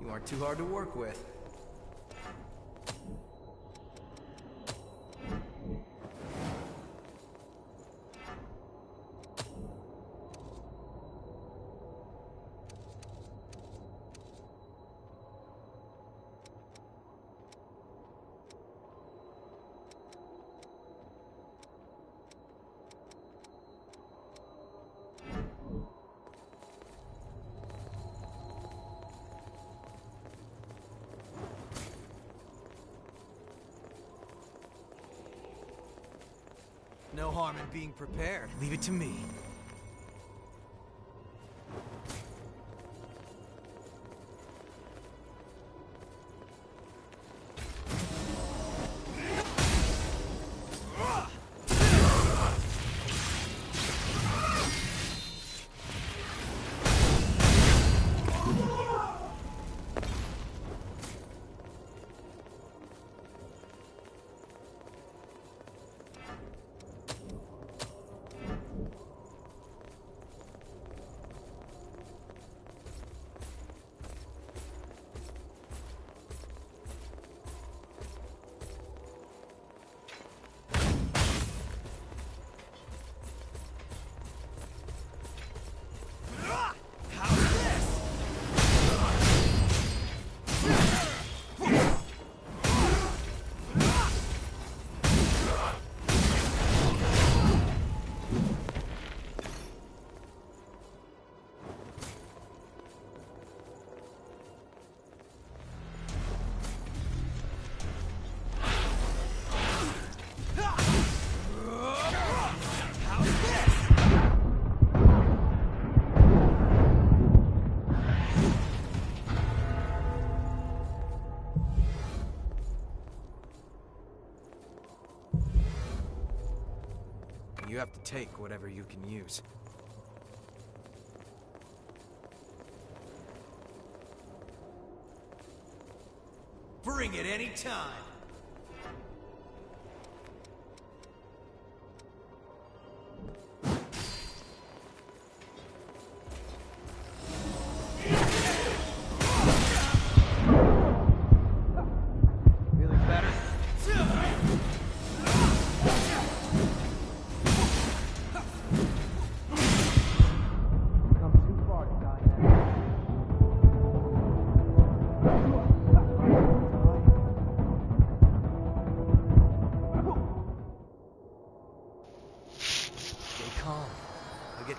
You aren't too hard to work with. No harm in being prepared. Leave it to me. You have to take whatever you can use. Bring it any time.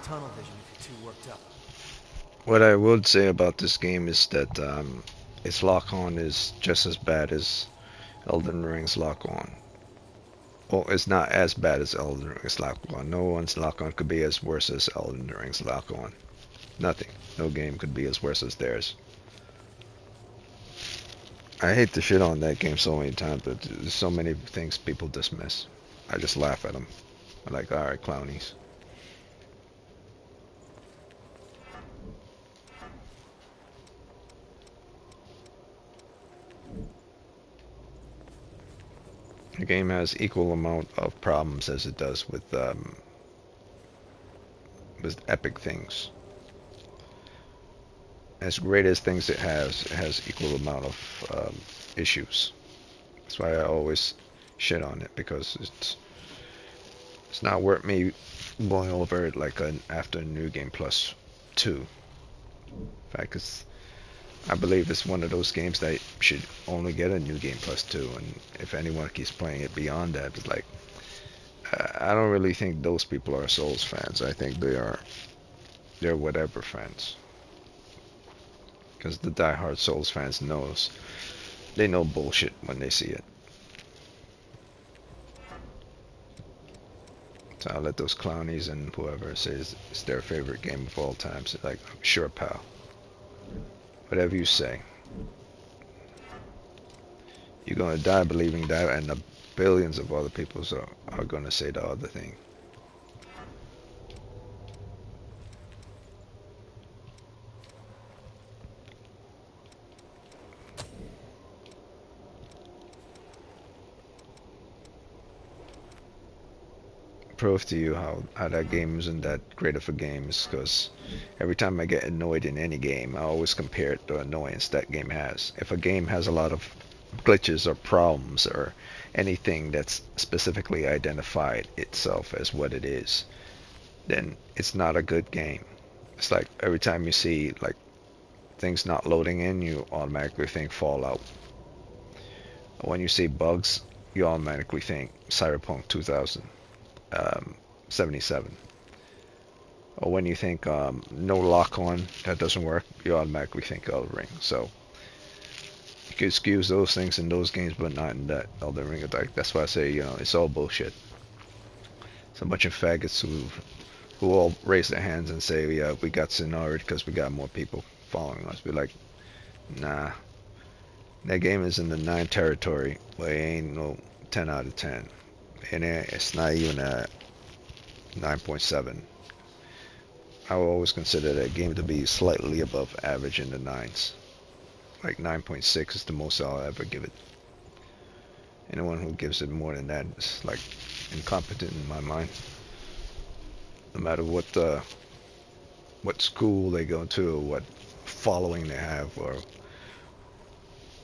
Tunnel vision if you're too worked up. What I would say about this game is that its lock-on is just as bad as Elden Ring's lock-on. Well, it's not as bad as Elden Ring's lock-on. No one's lock-on could be as worse as Elden Ring's lock-on. Nothing. No game could be as worse as theirs. I hate to shit on that game so many times, but there's so many things people dismiss. I just laugh at them. I'm like, alright, clownies. The game has equal amount of problems as it does with epic things. As great as things it has equal amount of issues. That's why I always shit on it, because it's not worth me going over it like after New Game Plus 2. In fact, I believe it's one of those games that should only get a New Game Plus 2, and if anyone keeps playing it beyond that, it's like, I don't really think those people are Souls fans. I think they're whatever fans. Because the diehard Souls fans they know bullshit when they see it. So I'll let those clownies and whoever says it's their favorite game of all time. So like, sure, pal. Whatever you say. You're gonna die believing that, and the billions of other people are gonna say the other thing. Prove to you how that game isn't that great of a game, is because every time I get annoyed in any game, I always compare it to the annoyance that game has. If a game has a lot of glitches or problems or anything that's specifically identified itself as what it is, then it's not a good game. It's like every time you see like things not loading in, you automatically think Fallout. When you see bugs, you automatically think Cyberpunk 2077. Or when you think no lock-on, that doesn't work, you automatically think Elden Ring. So you can excuse those things in those games, but not in that Elden Ring. That's why I say, it's all bullshit. It's a bunch of faggots who all raise their hands and say, yeah, we got seniority because we got more people following us. Be like, nah, that game is in the 9 territory, but it ain't no 10 out of 10. And it's not even a 9.7. I will always consider that game to be slightly above average in the 9s. Like 9.6 is the most I'll ever give it. Anyone who gives it more than that is like incompetent in my mind. No matter what school they go to, or what following they have, or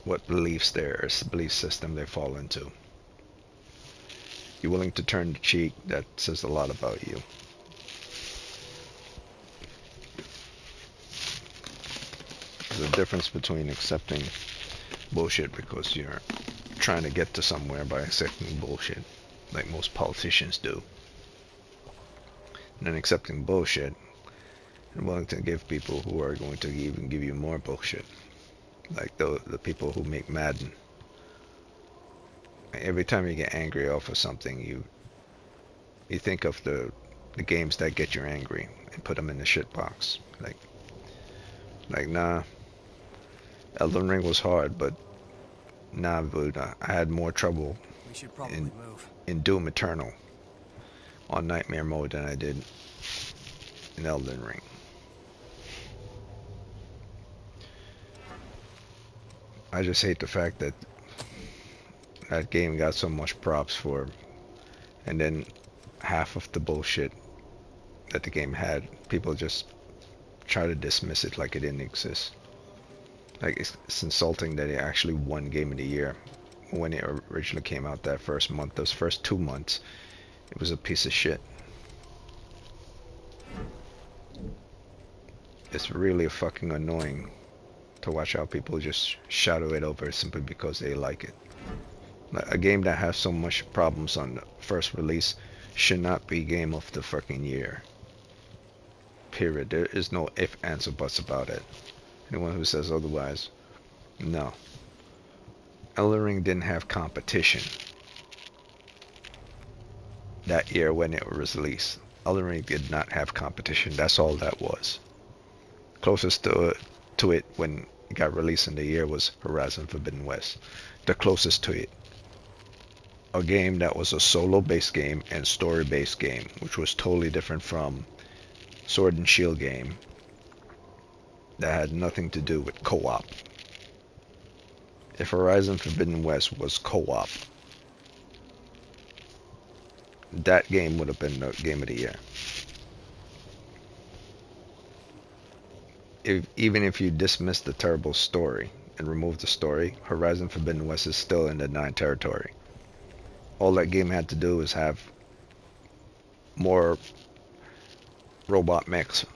what belief system they fall into. You're willing to turn the cheek, that says a lot about you. There's a difference between accepting bullshit because you're trying to get to somewhere by accepting bullshit, like most politicians do. And then accepting bullshit and willing to give people who are going to even give you more bullshit. Like the people who make Madden. Every time you get angry off of something, you think of the games that get you angry and put them in the shit box. Like nah, Elden Ring was hard, but nah, dude, I had more trouble in Doom Eternal on Nightmare mode than I did in Elden Ring. I just hate the fact that that game got so much props for, and then half of the bullshit that the game had, people just try to dismiss it like it didn't exist. Like it's insulting that it actually won Game of the Year when it originally came out that first month. Those first 2 months, it was a piece of shit. It's really fucking annoying to watch how people just shadow it over simply because they like it. A game that has so much problems on the first release should not be Game of the fucking Year. Period. There is no ifs, ands, or buts about it. Anyone who says otherwise, no. Elden Ring didn't have competition. that year when it was released. Elden Ring did not have competition. That's all that was. Closest to it when it got released in the year was Horizon Forbidden West. The closest to it. A game that was a solo-based game and story-based game, which was totally different from Sword and Shield game that had nothing to do with co-op. If Horizon Forbidden West was co-op, that game would have been the game of the year. Even if you dismiss the terrible story and remove the story, Horizon Forbidden West is still in the 9 territory. All that game had to do is have more robot mechs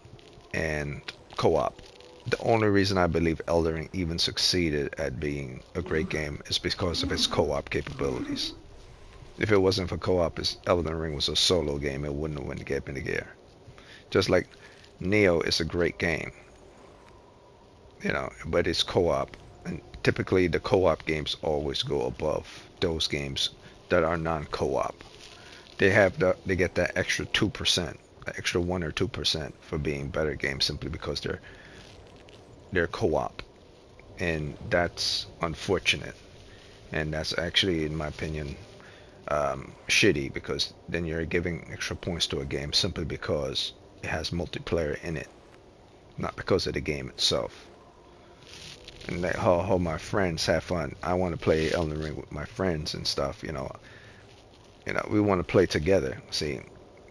and co-op. The only reason I believe Elden Ring even succeeded at being a great game is because of its co-op capabilities. If it wasn't for co-op, Elden Ring was a solo game, it wouldn't have won the Game of the Year. Just like Nioh is a great game, you know, but it's co-op, and typically the co-op games always go above those games that are non-co-op. They get that extra 2%, extra 1 or 2% for being better games simply because they're co-op, and that's unfortunate, and that's actually, in my opinion, shitty, because then you're giving extra points to a game simply because it has multiplayer in it, not because of the game itself. And that how my friends have fun. I want to play Elden Ring with my friends and stuff, you know, we want to play together. See,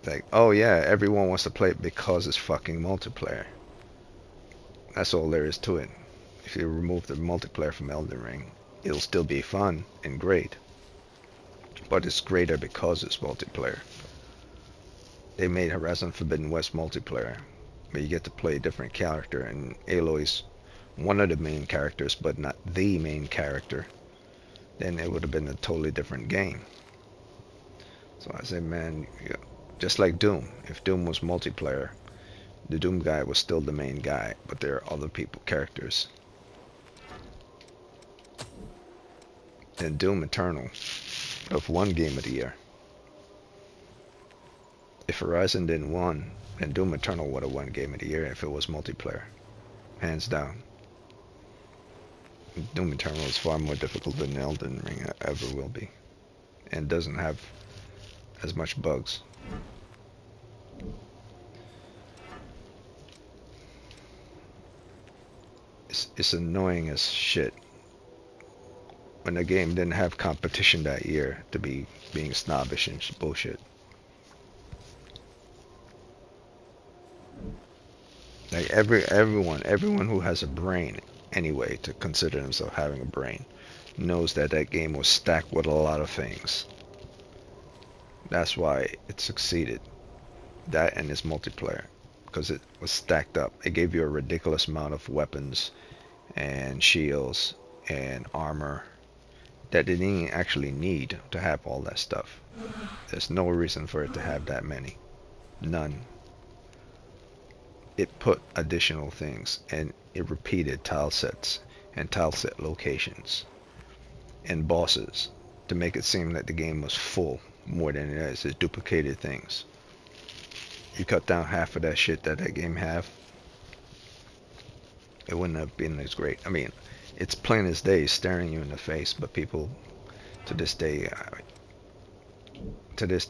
like, oh yeah, everyone wants to play it because it's fucking multiplayer. That's all there is to it. If you remove the multiplayer from Elden Ring, it'll still be fun and great, but it's greater because it's multiplayer. They made Horizon Forbidden West multiplayer, where you get to play a different character, and Aloy's one of the main characters, but not the main character. Then it would have been a totally different game. So I say, man, just like Doom. If Doom was multiplayer, the Doom guy was still the main guy, but there are other characters. And Doom Eternal have won Game of the Year. If Horizon didn't win, then Doom Eternal would have won Game of the Year if it was multiplayer. Hands down. Doom Eternal is far more difficult than Elden Ring ever will be. And doesn't have as much bugs. It's annoying as shit when the game didn't have competition that year to be being snobbish and bullshit. Like everyone who has a brain anyway, to consider themselves having a brain, knows that that game was stacked with a lot of things. That's why it succeeded. That and its multiplayer, because it was stacked up. It gave you a ridiculous amount of weapons and shields and armor that it didn't actually need to have all that stuff. There's no reason for it to have that many. None. It put additional things, and it repeated tile sets and tile set locations and bosses to make it seem that the game was full more than it is. It duplicated things. You cut down half of that shit that game have, it wouldn't have been as great. I mean, it's plain as day, staring you in the face, but people to this day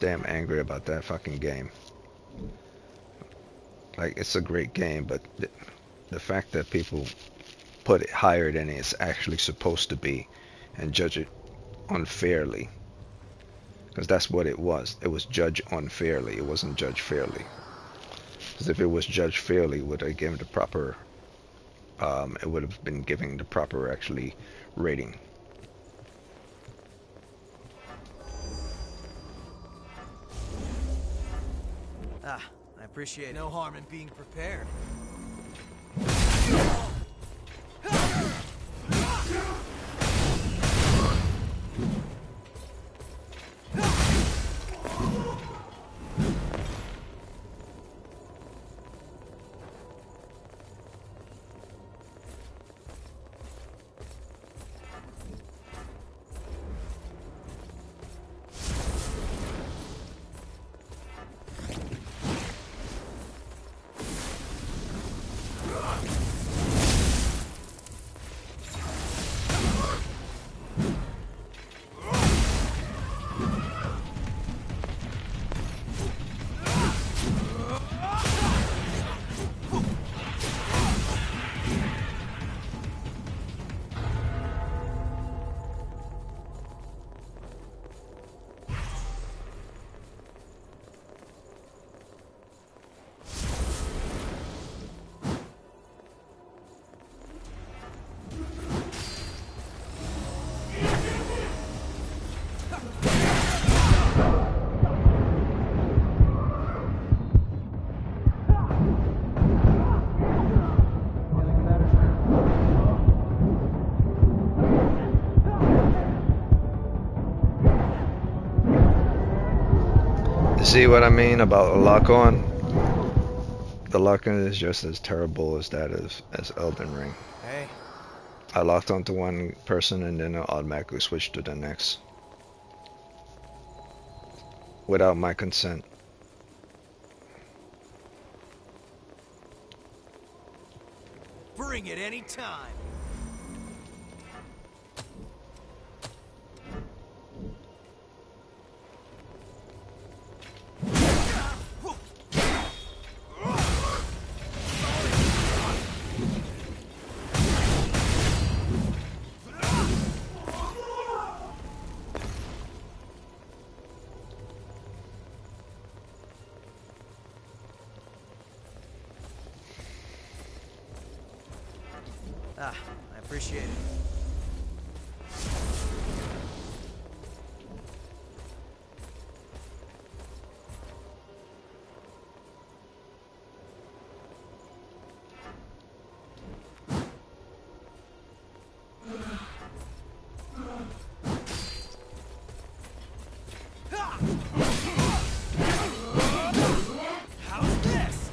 I'm angry about that fucking game. Like, it's a great game, but the fact that people put it higher than it's actually supposed to be and judge it unfairly, because that's what it was. It was judged unfairly. It wasn't judged fairly. Because if it was judged fairly, would I give it the proper? It would have been giving the proper actually rating. Ah, I appreciate it. No harm in being prepared. see what I mean about a lock-on? The lock-on is just as terrible as that as Elden Ring. Hey. I locked onto one person and then I automatically switched to the next. Without my consent. Bring it any time. Ah, I appreciate it. How's this?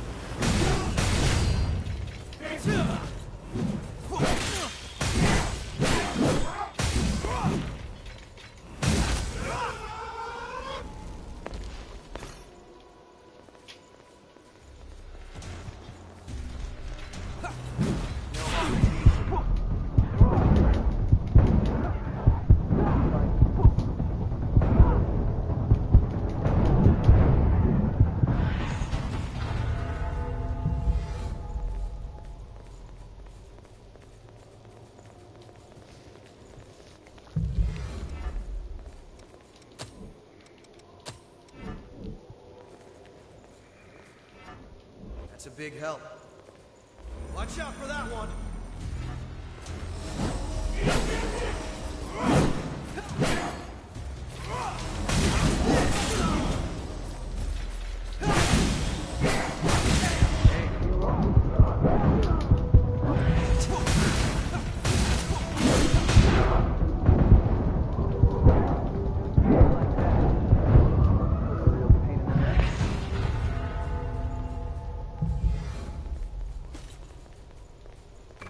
That's a big help. Watch out for that one.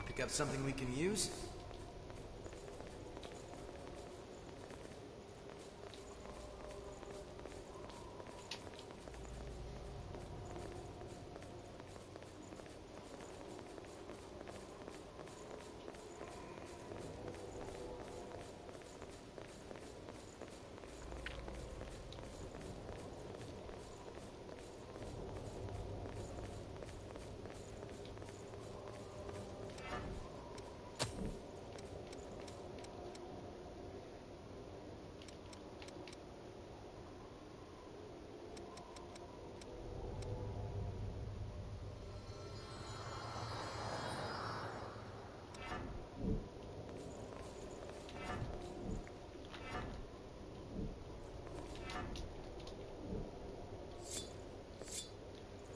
Pick up something we can use?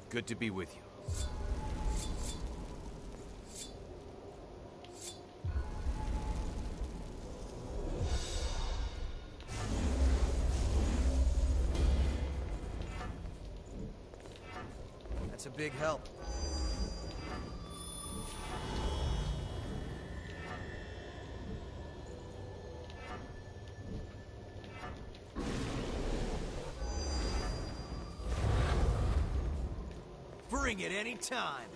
Good to be with you. That's a big help. Bring it any time.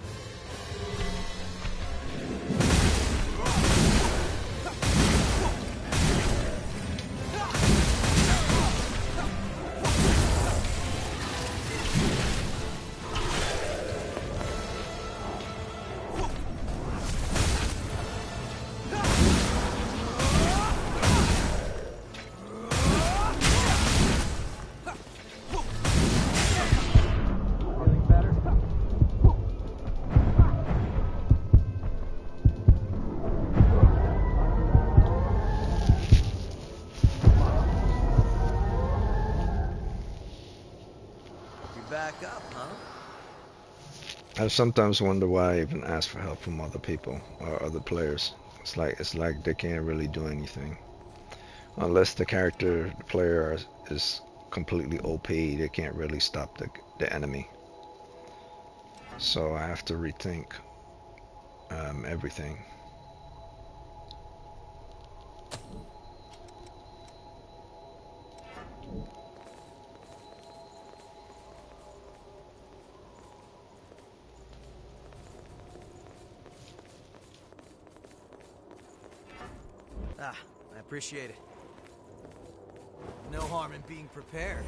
Back up, huh? I sometimes wonder why I even ask for help from other people or other players. It's like they can't really do anything unless the character, the player, is completely OP. They can't really stop the enemy. So I have to rethink everything. Ah, I appreciate it. No harm in being prepared.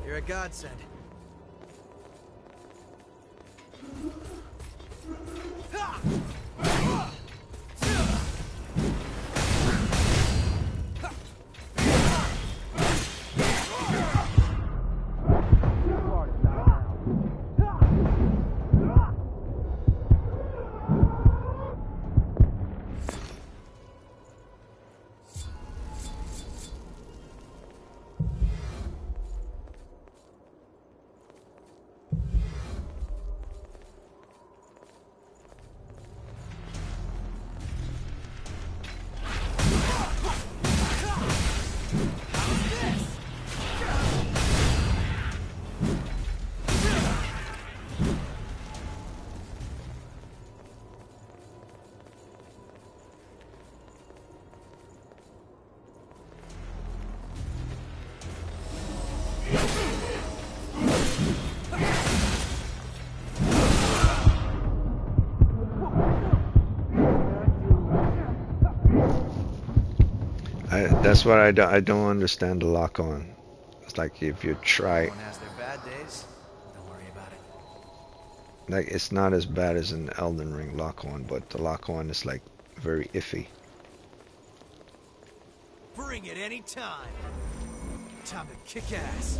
You're a godsend. That's what I don't understand the lock on. It's like if you try, Everyone has their bad days. Don't worry about it. like it's not as bad as an Elden Ring lock on, but the lock on is like very iffy. Bring it any time. Time to kick ass.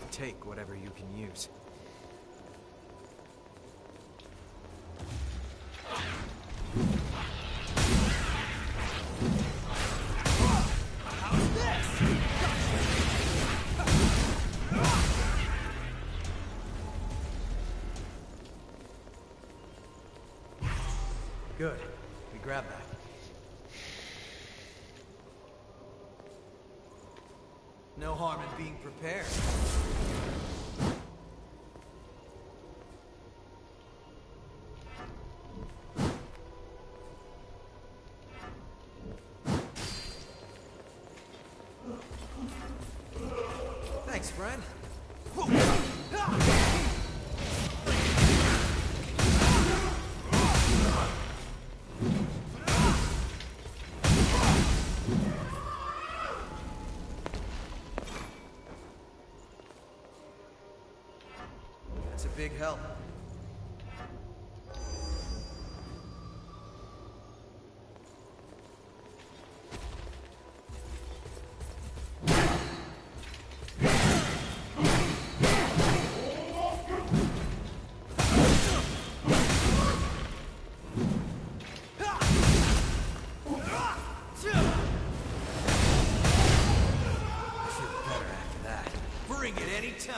Take whatever you can use. How's this? Good. We grab that. No harm in being prepared. Thanks, friend. That's a big help. Bring it any time.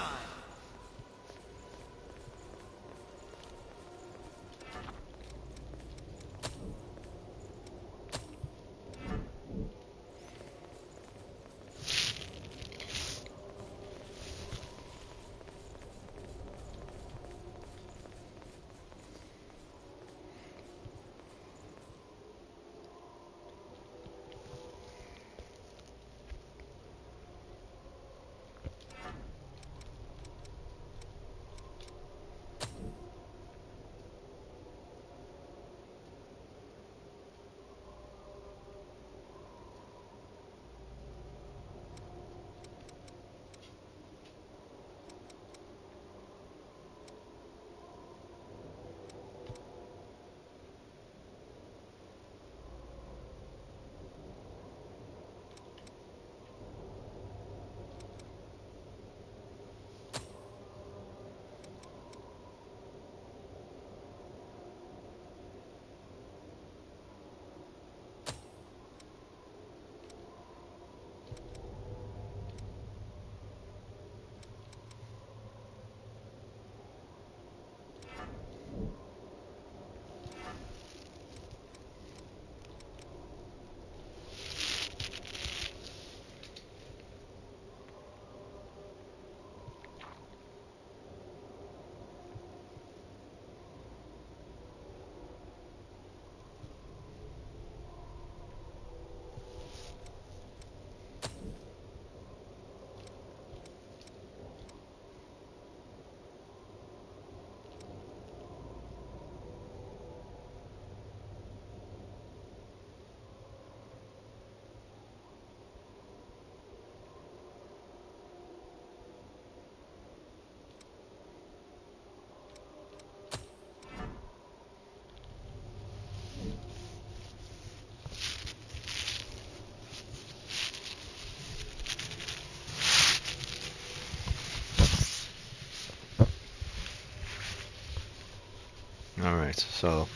Alright, so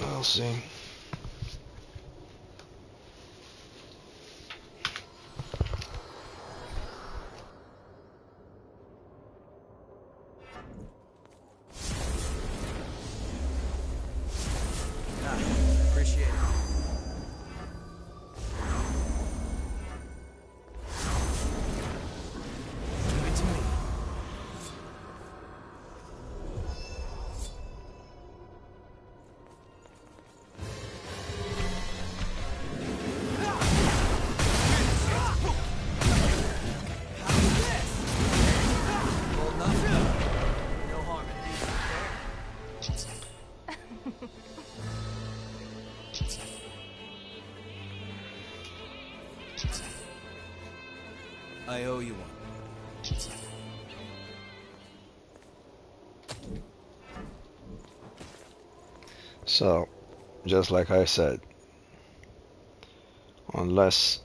we'll see. Appreciate it. Give it to me. Well, no harm in these. I owe you one. So, just like I said, unless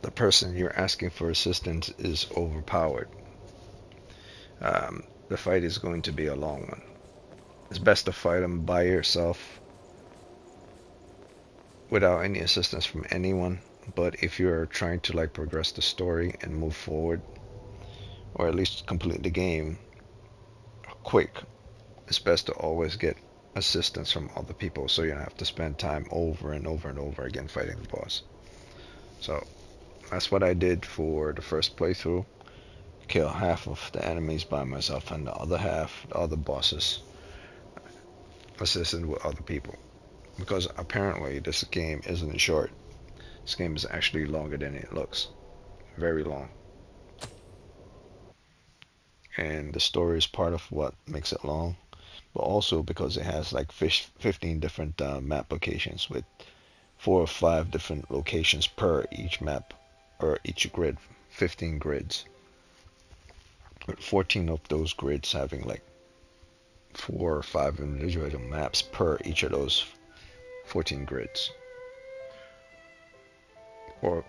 the person you're asking for assistance is overpowered, the fight is going to be a long one. It's best to fight them by yourself without any assistance from anyone. But if you're trying to like progress the story and move forward, or at least complete the game quick, it's best to always get assistance from other people, so you don't have to spend time over and over and over again fighting the boss. So that's what I did for the first playthrough. Kill half of the enemies by myself, and the other half, the other bosses, assisted with other people. Because apparently this game isn't short. This game is actually longer than it looks. Very long. And the story is part of what makes it long. But also because it has like 15 different map locations with 4 or 5 different locations per each map, or each grid. 15 grids. With 14 of those grids having like 4 or 5 individual maps per each of those 14 grids. Or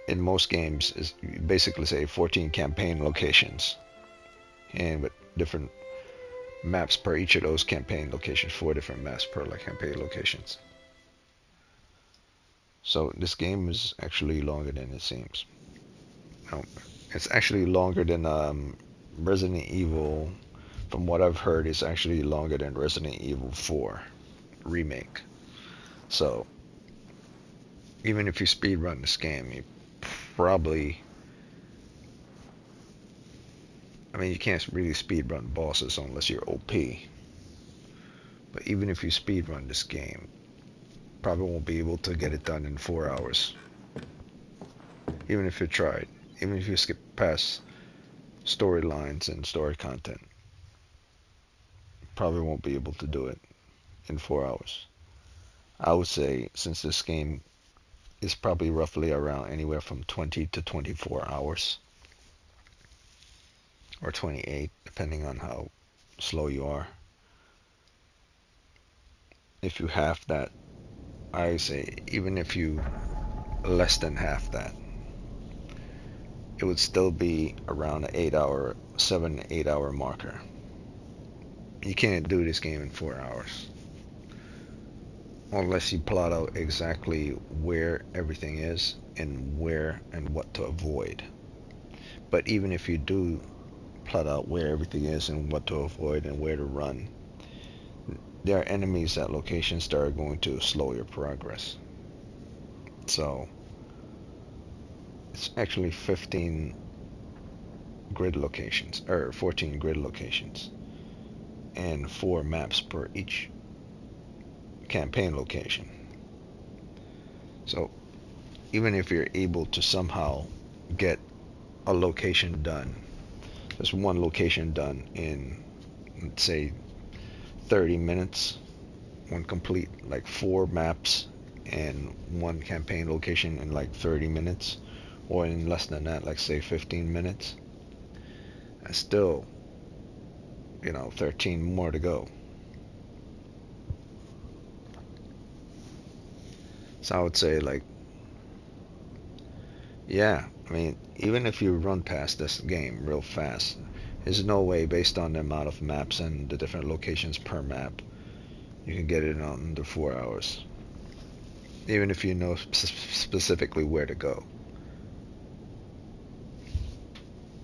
in most games is basically say 14 campaign locations, and with different maps per each of those campaign locations, 4 different maps per like campaign locations. So this game is actually longer than it seems. No, it's actually longer than Resident Evil. From what I've heard, it's actually longer than Resident Evil 4 remake. So even if you speedrun this game, you probably, I mean, you can't really speedrun bosses unless you're OP. But even if you speedrun this game, probably won't be able to get it done in 4 hours. Even if you tried. Even if you skip past storylines and story content, probably won't be able to do it in 4 hours. I would say, since this game is probably roughly around anywhere from 20 to 24 hours. Or 28, depending on how slow you are. If you half that, I say, even if you less than half that, it would still be around an 7-8 hour marker. You can't do this game in 4 hours. Unless you plot out exactly where everything is and where and what to avoid. But even if you do plot out where everything is and what to avoid and where to run, there are enemies at locations that are going to slow your progress. So it's actually 15 grid locations, or 14 grid locations, and 4 maps per each campaign location. So even if you're able to somehow get a location done, there's one location done in, let's say, 30 minutes, one complete like 4 maps and one campaign location in like 30 minutes, or in less than that, like say 15 minutes, and still, 13 more to go. So I would say, like, yeah, I mean, even if you run past this game real fast, There's no way, based on the amount of maps and the different locations per map, you can get it in under 4 hours. Even if you know specifically where to go.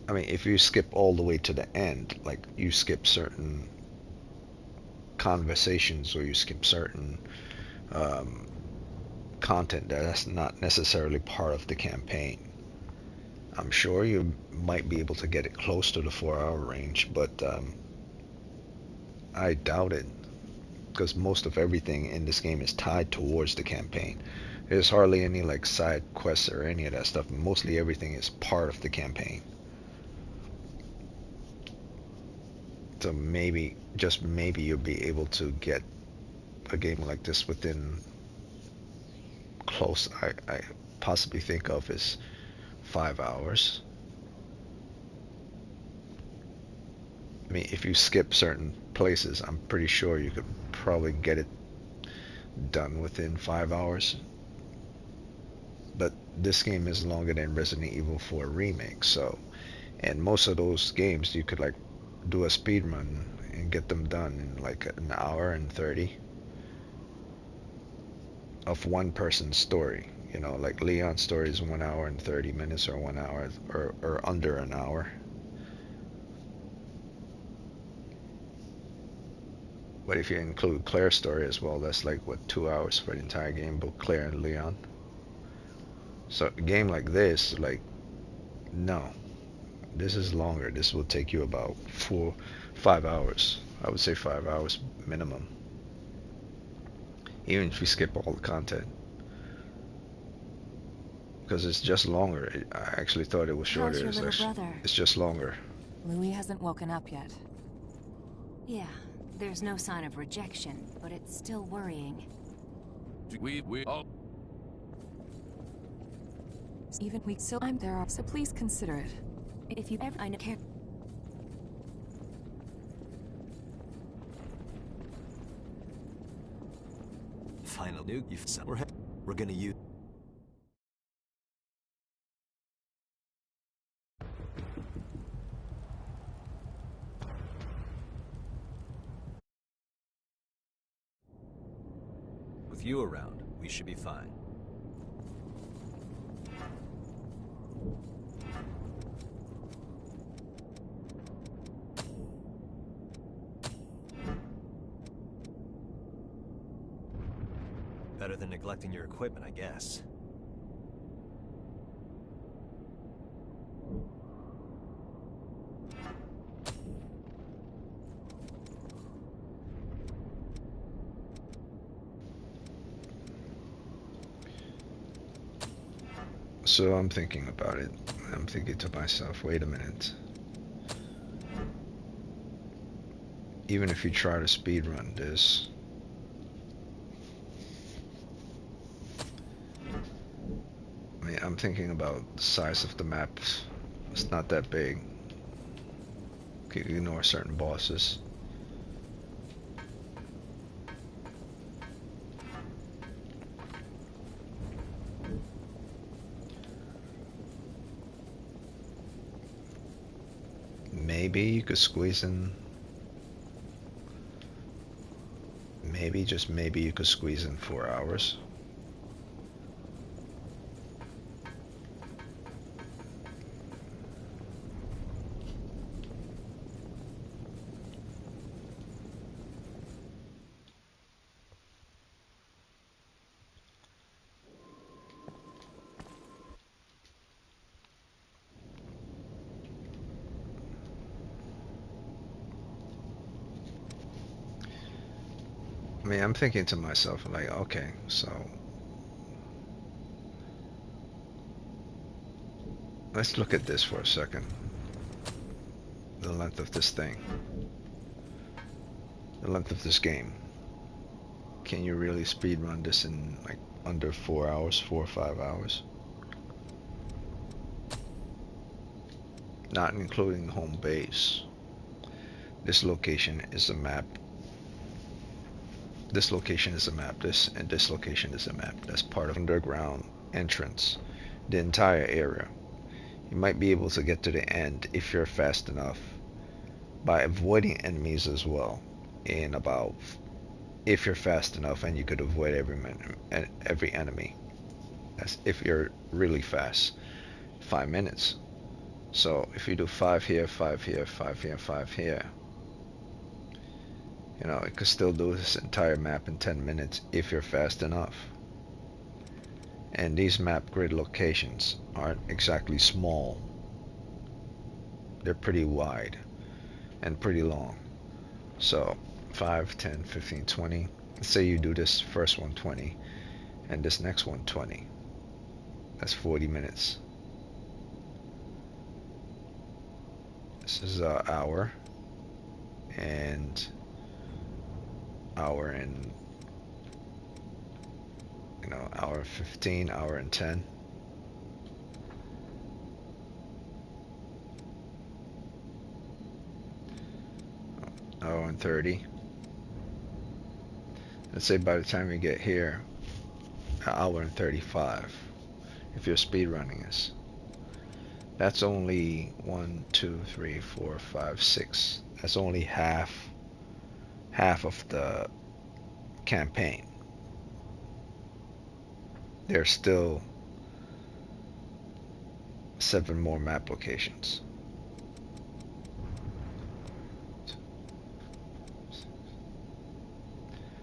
I mean, if you skip all the way to the end, like you skip certain conversations or you skip certain content that's not necessarily part of the campaign, I'm sure you might be able to get it close to the 4-hour range, but I doubt it, because most of everything in this game is tied towards the campaign. There's hardly any like side quests or any of that stuff. Mostly everything is part of the campaign. So maybe, just maybe, you'll be able to get a game like this within close, I possibly think of is 5 hours. I mean, if you skip certain places, I'm pretty sure you could probably get it done within 5 hours. But this game is longer than Resident Evil 4 Remake, so, and most of those games you could like do a speed run and get them done in like an hour and 30 of one person's story. You know, like Leon's story is 1 hour and 30 minutes, or 1 hour, or under an hour. But if you include Claire's story as well, that's like, what, 2 hours for the entire game, both Claire and Leon. So a game like this, like, no, this is longer. This will take you about 5 hours. I would say 5 hours minimum, even if you skip all the content, because it's just longer. I actually thought it was shorter. How's your little brother? It's just longer. Louis hasn't woken up yet. Yeah, there's no sign of rejection, but it's still worrying. We all... Even weak, so I'm there, so please consider it. If you ever, I know, care. Final nuke, we're gonna use. With you around, we should be fine. Better than neglecting your equipment, I guess. So I'm thinking about it. I'm thinking to myself, wait a minute. Even if you try to speedrun this, I mean, I'm thinking about the size of the map. It's not that big. You can ignore certain bosses. Maybe you could squeeze in. Maybe, just maybe, you could squeeze in 4 hours. I mean, I'm thinking to myself, like, okay, so let's look at this for a second. The length of this thing. The length of this game. Can you really speedrun this in like under 4 hours, 4 or 5 hours? Not including home base. This location is a map. This location is a map, and this location is a map. That's part of underground entrance, the entire area. You might be able to get to the end if you're fast enough by avoiding enemies as well in about, if you're fast enough and you could avoid every enemy. That's if you're really fast. 5 minutes. So if you do 5 here, 5 here, 5 here, 5 here, you know, it could still do this entire map in 10 minutes if you're fast enough. And these map grid locations aren't exactly small. They're pretty wide and pretty long. So 5, 10, 15, 20. Let's say you do this first one 20 and this next one 20. That's 40 minutes. This is an hour and hour and, you know, hour 15, hour and 10. Hour and 30. Let's say by the time you get here, an hour and 35. If you're speed running this, that's only 1, 2, 3, 4, 5, 6. That's only half of the campaign. There's still 7 more map locations.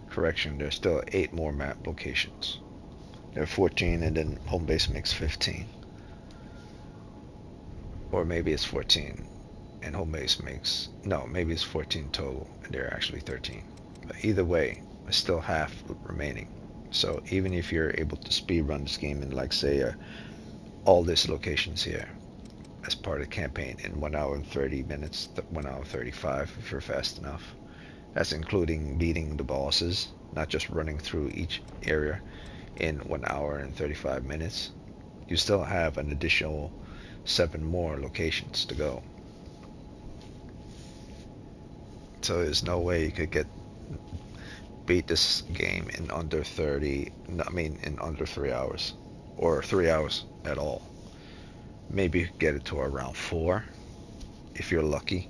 Correction, there's still 8 more map locations. There are 14 and then home base makes 15. Or maybe it's 14 and home base makes, no, maybe it's 14 total and there are actually 13. But either way, it's still half remaining. So even if you're able to speed run this game in, like, say, all these locations here as part of the campaign in 1 hour and 30 minutes, 1 hour 35 if you're fast enough. That's including beating the bosses, not just running through each area in 1 hour and 35 minutes. You still have an additional 7 more locations to go. So there's no way you could beat this game in under 30, I mean in under 3 hours, or 3 hours at all. Maybe you could get it to around 4 if you're lucky,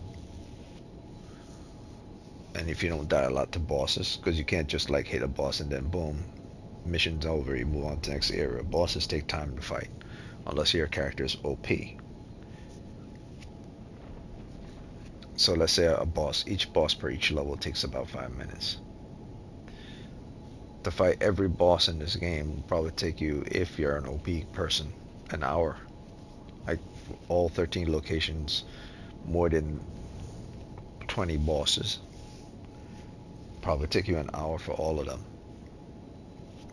and if you don't die a lot to bosses, because you can't just like hit a boss and then boom, mission's over, you move on to the next area. Bosses take time to fight unless your character is OP. So let's say each boss per each level takes about 5 minutes. To fight every boss in this game will probably take you, if you're an OP person, an hour. Like all 13 locations, more than 20 bosses. Probably take you an hour for all of them.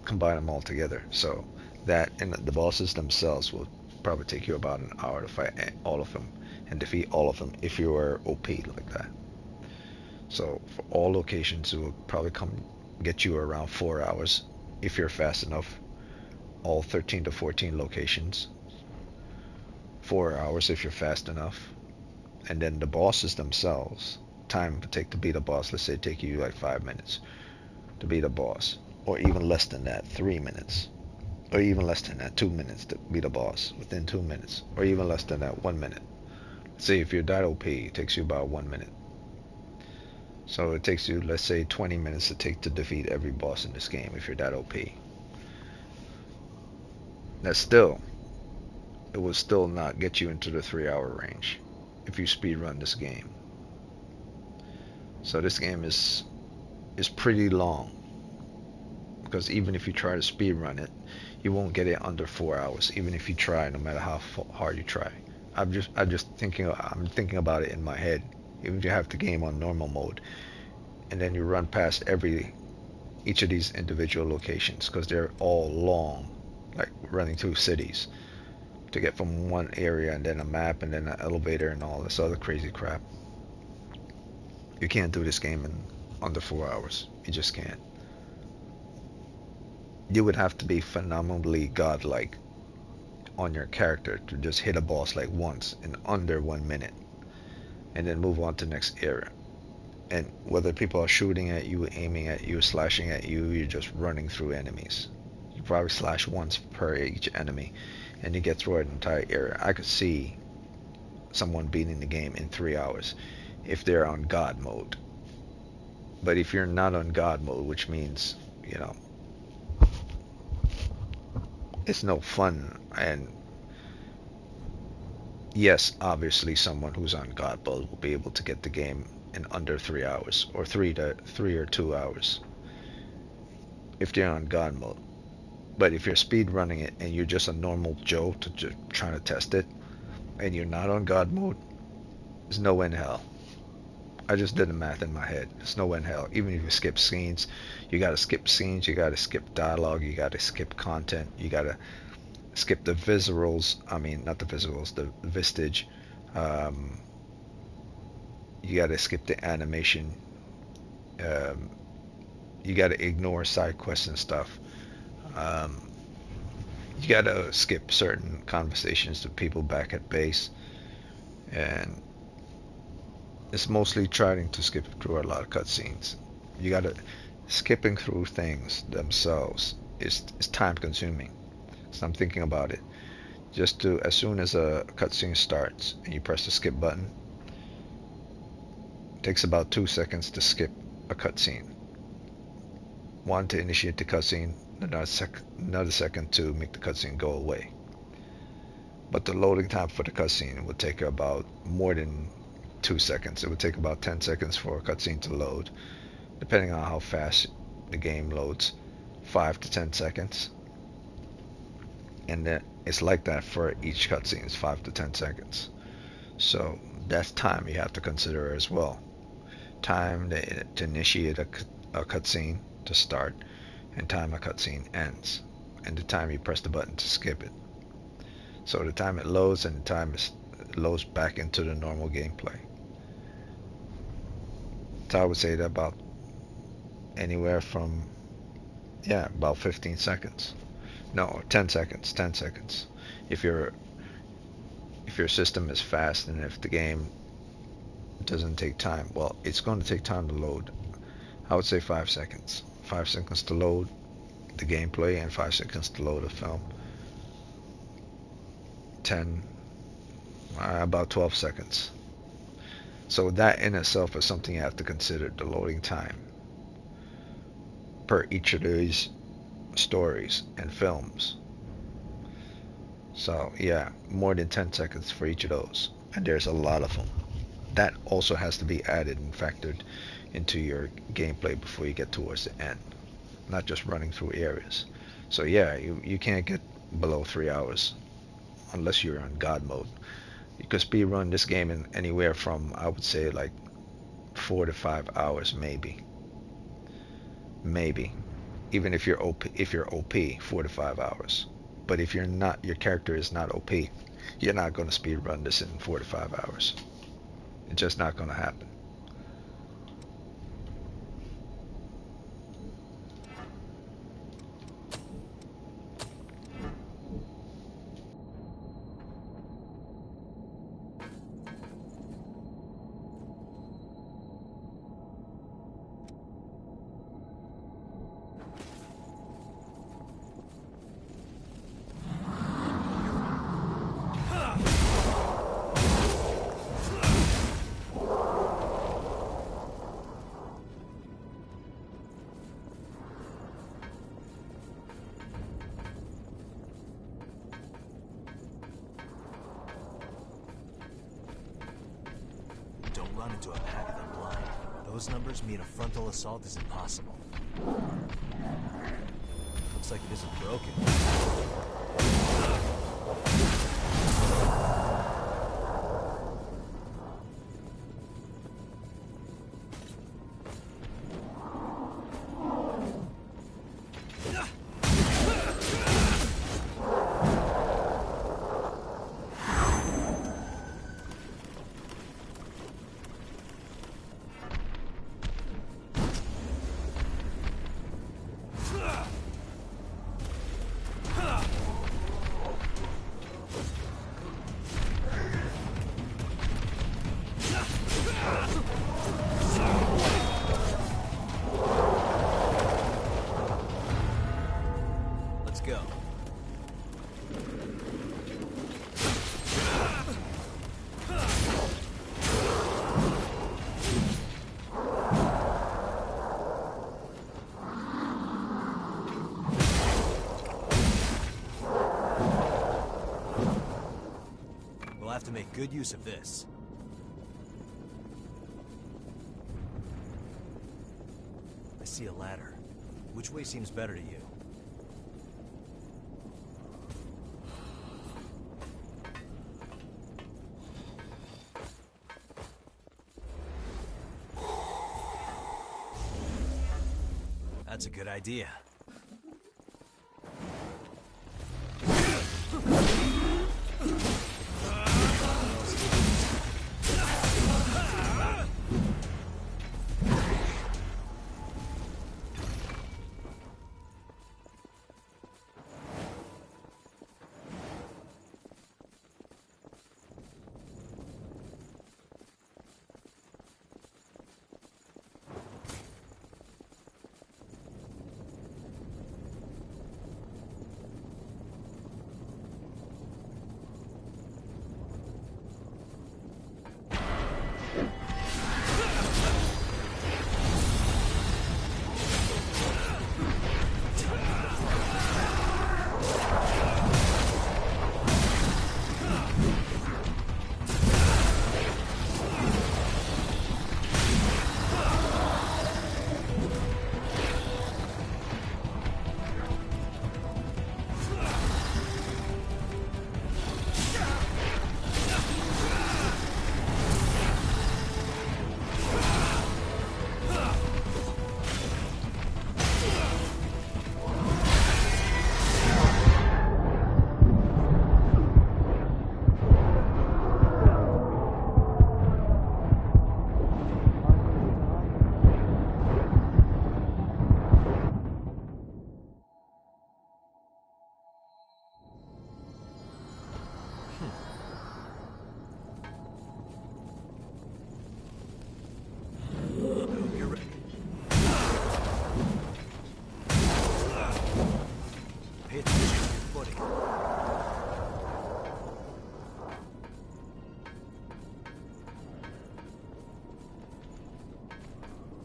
Combine them all together. So that, and the bosses themselves will probably take you about an hour to fight all of them and defeat all of them if you were OP like that. So for all locations, it will probably get you around 4 hours if you're fast enough. All 13 to 14 locations, 4 hours if you're fast enough. And then the bosses themselves, time to take to beat a boss, let's say it take you like 5 minutes to beat a boss, or even less than that, 3 minutes, or even less than that, 2 minutes to beat a boss within 2 minutes, or even less than that, 1 minute. See, if you're that OP, it takes you about 1 minute. So it takes you, let's say, 20 minutes to defeat every boss in this game if you're that OP. That's still, it will still not get you into the 3-hour range if you speed run this game. So this game is pretty long, because even if you try to speed run it, you won't get it under 4 hours, even if you try, no matter how hard you try. I'm thinking about it in my head. Even if you have the game on normal mode, and then you run past each of these individual locations, because they're all long, like running through cities to get from one area, and then a map, and then an elevator, and all this other crazy crap. You can't do this game in under 4 hours. You just can't. You would have to be phenomenally godlike on your character to just hit a boss like once in under 1 minute, and then move on to the next area. And whether people are shooting at you, aiming at you, slashing at you, you're just running through enemies. You probably slash once per each enemy, and you get through an entire area. I could see someone beating the game in 3 hours if they're on God mode. But if you're not on God mode, which means, you know, it's no fun. And yes, obviously someone who's on God mode will be able to get the game in under 3 hours, or 3 or 2 hours if they're on God mode. But if you're speed running it and you're just a normal Joe trying to test it, and you're not on God mode, there's no way in hell. I just did the math in my head. There's no way in hell. Even if you skip scenes, you gotta skip scenes, you gotta skip dialogue, you gotta skip content, you gotta skip the visuals. I mean, not the visuals, the Vistage. You gotta skip the animation. You gotta ignore side quests and stuff. You gotta skip certain conversations with people back at base, and it's mostly trying to skip through a lot of cutscenes. You gotta skipping through things themselves is time consuming. So I'm thinking about it. Just to, as soon as a cutscene starts and you press the skip button, it takes about 2 seconds to skip a cutscene. One to initiate the cutscene, another second to make the cutscene go away. But the loading time for the cutscene would take about more than 2 seconds. It would take about 10 seconds for a cutscene to load, depending on how fast the game loads. 5 to 10 seconds. And then it's like that for each cutscene. It's 5 to 10 seconds. So that's time you have to consider as well. Time to initiate a cutscene to start, and time a cutscene ends, and the time you press the button to skip it. So the time it loads and the time it loads back into the normal gameplay. So I would say that about anywhere from, yeah, about 15 seconds. No, 10 seconds. 10 seconds. If your system is fast and if the game doesn't take time, well, it's going to take time to load. I would say 5 seconds. 5 seconds to load the gameplay and 5 seconds to load a film. 10, about 12 seconds. So that in itself is something you have to consider, the loading time per each of these stories and films. So yeah, more than 10 seconds for each of those, and there's a lot of them. That also has to be added and factored into your gameplay before you get towards the end, not just running through areas. So yeah, you can't get below 3 hours unless you're on God mode. You could speedrun this game in anywhere from, I would say, like 4 to 5 hours, maybe. Even if you're OP, 4 to 5 hours. But if you're not, your character is not OP, you're not going to speedrun this in 4 to 5 hours. It's just not going to happen. Don't run into a pack of them blind. Those numbers mean a frontal assault is impossible. Looks like it isn't broken. to make good use of this. I see a ladder. Which way seems better to you? That's a good idea.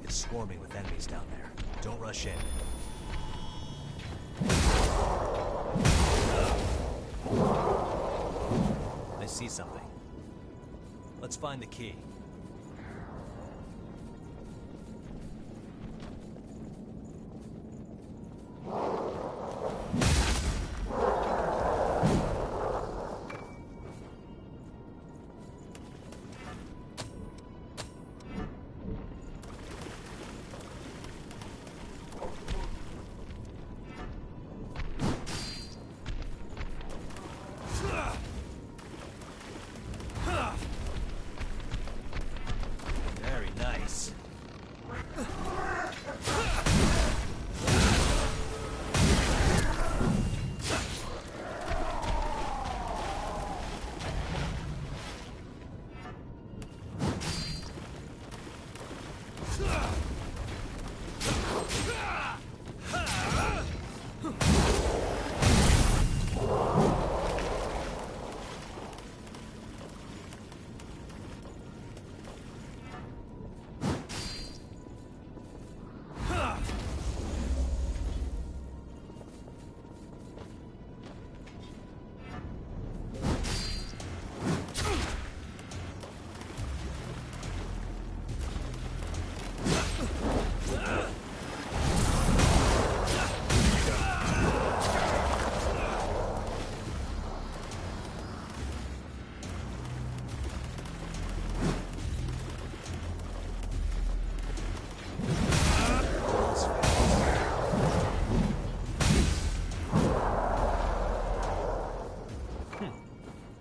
Swarming with enemies down there. Don't rush in. I see something. Let's find the key.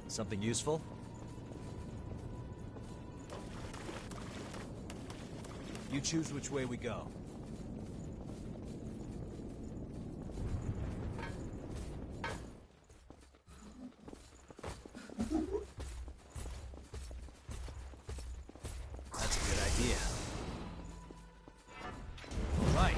Something useful? You choose which way we go. That's a good idea. All right.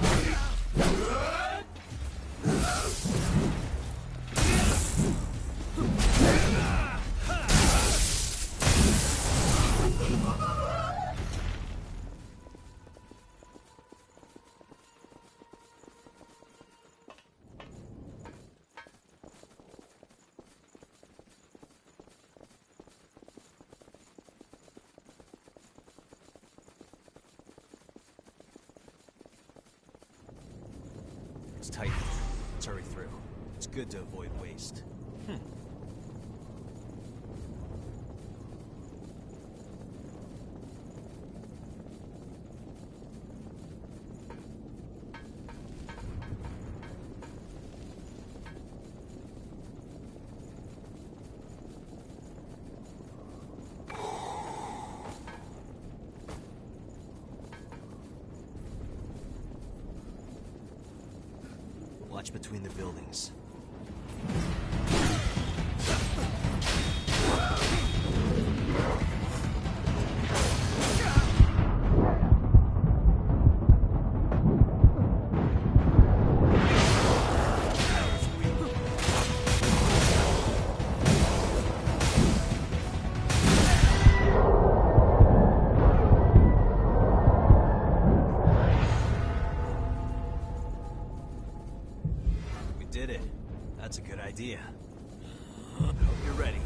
It's tight. Let's hurry through. It's good to avoid waste. Watch between the buildings. Did it. That's a good idea. Hope you're ready.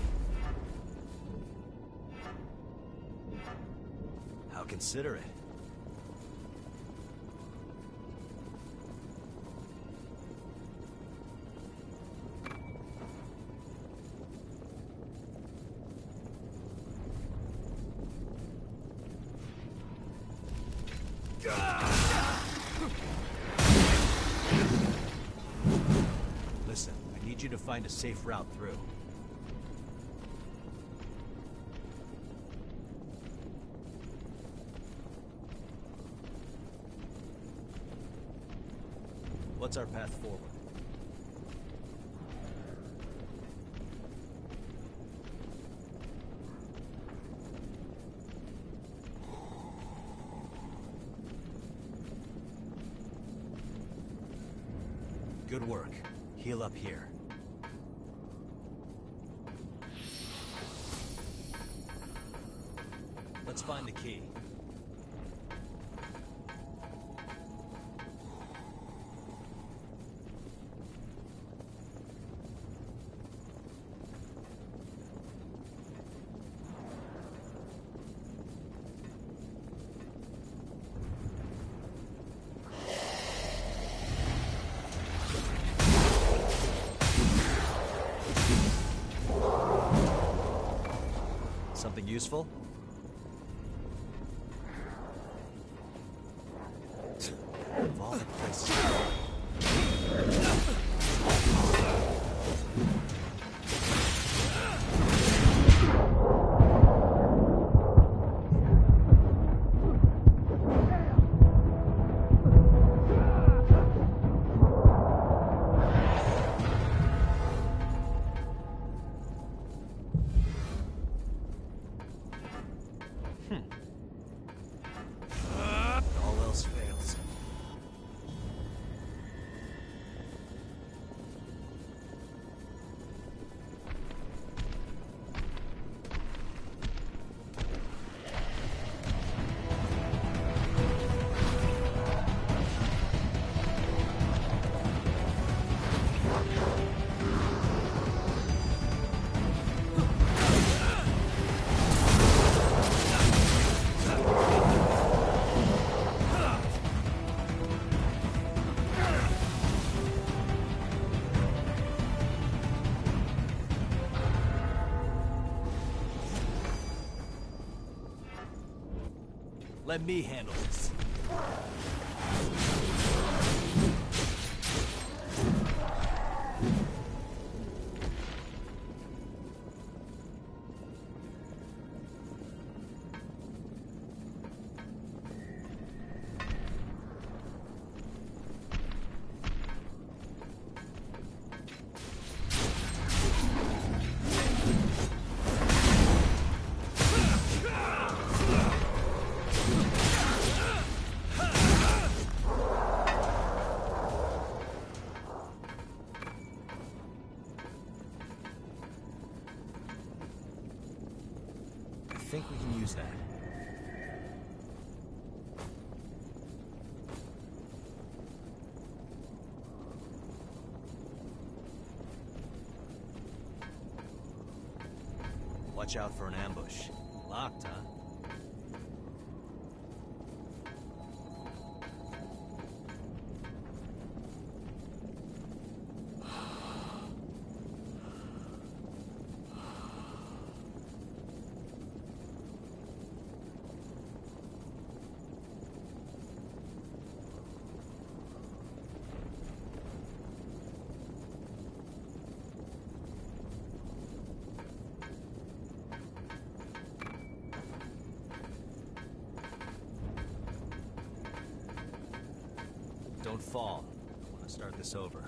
How considerate. Listen, I need you to find a safe route through. What's our path forward? Good work. Heal up here. Let's find the key. Something useful? Of all the places. All else fails. Let me handle this. I think we can use that. Watch out for an ambush. Locked, huh? Don't fall. I want to start this over.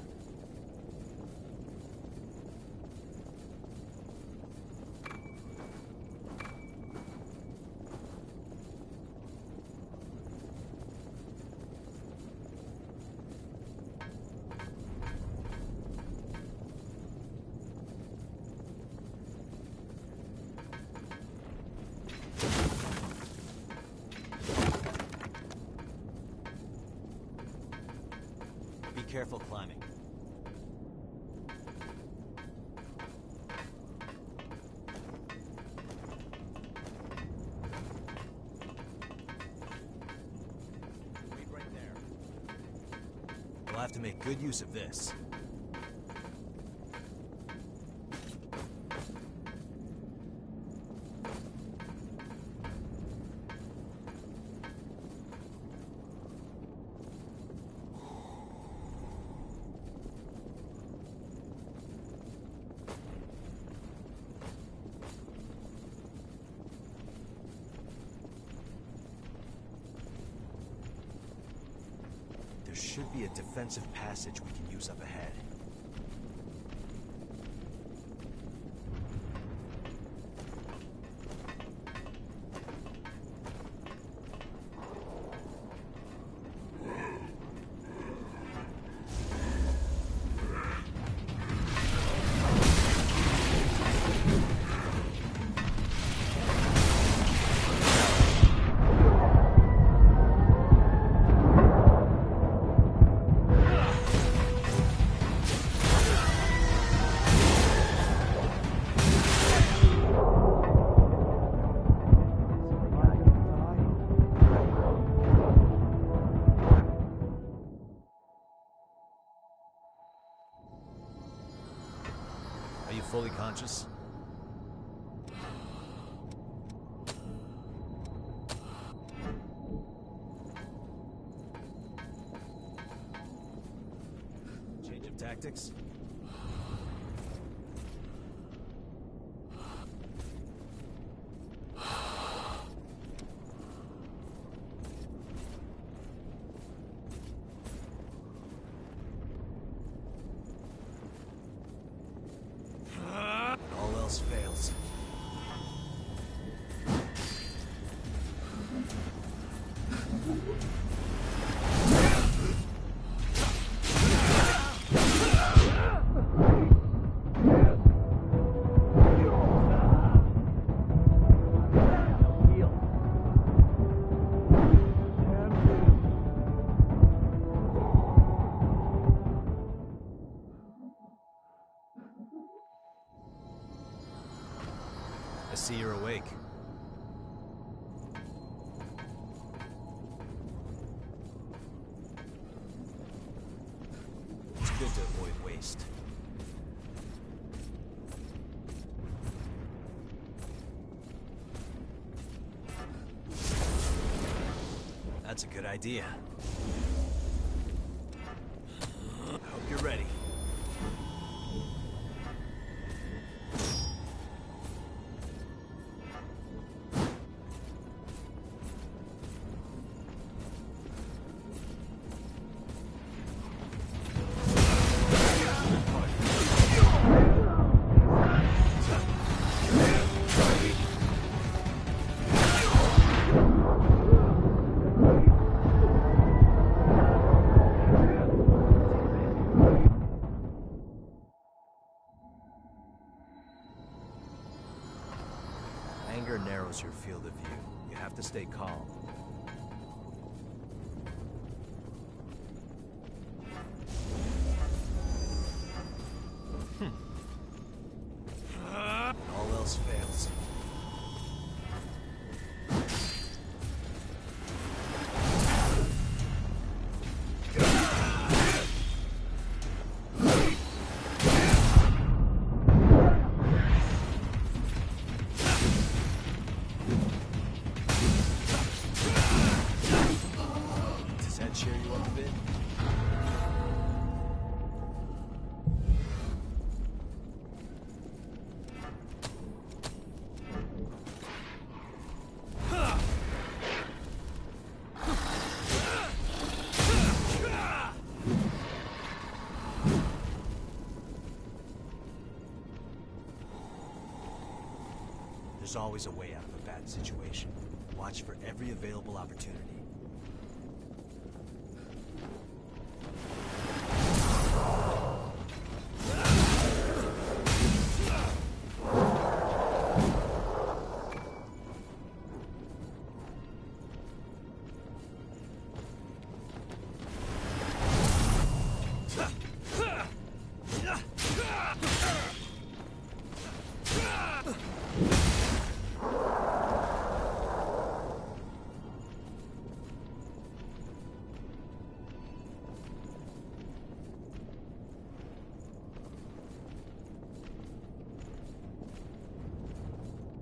Be careful climbing. Wait right there. We'll have to make good use of this. There should be a defensive passage we can use up ahead. Are you fully conscious? Change of tactics? All else fails. I see you're awake. It's good to avoid waste. That's a good idea. I hope you're ready. Anger narrows your field of view. You have to stay calm. All else fails. Does that cheer you up a bit? There's always a way out of a bad situation. Watch for every available opportunity.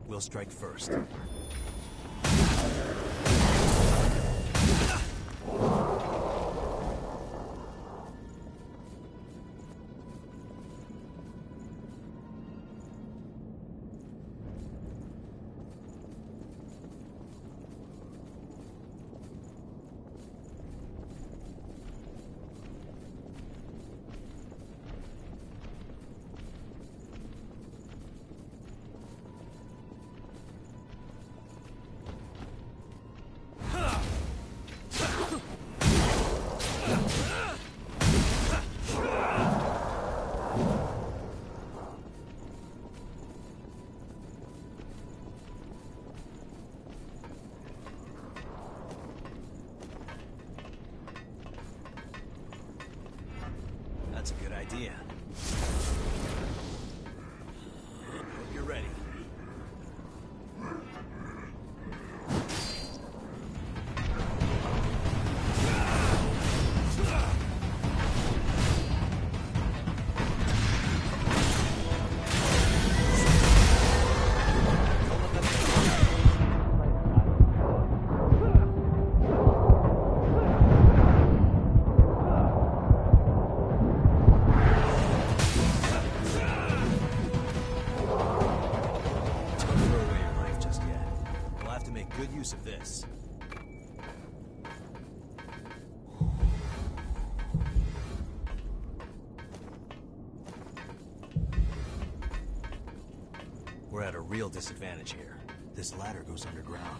We'll strike first. That's a good idea. Hope you're ready. Good use of this. We're at a real disadvantage here. This ladder goes underground.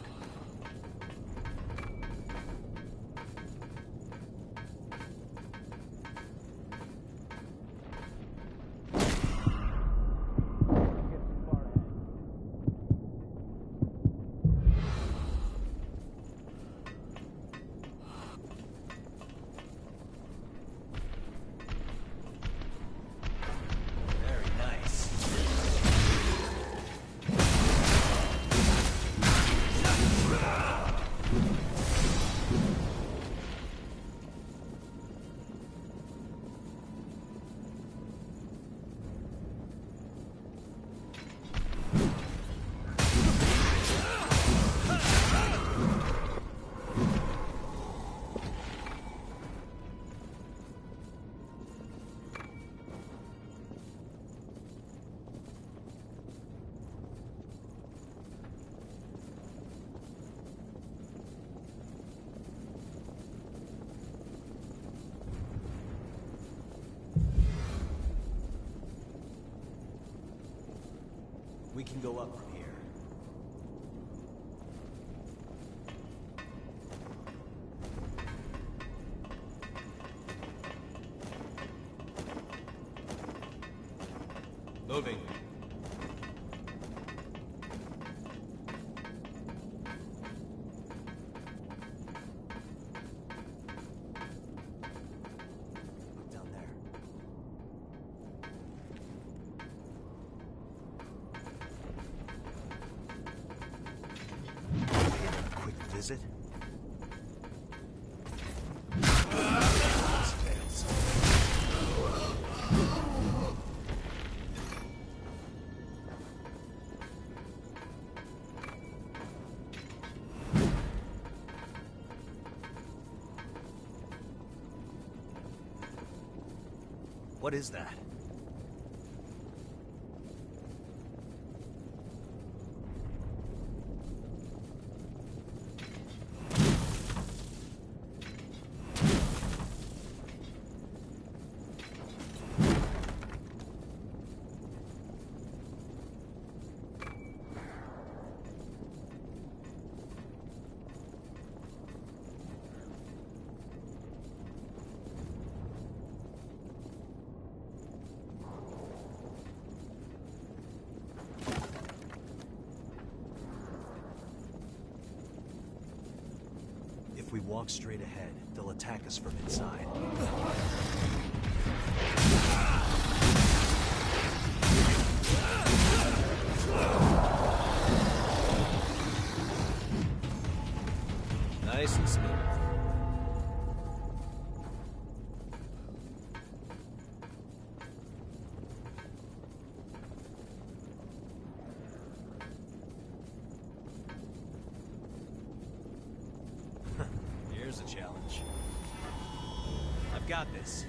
We can go up from here. Moving. Look down there. Quick visit. What is that? walk straight ahead, they'll attack us from inside. Nice and smooth. Here's a challenge. I've got this.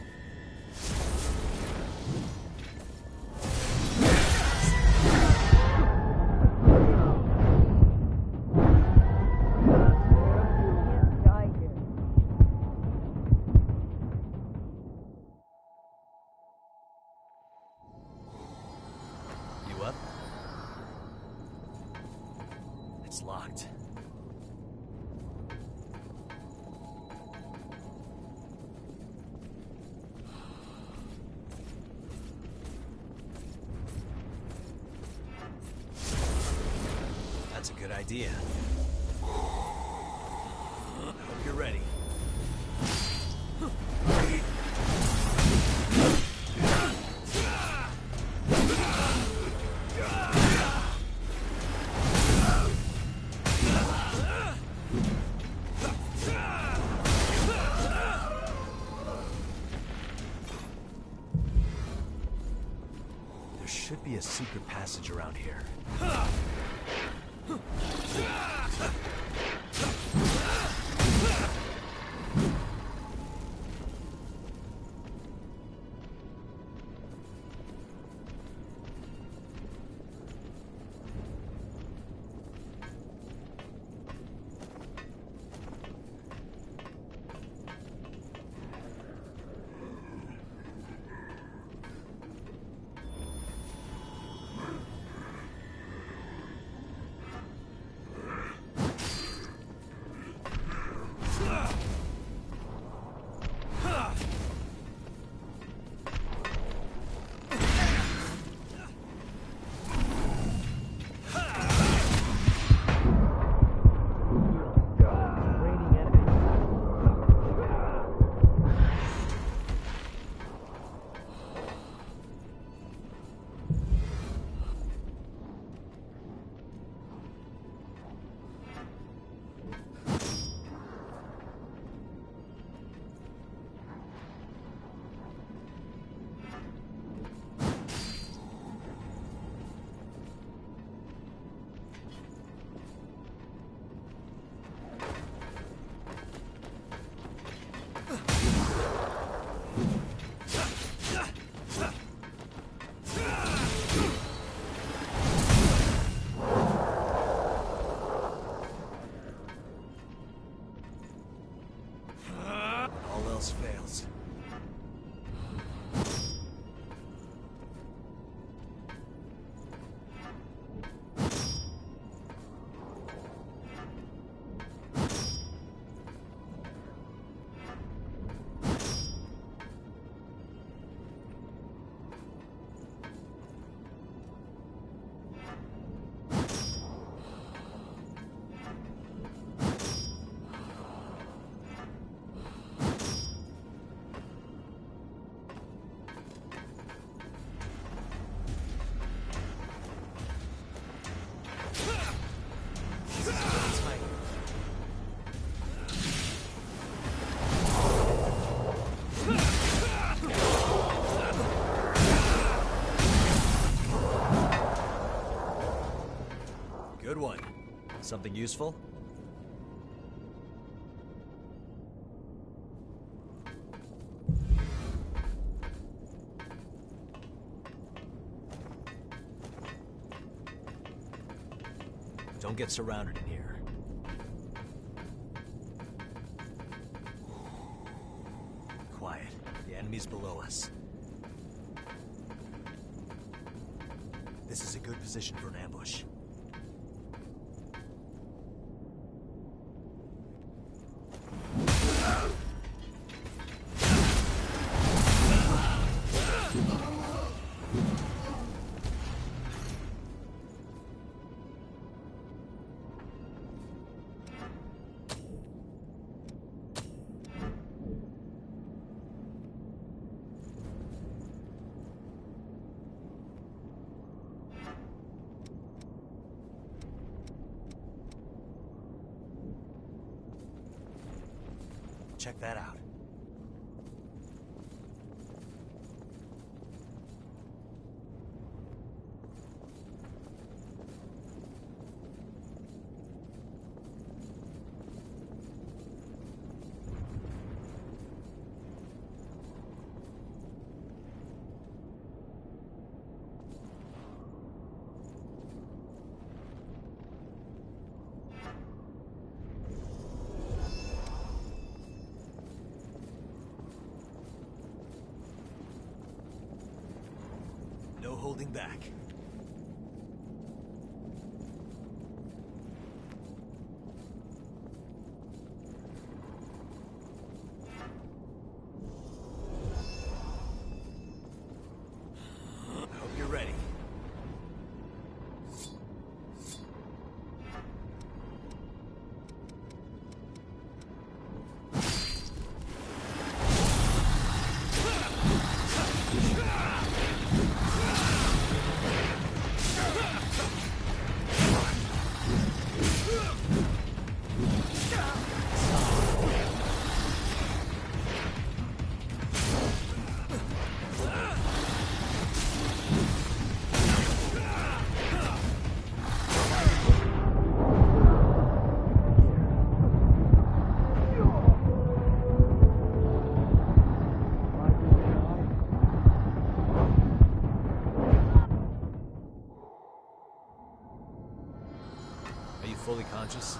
You up? It's locked. That's a good idea. I hope you're ready. There should be a secret passage around here. All else fails. Good one. Something useful? Don't get surrounded in here. Quiet. The enemy's below us. This is a good position for an ambush. check that out. No holding back. I hope you're ready. Are you fully conscious?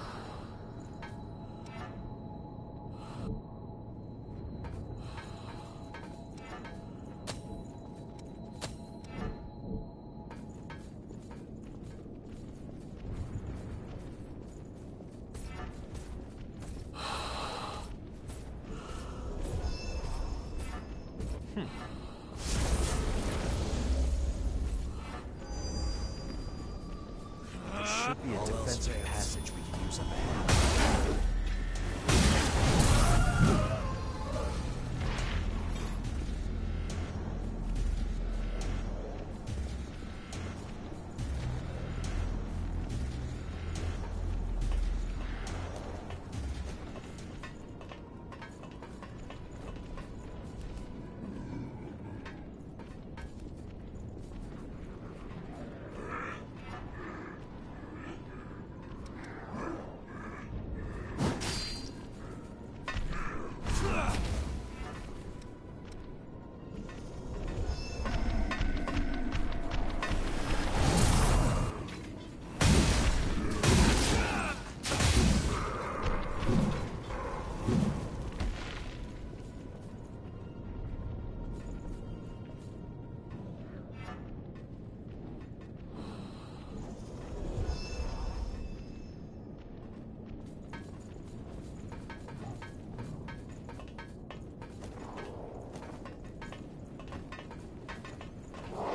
There should be a defensive passage we can use up ahead.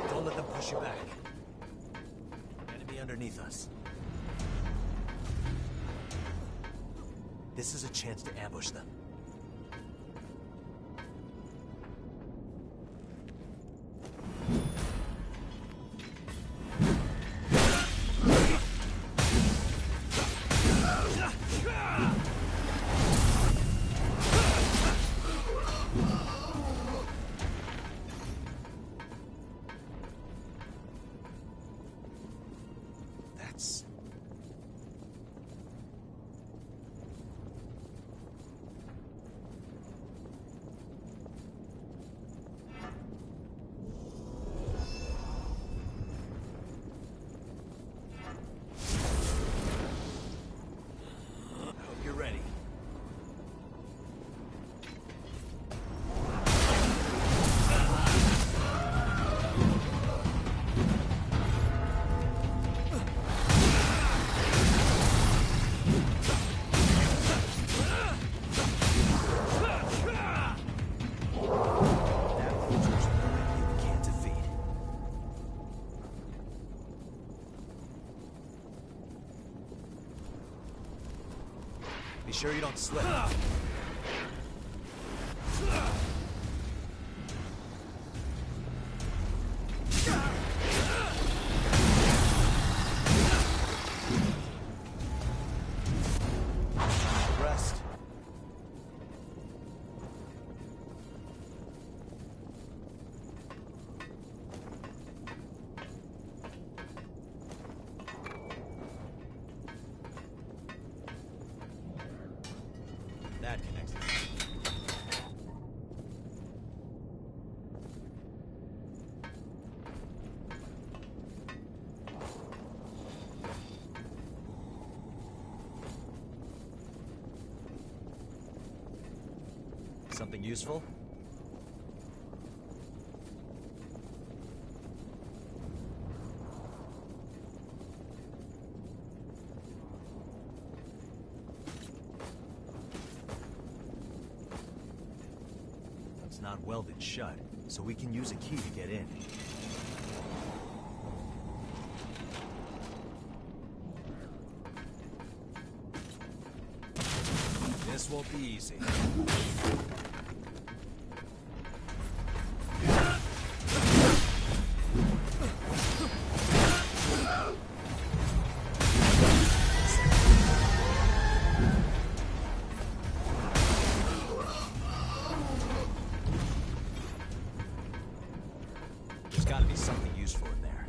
Don't let them push you back. Enemy underneath us. This is a chance to ambush them. That's... I hope you're ready. Can't defeat. Be sure you don't slip. Rest. Something useful? It's not welded shut, so we can use a key to get in. This won't be easy. There's got to be something useful in there.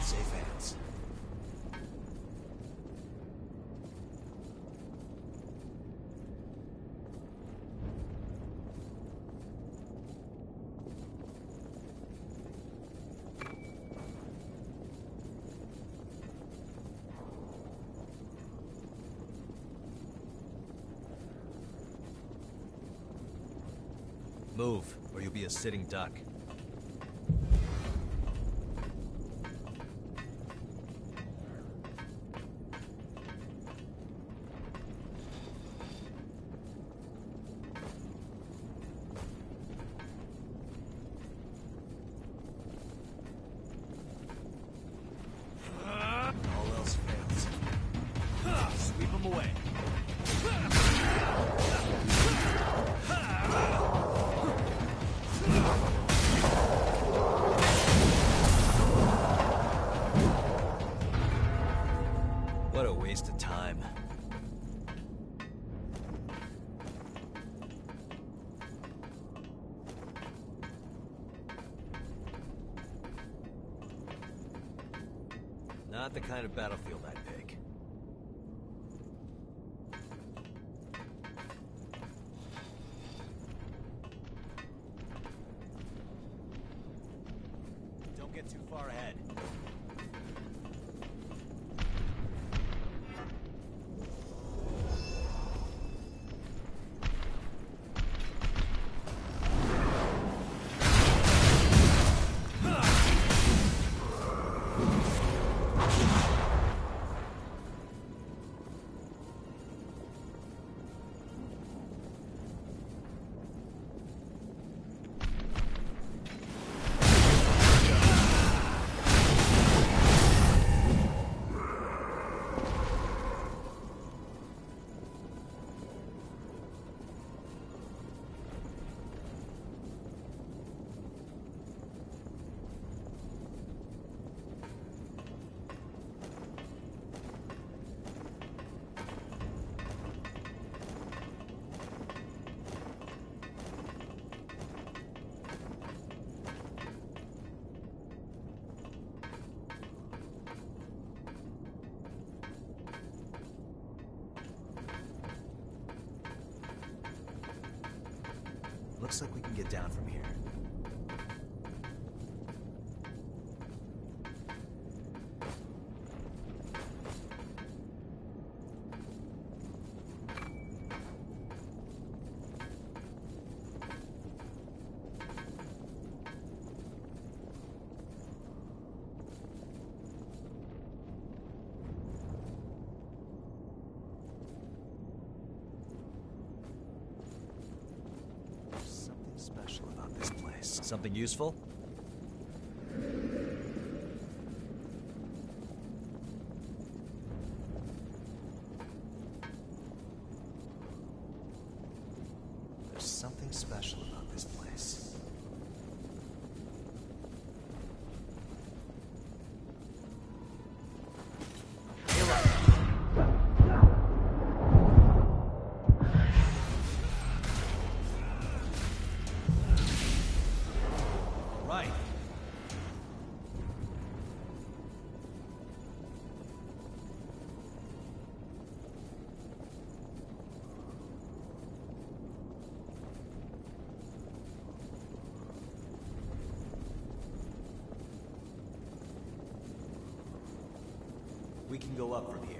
Safe hands. Move, or you'll be a sitting duck. All else fails. Sweep them away. What a waste of time. Not the kind of battlefield I'd pick. Don't get too far ahead. Looks like we can get down from here. Special about this place. Something useful? There's something special about this place. Heal up. can go up from here.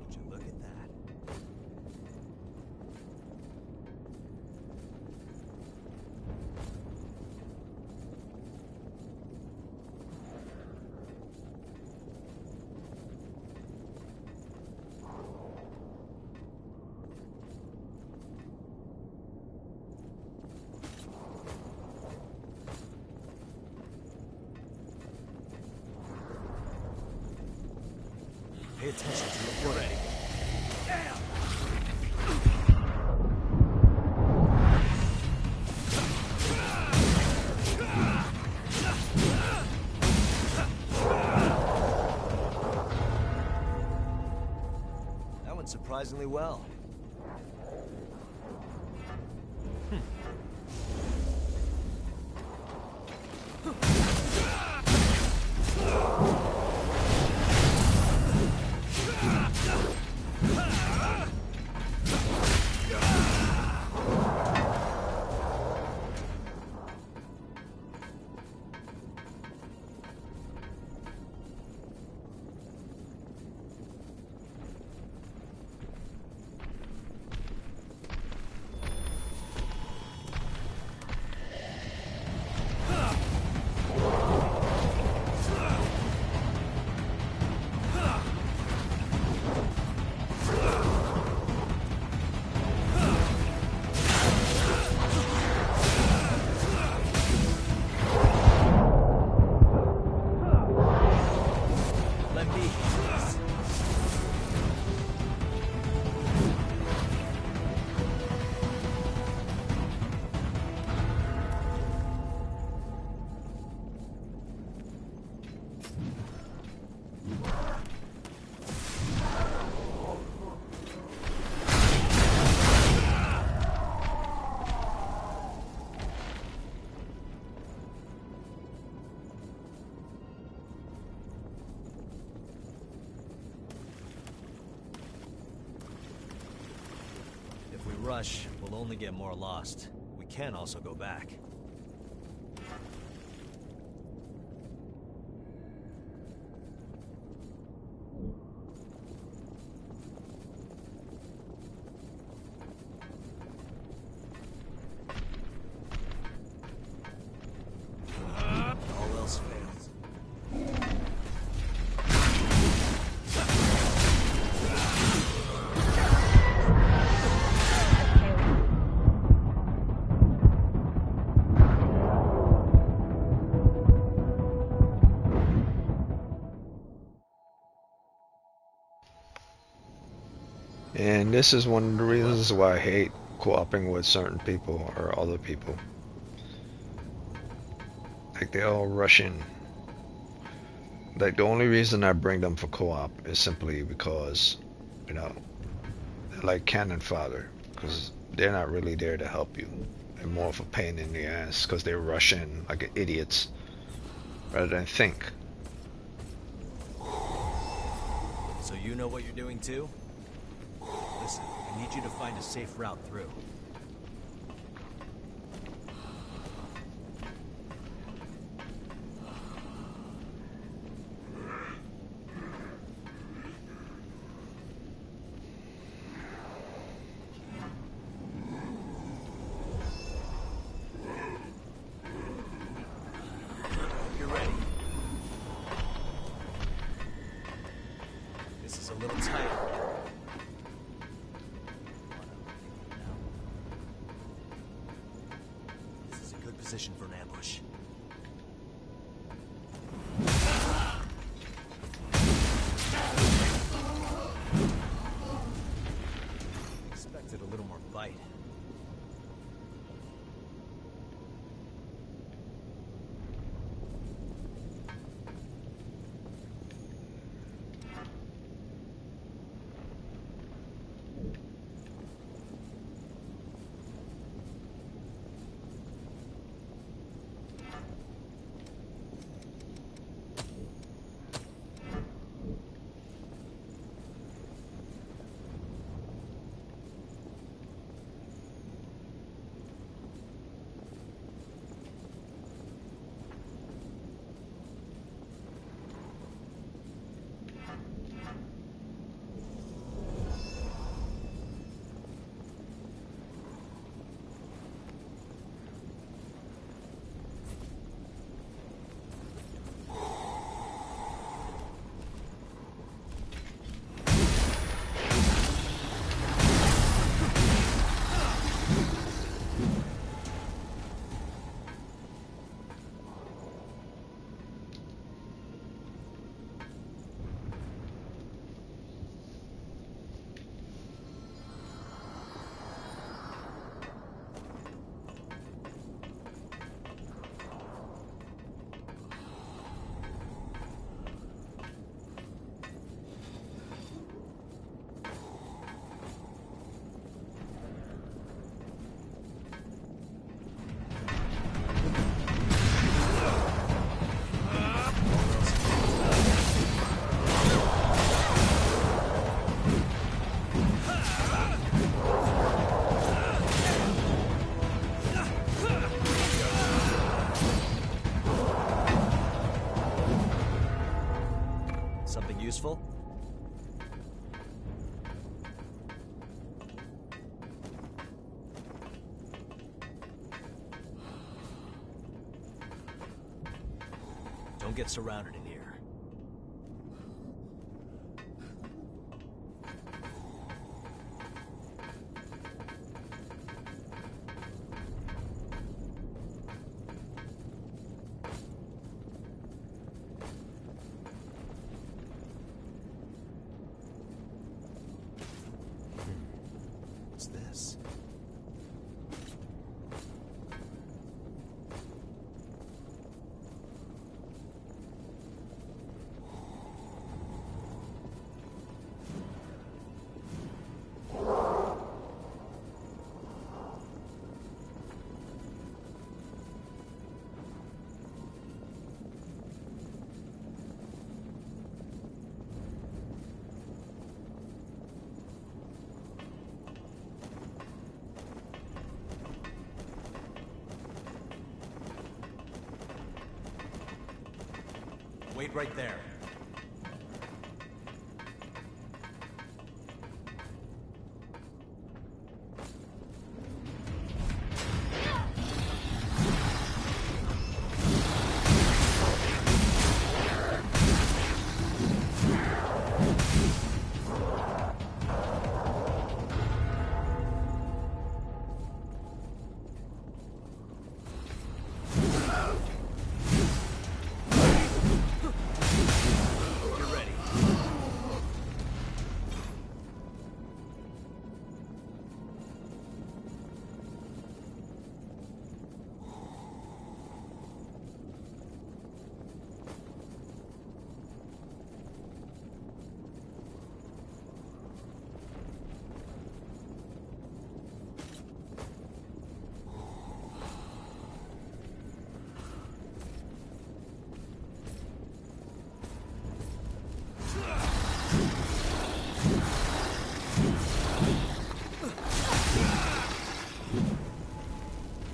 Would you look at that? Pay attention to your footing. That went surprisingly well. Let me. If we rush, we'll only get more lost. We can also go back. All else fails. And this is one of the reasons why I hate co-oping with certain people or other people. Like they all rush in. Like the only reason I bring them for co-op is simply because, you know, they're like cannon fodder, because they're not really there to help you. They're more of a pain in the ass because they rush in like idiots rather than think. So you know what you're doing too? Listen, I need you to find a safe route through. You're ready. This is a little tight. This is a good position for an ambush. Expected a little more bite. useful? Don't get surrounded in here. What's this? Wait right there.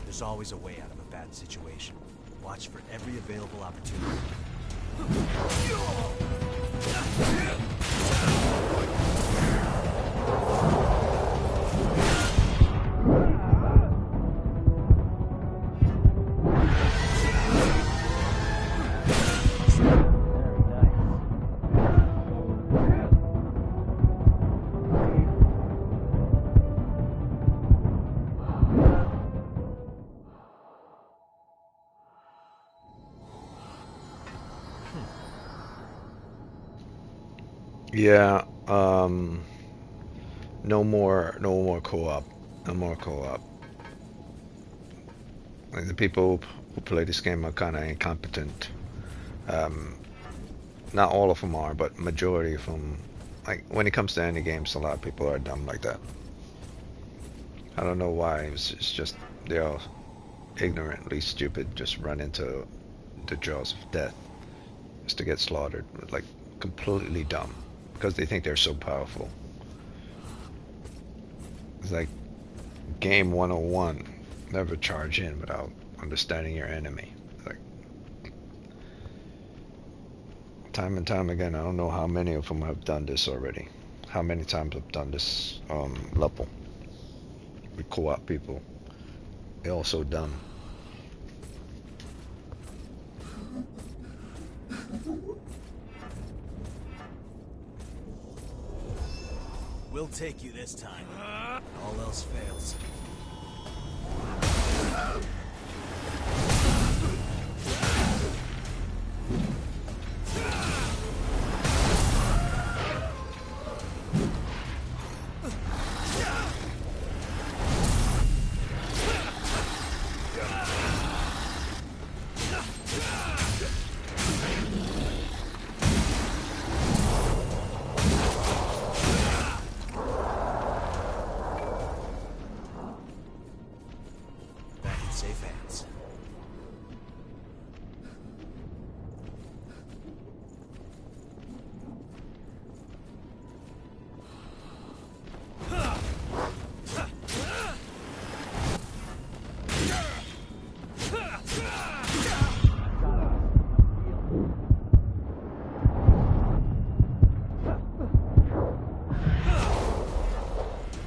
There's always a way out of a bad situation. Watch for every available opportunity. Yeah, no more co-op. No more co-op. Like, the people who play this game are kind of incompetent. Not all of them are, but majority of them. Like, when it comes to any games, a lot of people are dumb like that. I don't know why. It's just they're all ignorantly stupid. Just run into the jaws of death just to get slaughtered. Like, completely dumb. Because they think they're so powerful. It's like game 101. Never charge in without understanding your enemy. Like, time and time again, I don't know how many of them have done this already. How many times I've done this level with co-op people. They're all so dumb. We'll take you this time. All else fails.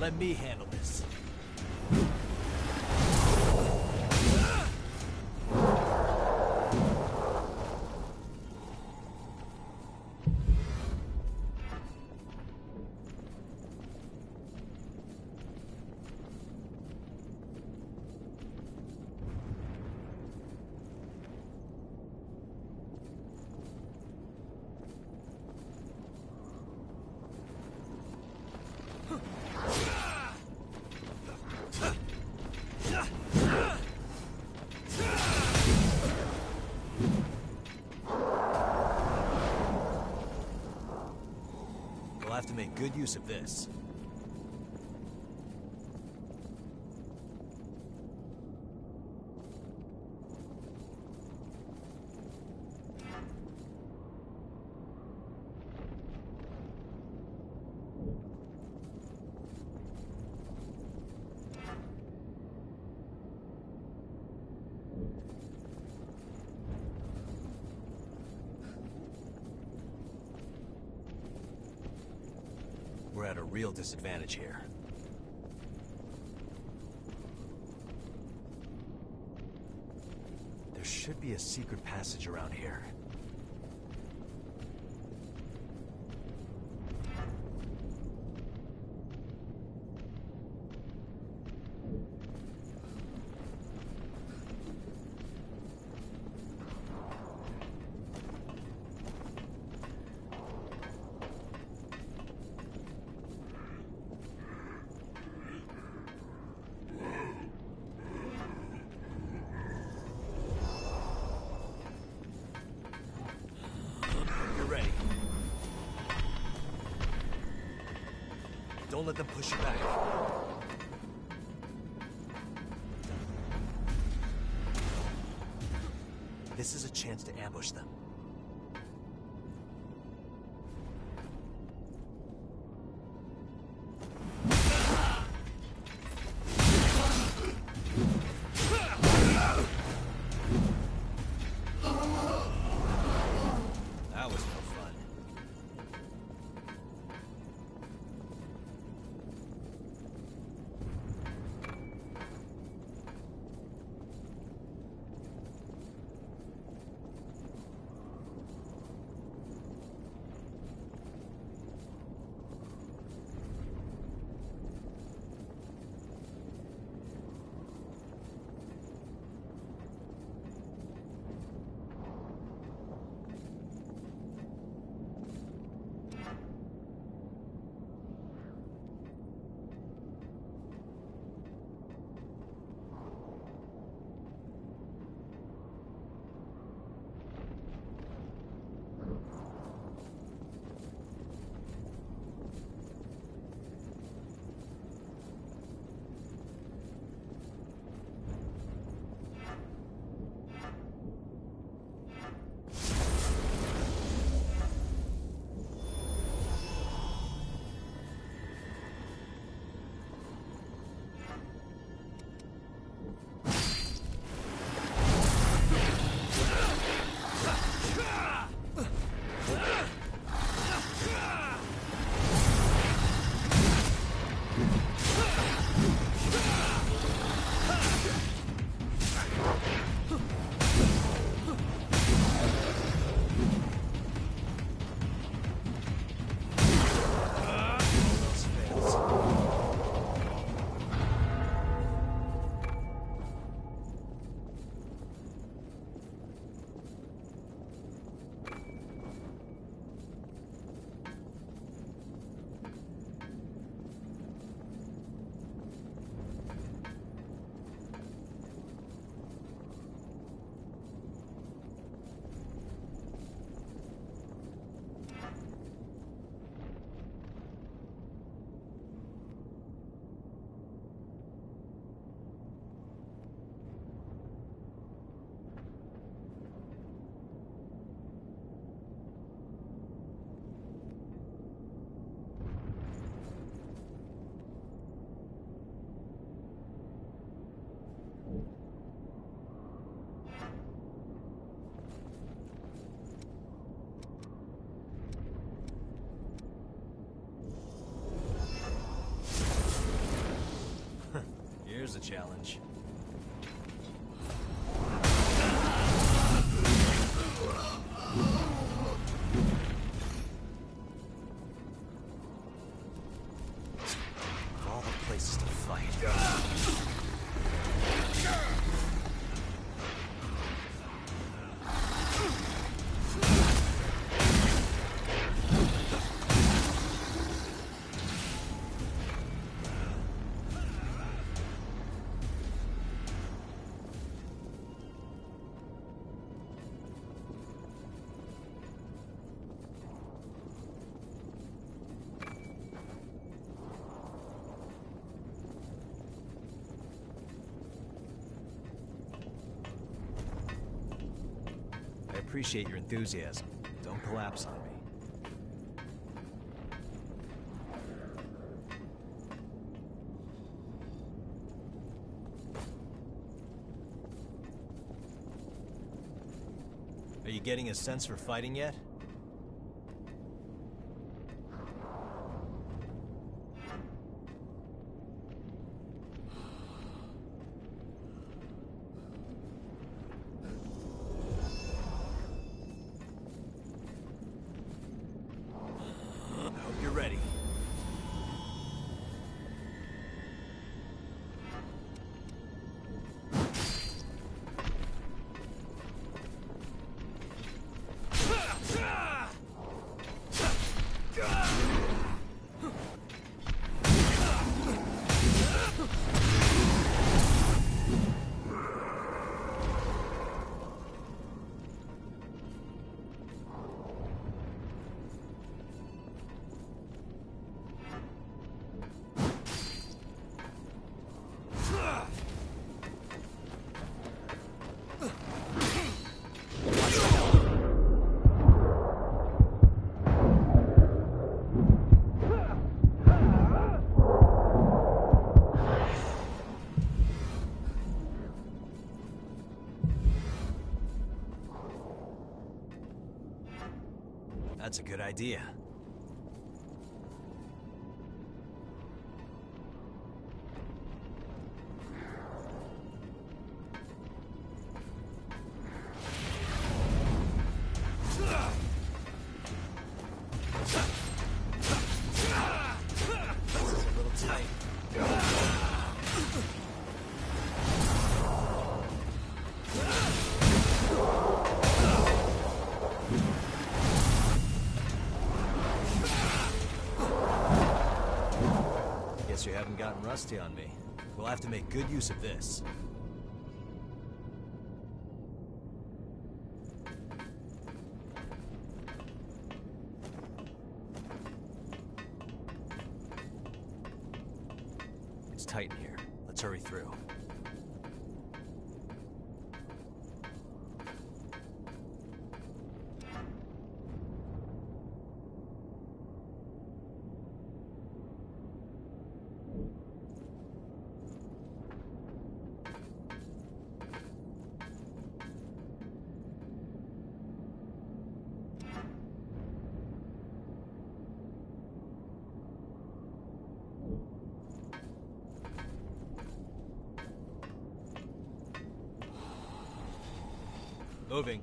Let me handle this. We'll have to make good use of this. We're at a real disadvantage here. There should be a secret passage around here. Don't let them push you back. This is a chance to ambush them. That was no fun. a challenge. Of all the places to fight. I appreciate your enthusiasm. Don't collapse on me. Are you getting a sense for fighting yet? I hope you're ready. That's a good idea. This is a little tight. Guess you haven't gotten rusty on me. We'll have to make good use of this. It's tight in here. Let's hurry through. Moving.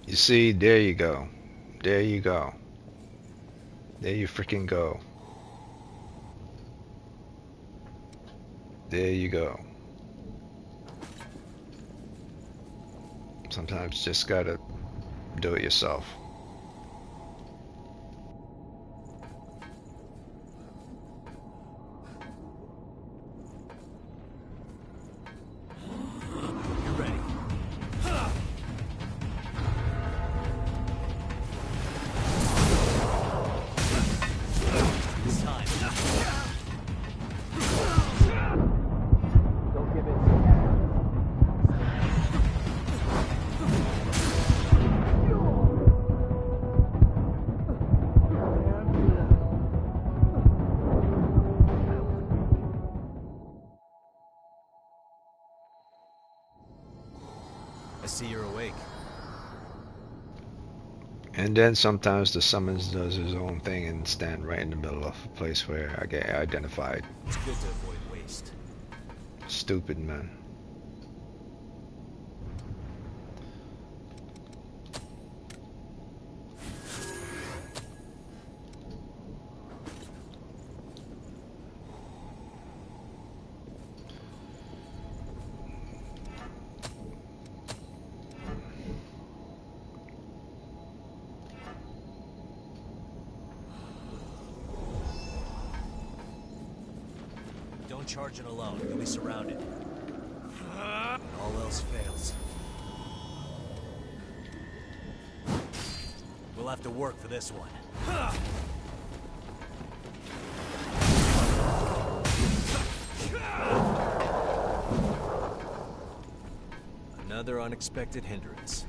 You see, there you go. There you go. There you freaking go. There you go. Sometimes just gotta do it yourself. You're ready. It's time. Don't give in. I see you're awake. And then sometimes the summons does his own thing and stand right in the middle of a place where I get identified. It's good to avoid waste. Stupid, man. Don't charge it alone. You'll be surrounded. All else fails. We'll have to work for this one. Another unexpected hindrance.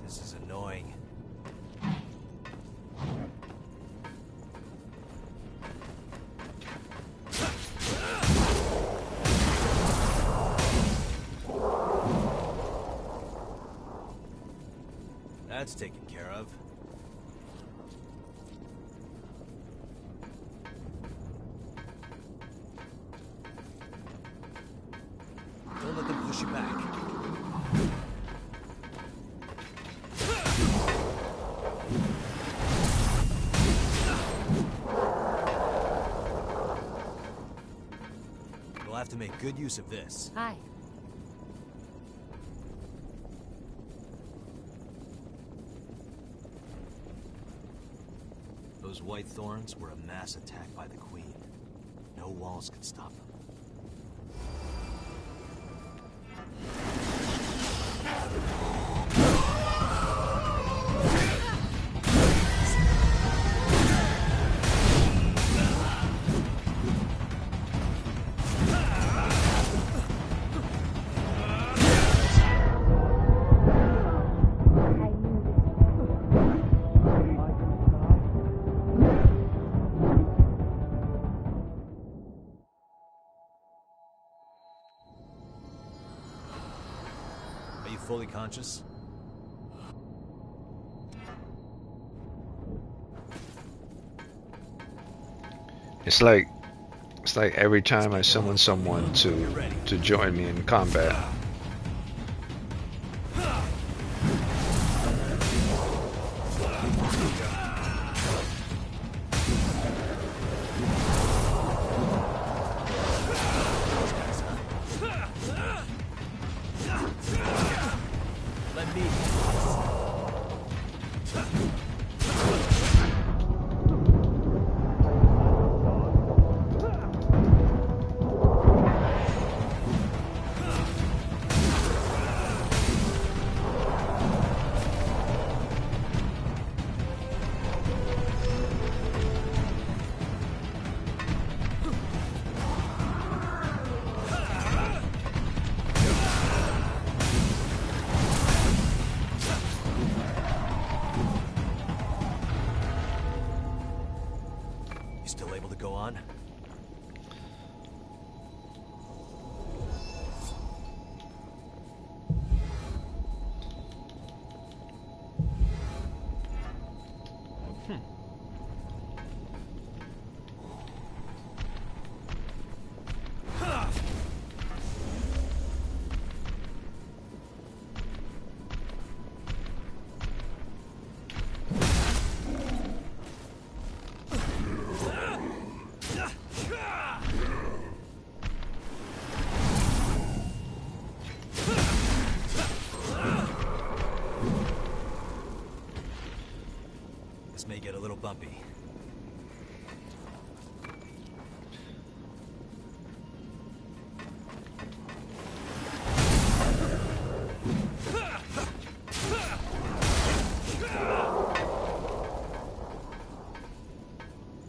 This is annoying. That's taken care of. Don't let them push you back. have to make good use of this. Hi. Those white thorns were a mass attack by the Queen. No walls could stop them. Are you fully conscious? It's like every time I summon someone to join me in combat. Let me. You still able to go on? This may get a little bumpy.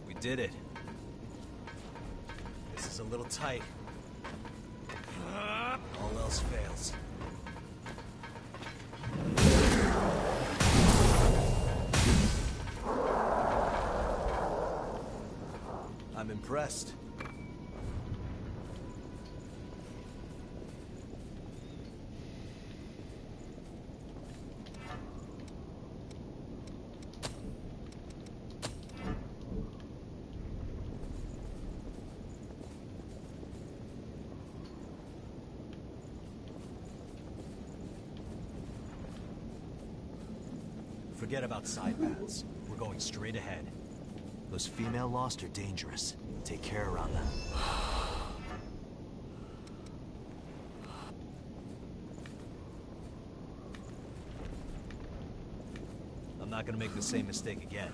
We did it. This is a little tight. All else fails. I'm impressed. Forget about side paths. We're going straight ahead. Those female Lost are dangerous. Take care around them. I'm not gonna make the same mistake again.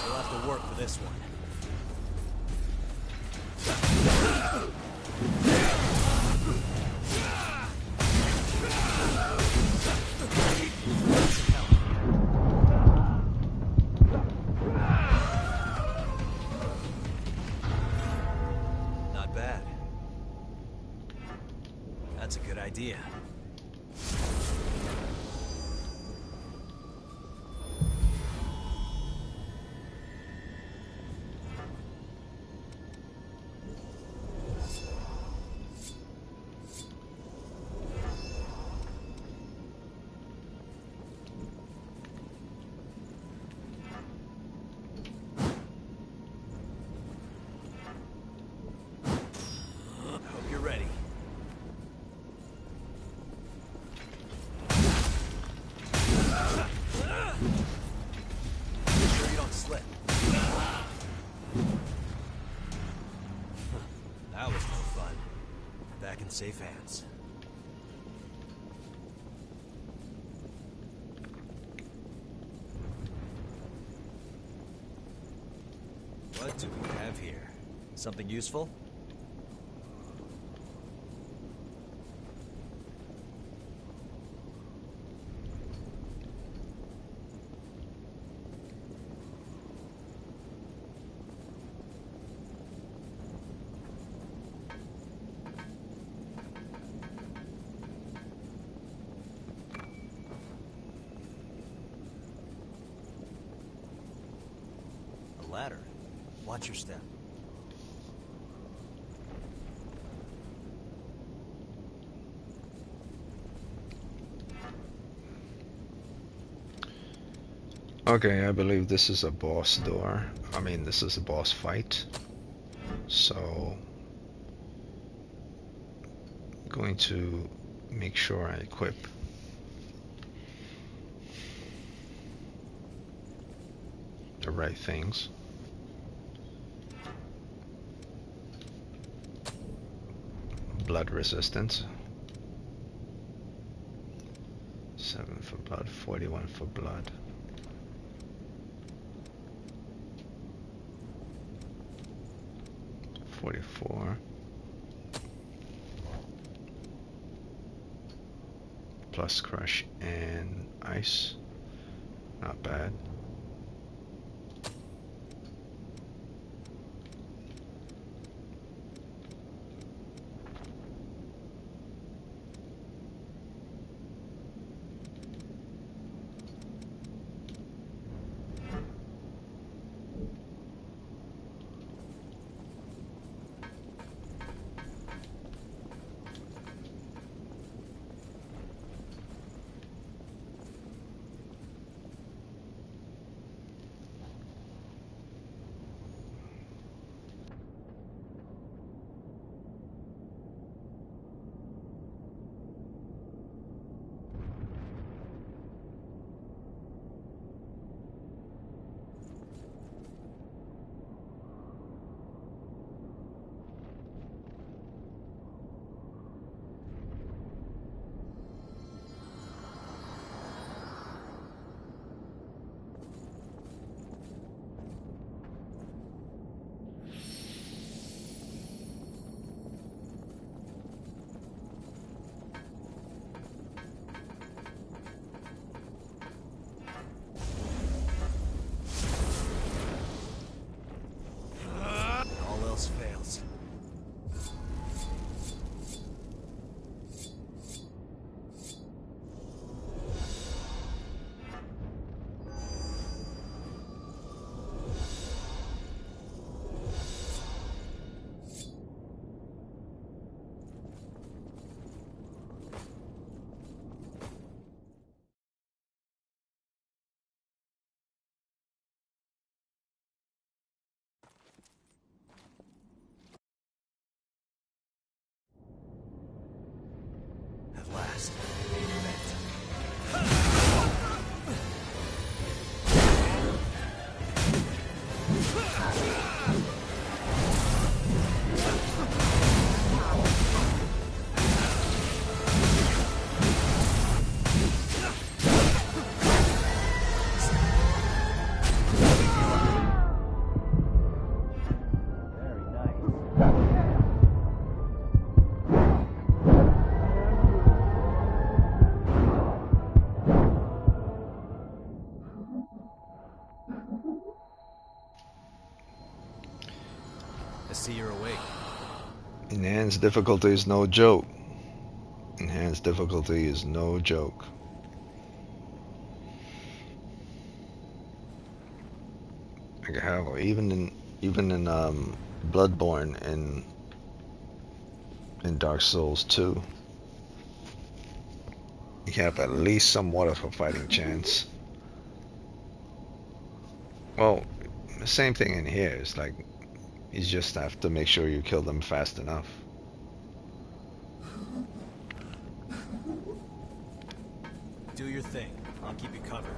We'll have to work for this one. Not bad. That's a good idea. safe hands. What do we have here? Something useful? A ladder. Watch your step. Okay, I believe this is a boss door. I mean, this is a boss fight. So, I'm going to make sure I equip the right things. Blood resistance. 7 for blood, 41 for blood. $44 plus crush and ice, not bad. All else fails. At last, an event. I see you're awake. Enhanced difficulty is no joke. Enhanced difficulty is no joke. Like how even in Bloodborne in Dark Souls 2, you have at least somewhat of a fighting chance. Well, the same thing in here. It's like you just have to make sure you kill them fast enough. Do your thing. I'll keep you covered.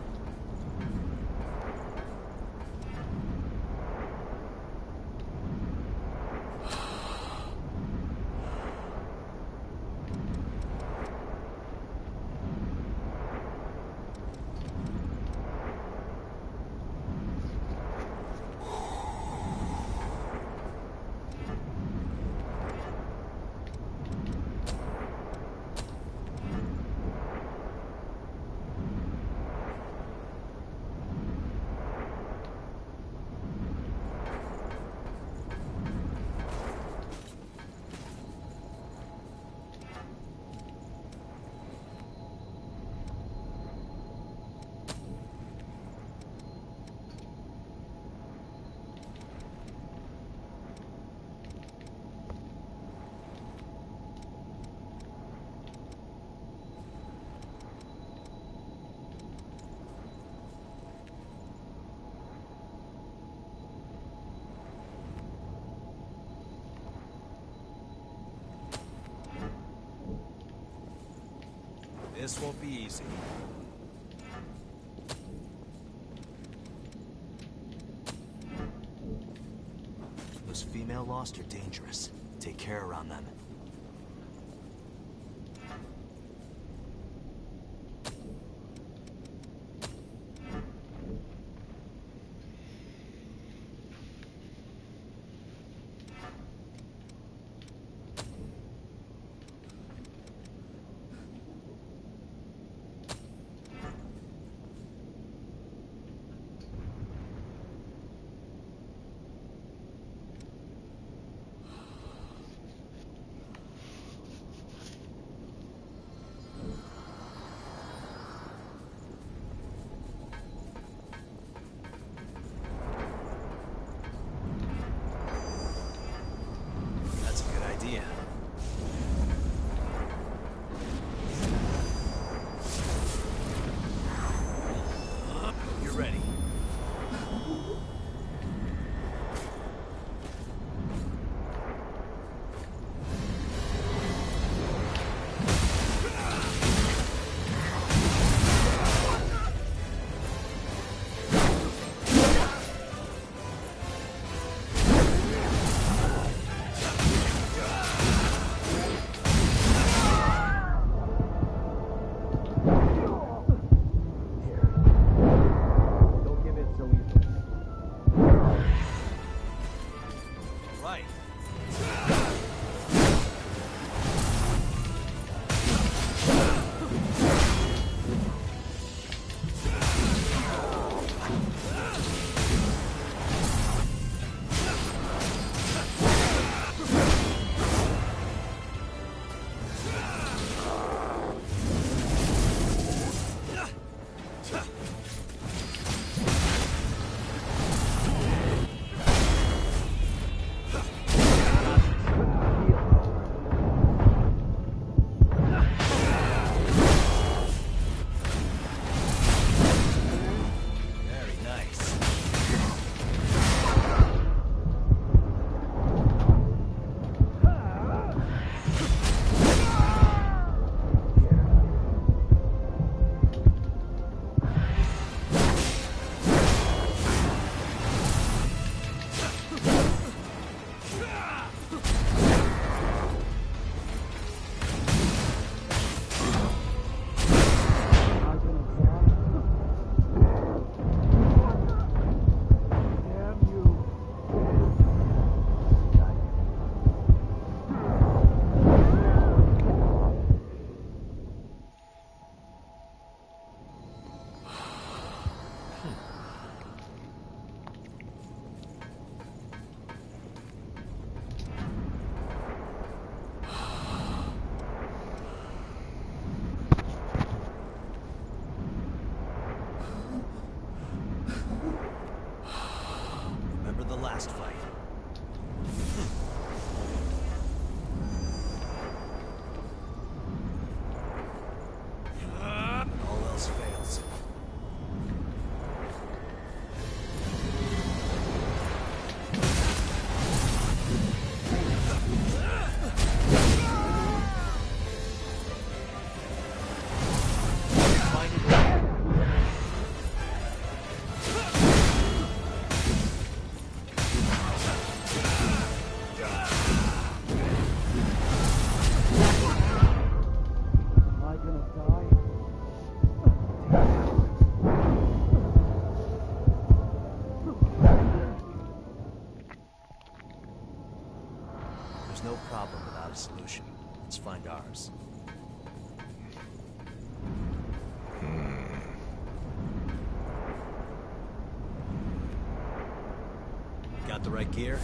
This won't be easy. Those female Lost are dangerous. Take care around them. Last fight. All else fails. There's no problem without a solution. Let's find ours. Got the right gear?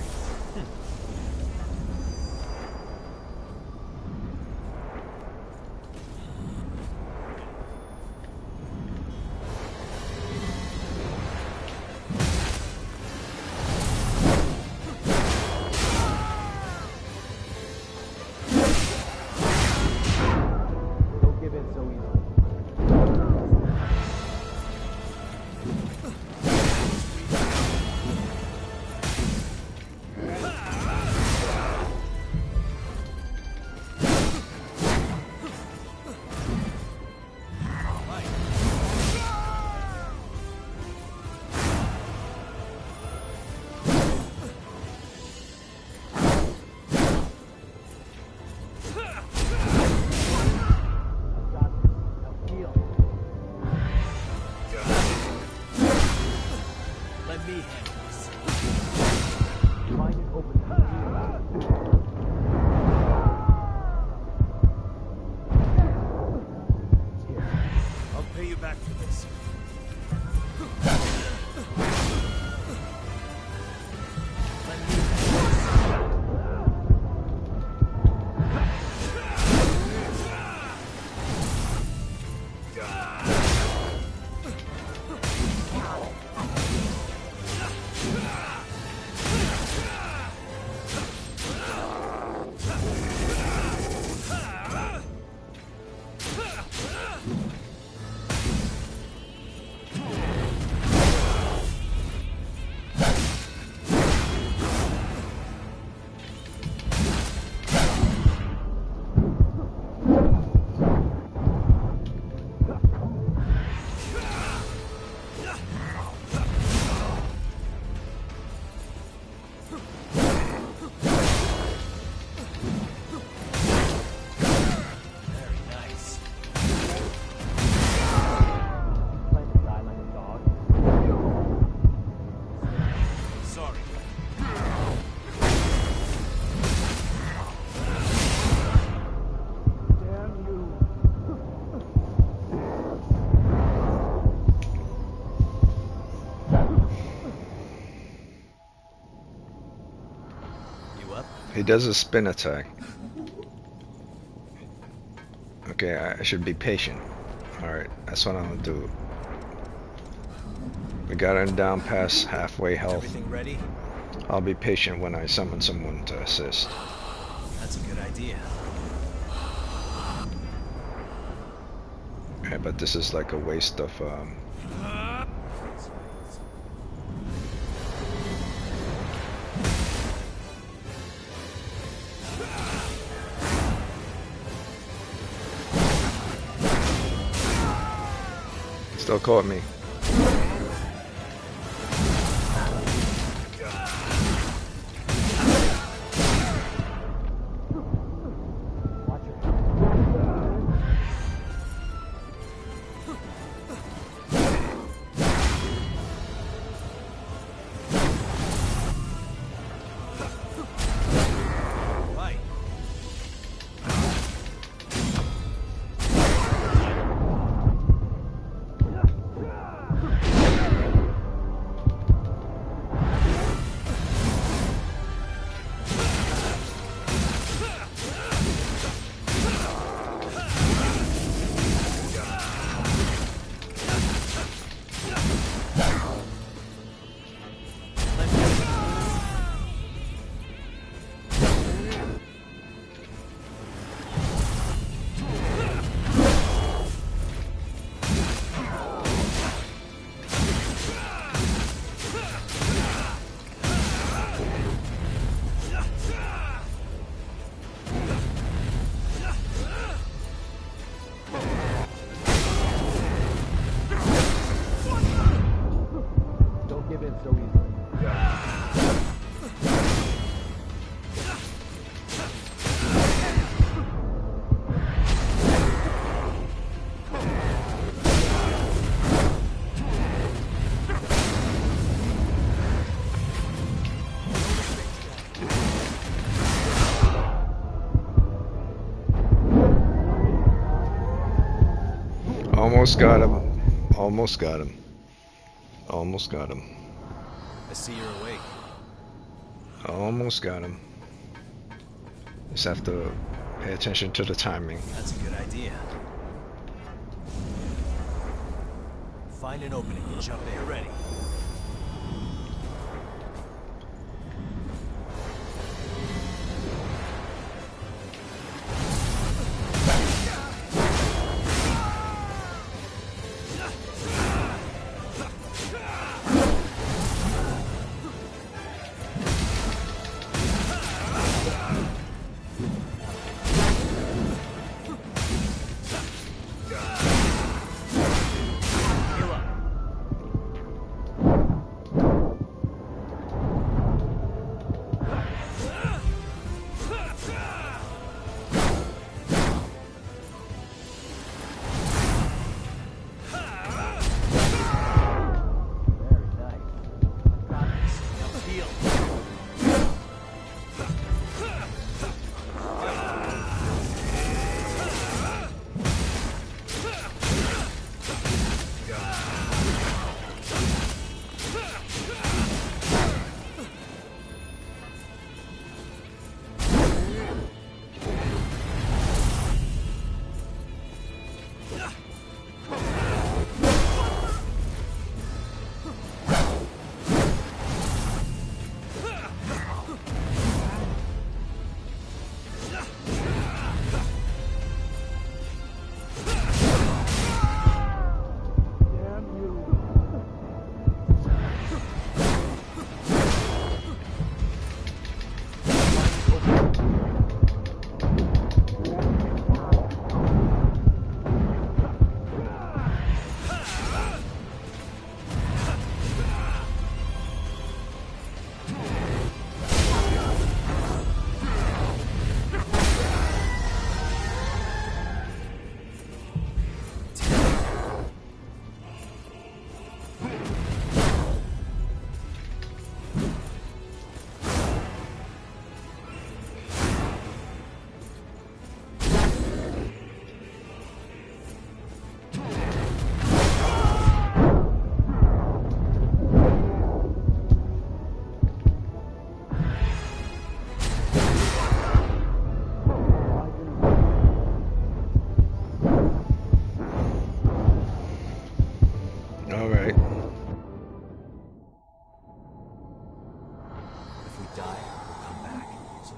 Find an opening. Here, I'll pay you back for this. He does a spin attack. Okay, I should be patient. Alright, that's what I'm gonna do. We got him down past halfway health. Everything ready? I'll be patient when I summon someone to assist. That's a good idea. Okay, but this is like a waste of still caught me. Almost got him. Almost got him. Almost got him. I see you're awake. Almost got him. Just have to pay attention to the timing. That's a good idea. Find an opening and jump in. You're ready.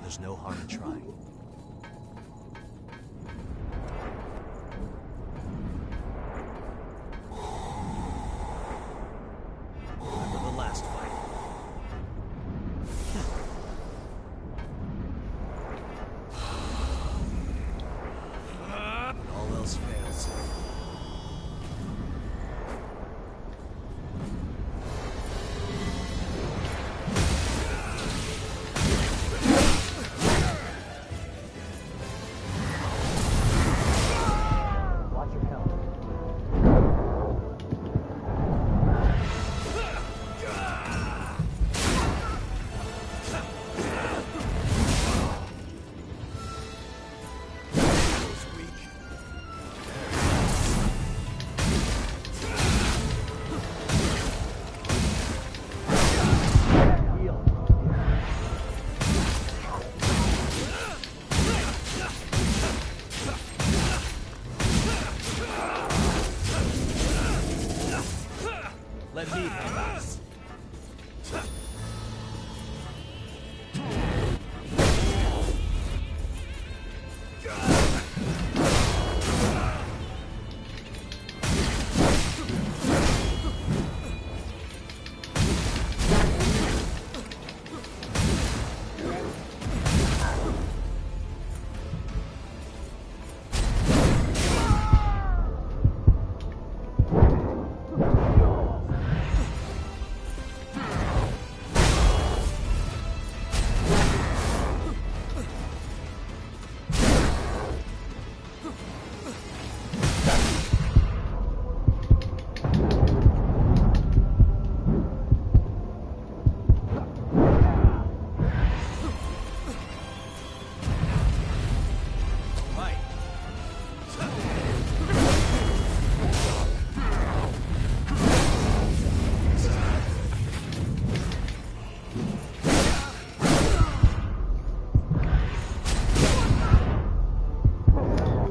There's no harm in trying. Remember the last fight. When all else fails. Let me handle this.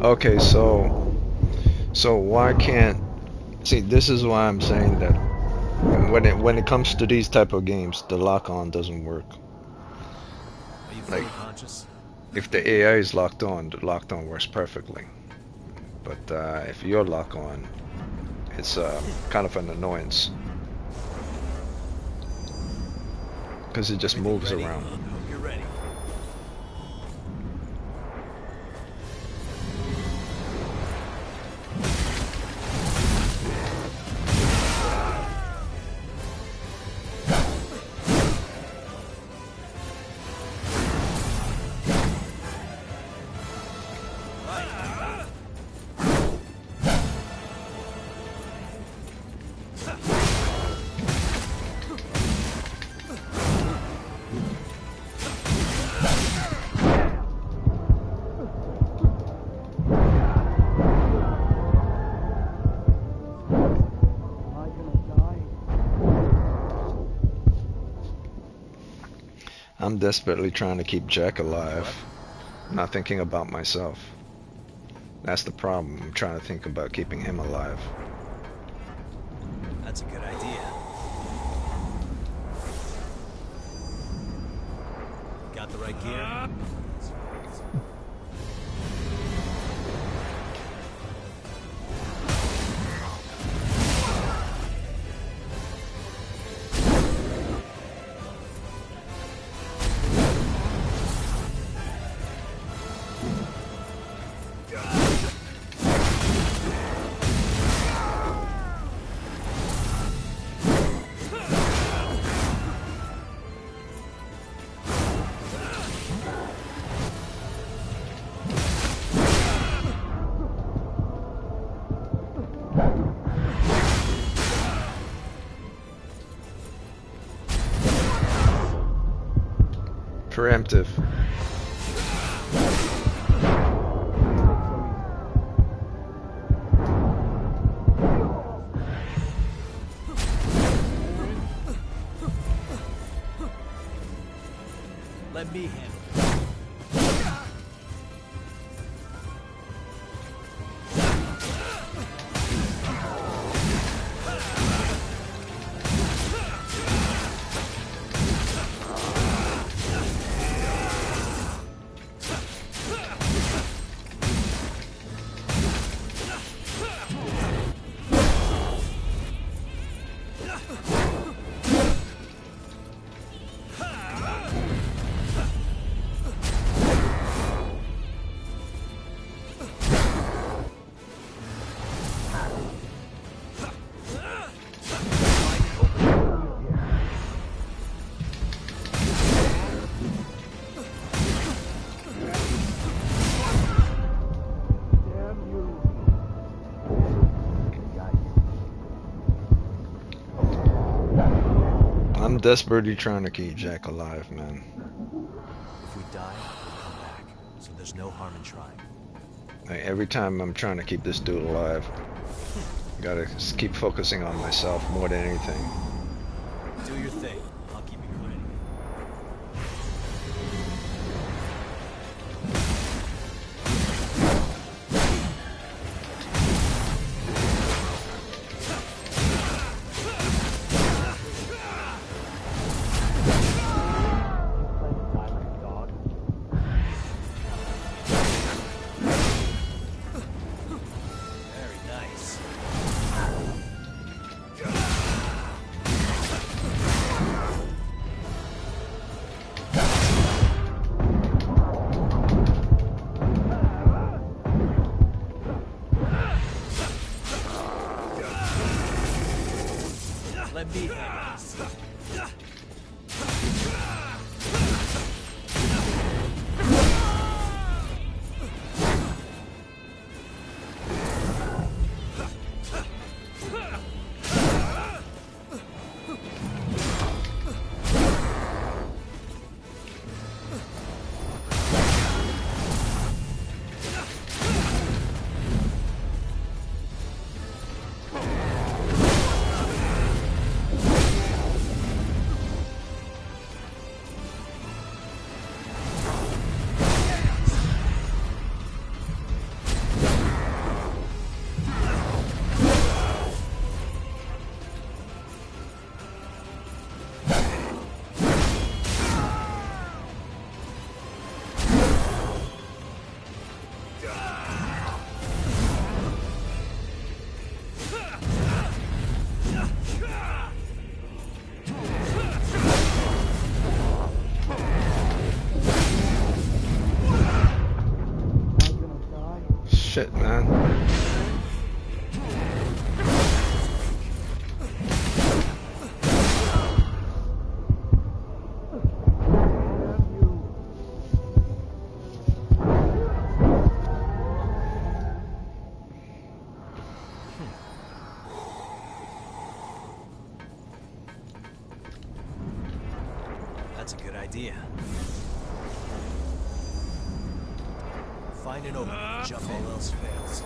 Okay, so why can't see? This is why I'm saying that when it comes to these type of games, the lock-on doesn't work. Are you fully conscious? If the AI is locked on, the locked-on works perfectly. But if you're locked on, it's kind of an annoyance because it just moves around. You're ready. I'm desperately trying to keep Jack alive. I'm not thinking about myself. That's the problem. I'm trying to think about keeping him alive. That's a good idea. Got the right gear? Preemptive. Let me handle it. I'm desperately trying to keep Jack alive, man. If we die, we'll come back. So there's no harm in trying. Like, every time I'm trying to keep this dude alive, gotta keep focusing on myself more than anything. Do your thing. I'll keep you ready. Very nice. Let me handle this. Shit, man. That's a good idea. Find an opening, jump all else fails.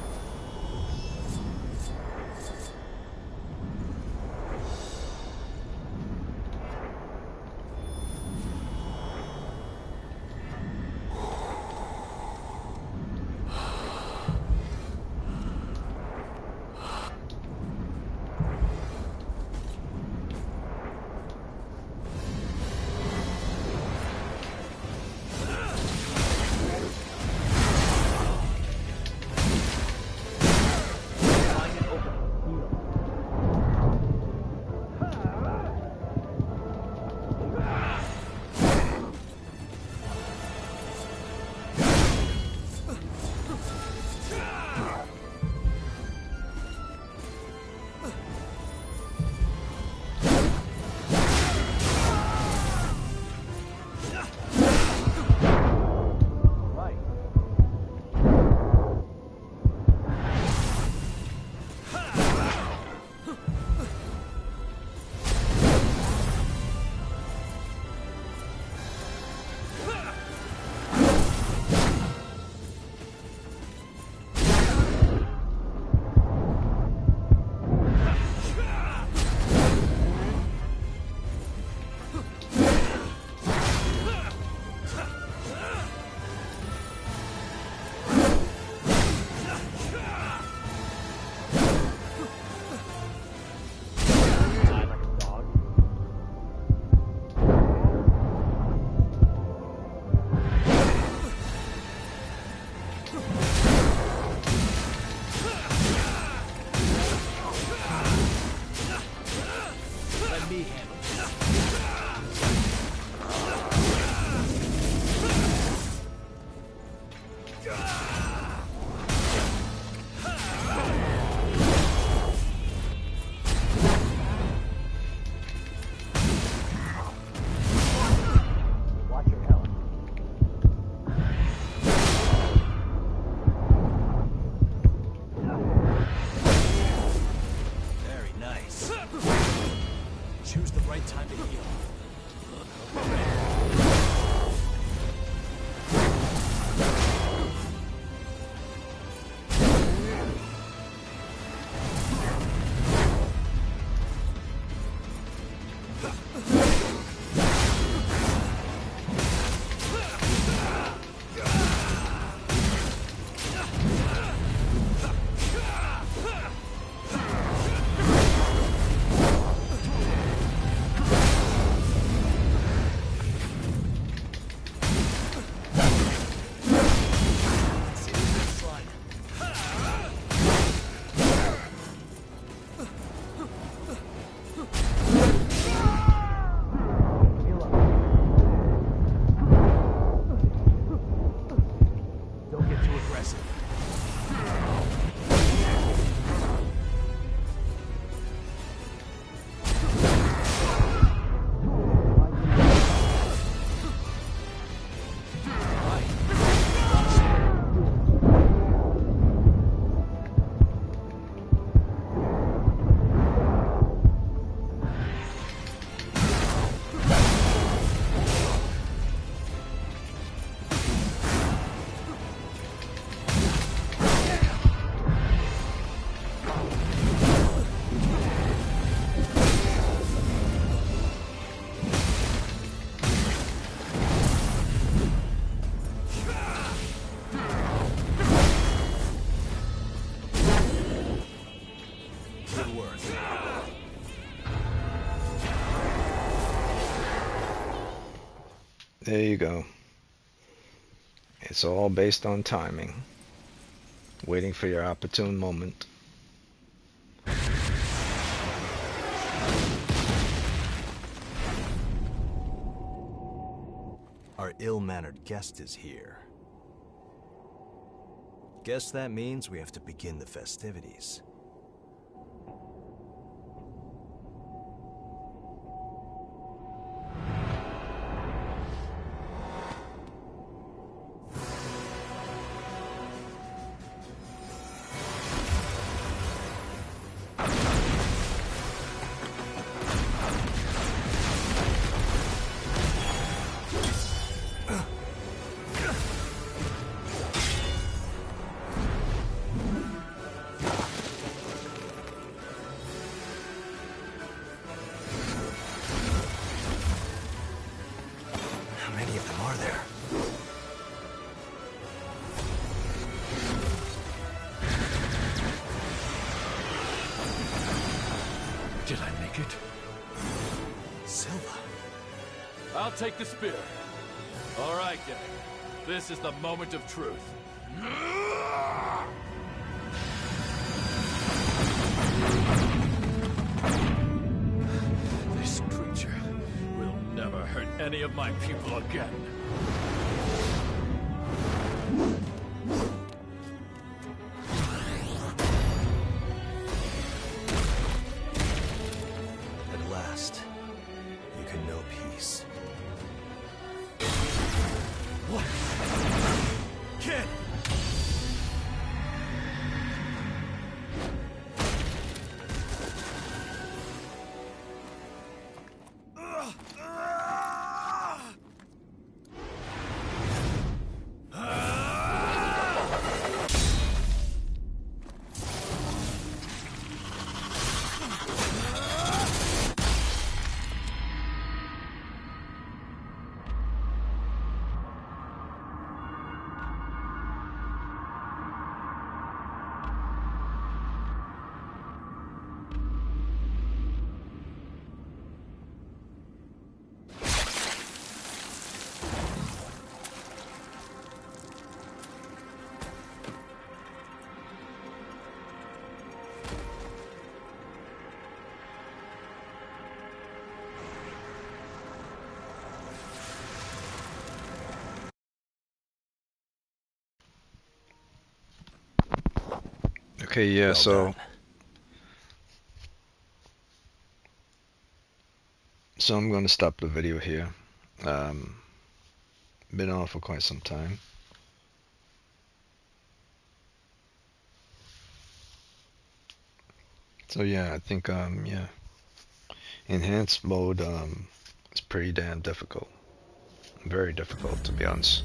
There you go. It's all based on timing. Waiting for your opportune moment. Our ill-mannered guest is here. Guess that means we have to begin the festivities. Did I make it? Silva. I'll take the spear. All right, gang. This is the moment of truth. This creature will never hurt any of my people again. At last, you can know peace. What? Kid! Okay, yeah, so I'm going to stop the video here. Been on for quite some time. So yeah, I think yeah, enhanced mode is pretty damn difficult. Very difficult, to be honest.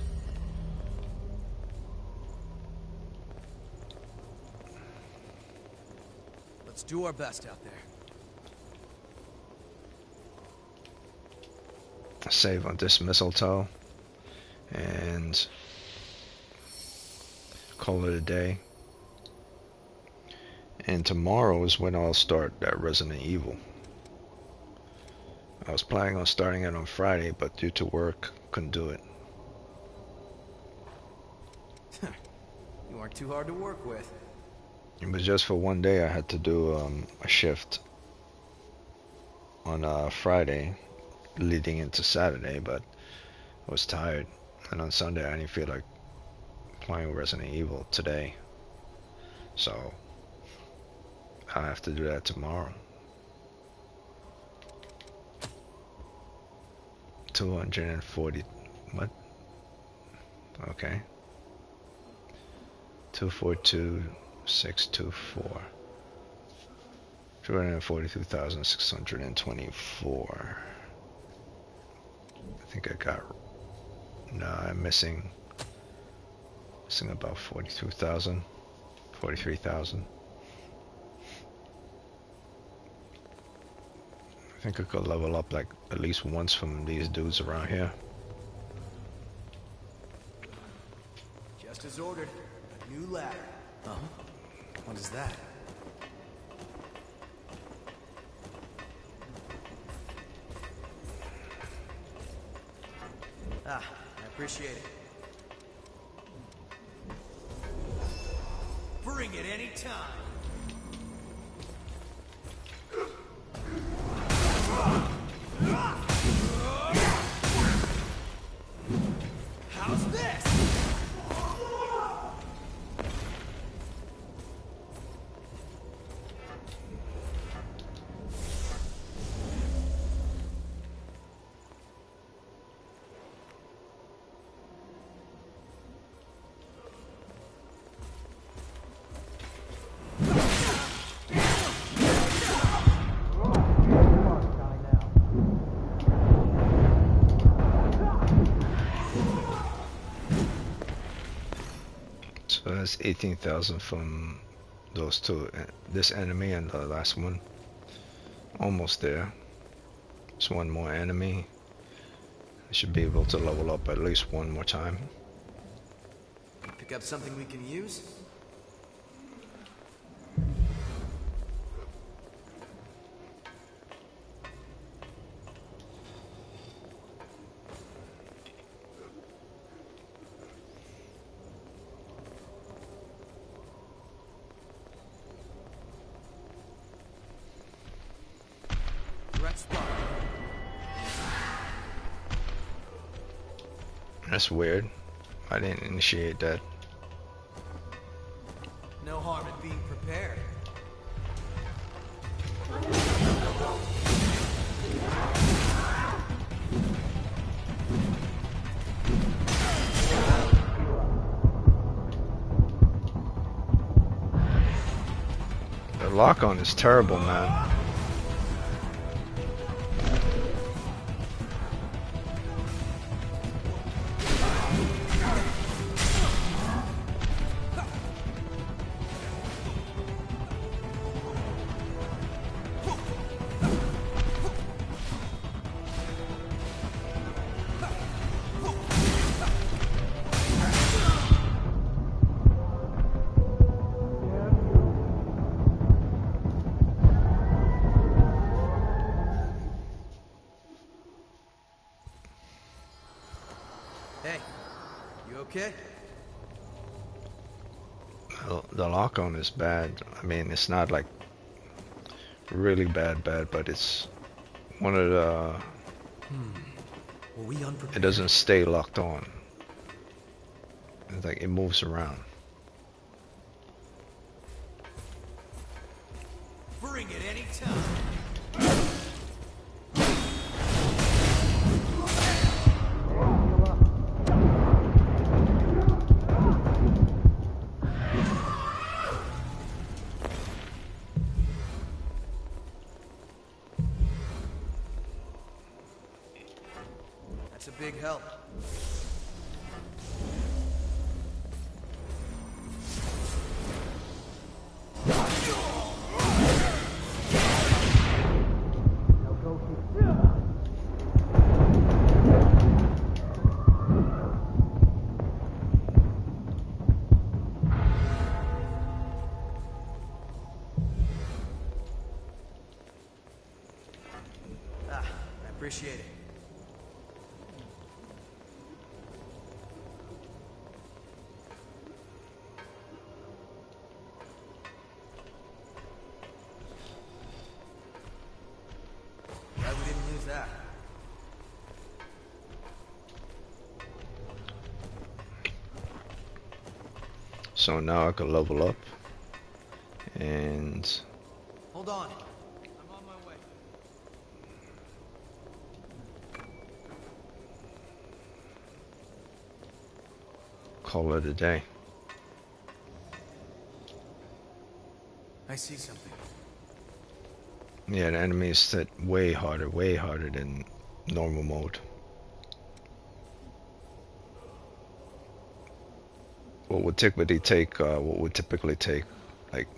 Let's do our best out there. Save on this mistletoe and call it a day. And tomorrow is when I'll start that Resident Evil. I was planning on starting it on Friday, but due to work, couldn't do it. You aren't too hard to work with. It was just for one day. I had to do a shift on Friday leading into Saturday, but I was tired, and on Sunday I didn't feel like playing Resident Evil today, so I have to do that tomorrow. 240 what? Okay. 242,624. 242,624. I think I got. No, I'm missing about 42,000, 43,000. I think I could level up like at least once from these dudes around here. Just as ordered. A new ladder. Huh? What is that? Ah, I appreciate it. Bring it anytime. How's this? So that's 18,000 from those two. This enemy and the last one. Almost there. Just one more enemy. I should be able to level up at least one more time. Pick up something we can use? That's weird. I didn't initiate that. No harm in being prepared. The lock-on is terrible, man. Hey, you okay? The lock-on is bad. I mean, it's not like really bad, but it's one of the... Were we unprepared? It doesn't stay locked on. It's like it moves around. Bring it anytime. That's a big help. Ah, I appreciate it. Glad we didn't lose that. So now I can level up and Hold on. I'm on my way. call it a day. I see something. Yeah, the enemies set way harder than normal mode. What would typically take like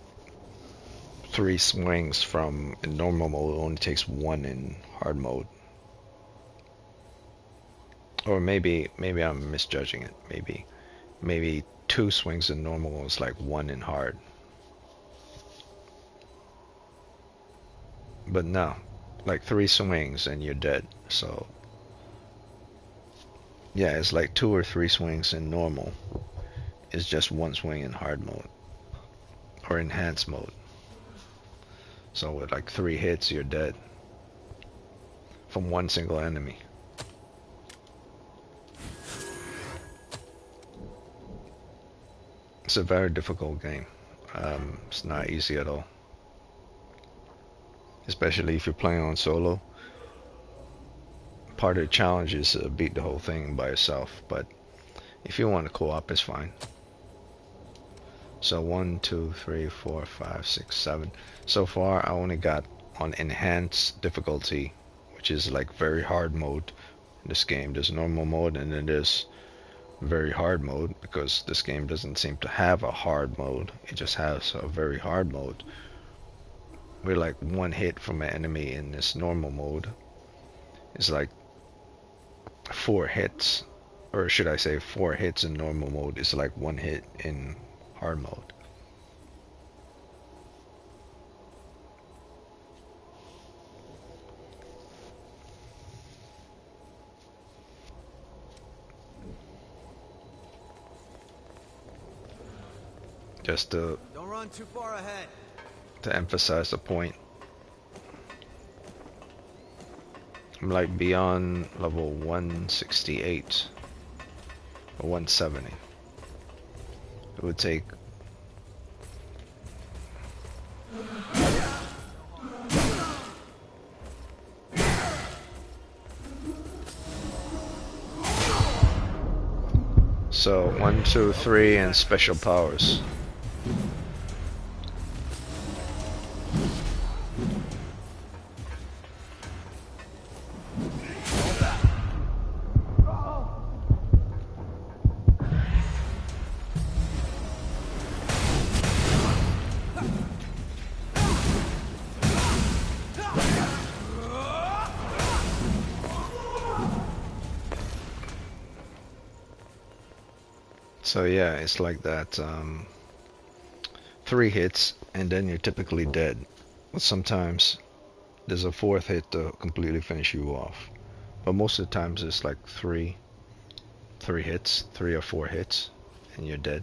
3 swings from in normal mode only takes 1 in hard mode. Or maybe I'm misjudging it. Maybe 2 swings in normal is like 1 in hard. But no, like 3 swings and you're dead. So Yeah, it's like 2 or 3 swings in normal. It's just 1 swing in hard mode or enhanced mode. So with like 3 hits, you're dead from 1 single enemy. It's a very difficult game. It's not easy at all, especially if you're playing on solo. Part of the challenge is to beat the whole thing by yourself, but if you want to co-op, it's fine. So 1, 2, 3, 4, 5, 6, 7. So far, I only got on enhanced difficulty, which is like very hard mode in this game. There's normal mode and then there's very hard mode, because this game doesn't seem to have a hard mode. It just has a very hard mode. We're like 1 hit from an enemy in this normal mode. It's like 4 hits, or should I say 4 hits in normal mode is like 1 hit in hard mode. Just to Don't run too far ahead. To emphasize the point. I'm like beyond level 168 or 170. It would take so 1, 2, 3 and special powers. So yeah, it's like that. 3 hits and then you're typically dead. But sometimes there's a 4th hit to completely finish you off. But most of the times it's like 3 hits, 3 or 4 hits, and you're dead.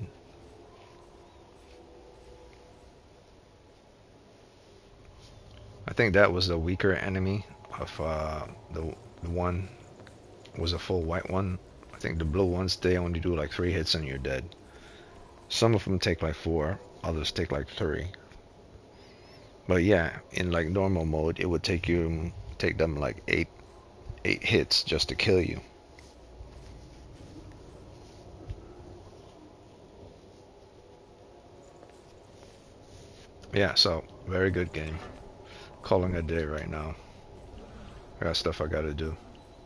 I think that was the weaker enemy of the one was a full white one. I think the blue ones, they only do like 3 hits and you're dead. Some of them take like 4, others take like 3. But yeah, in like normal mode, it would take them like 8 hits just to kill you. Yeah, so very good game. Calling a day right now. I got stuff I gotta do.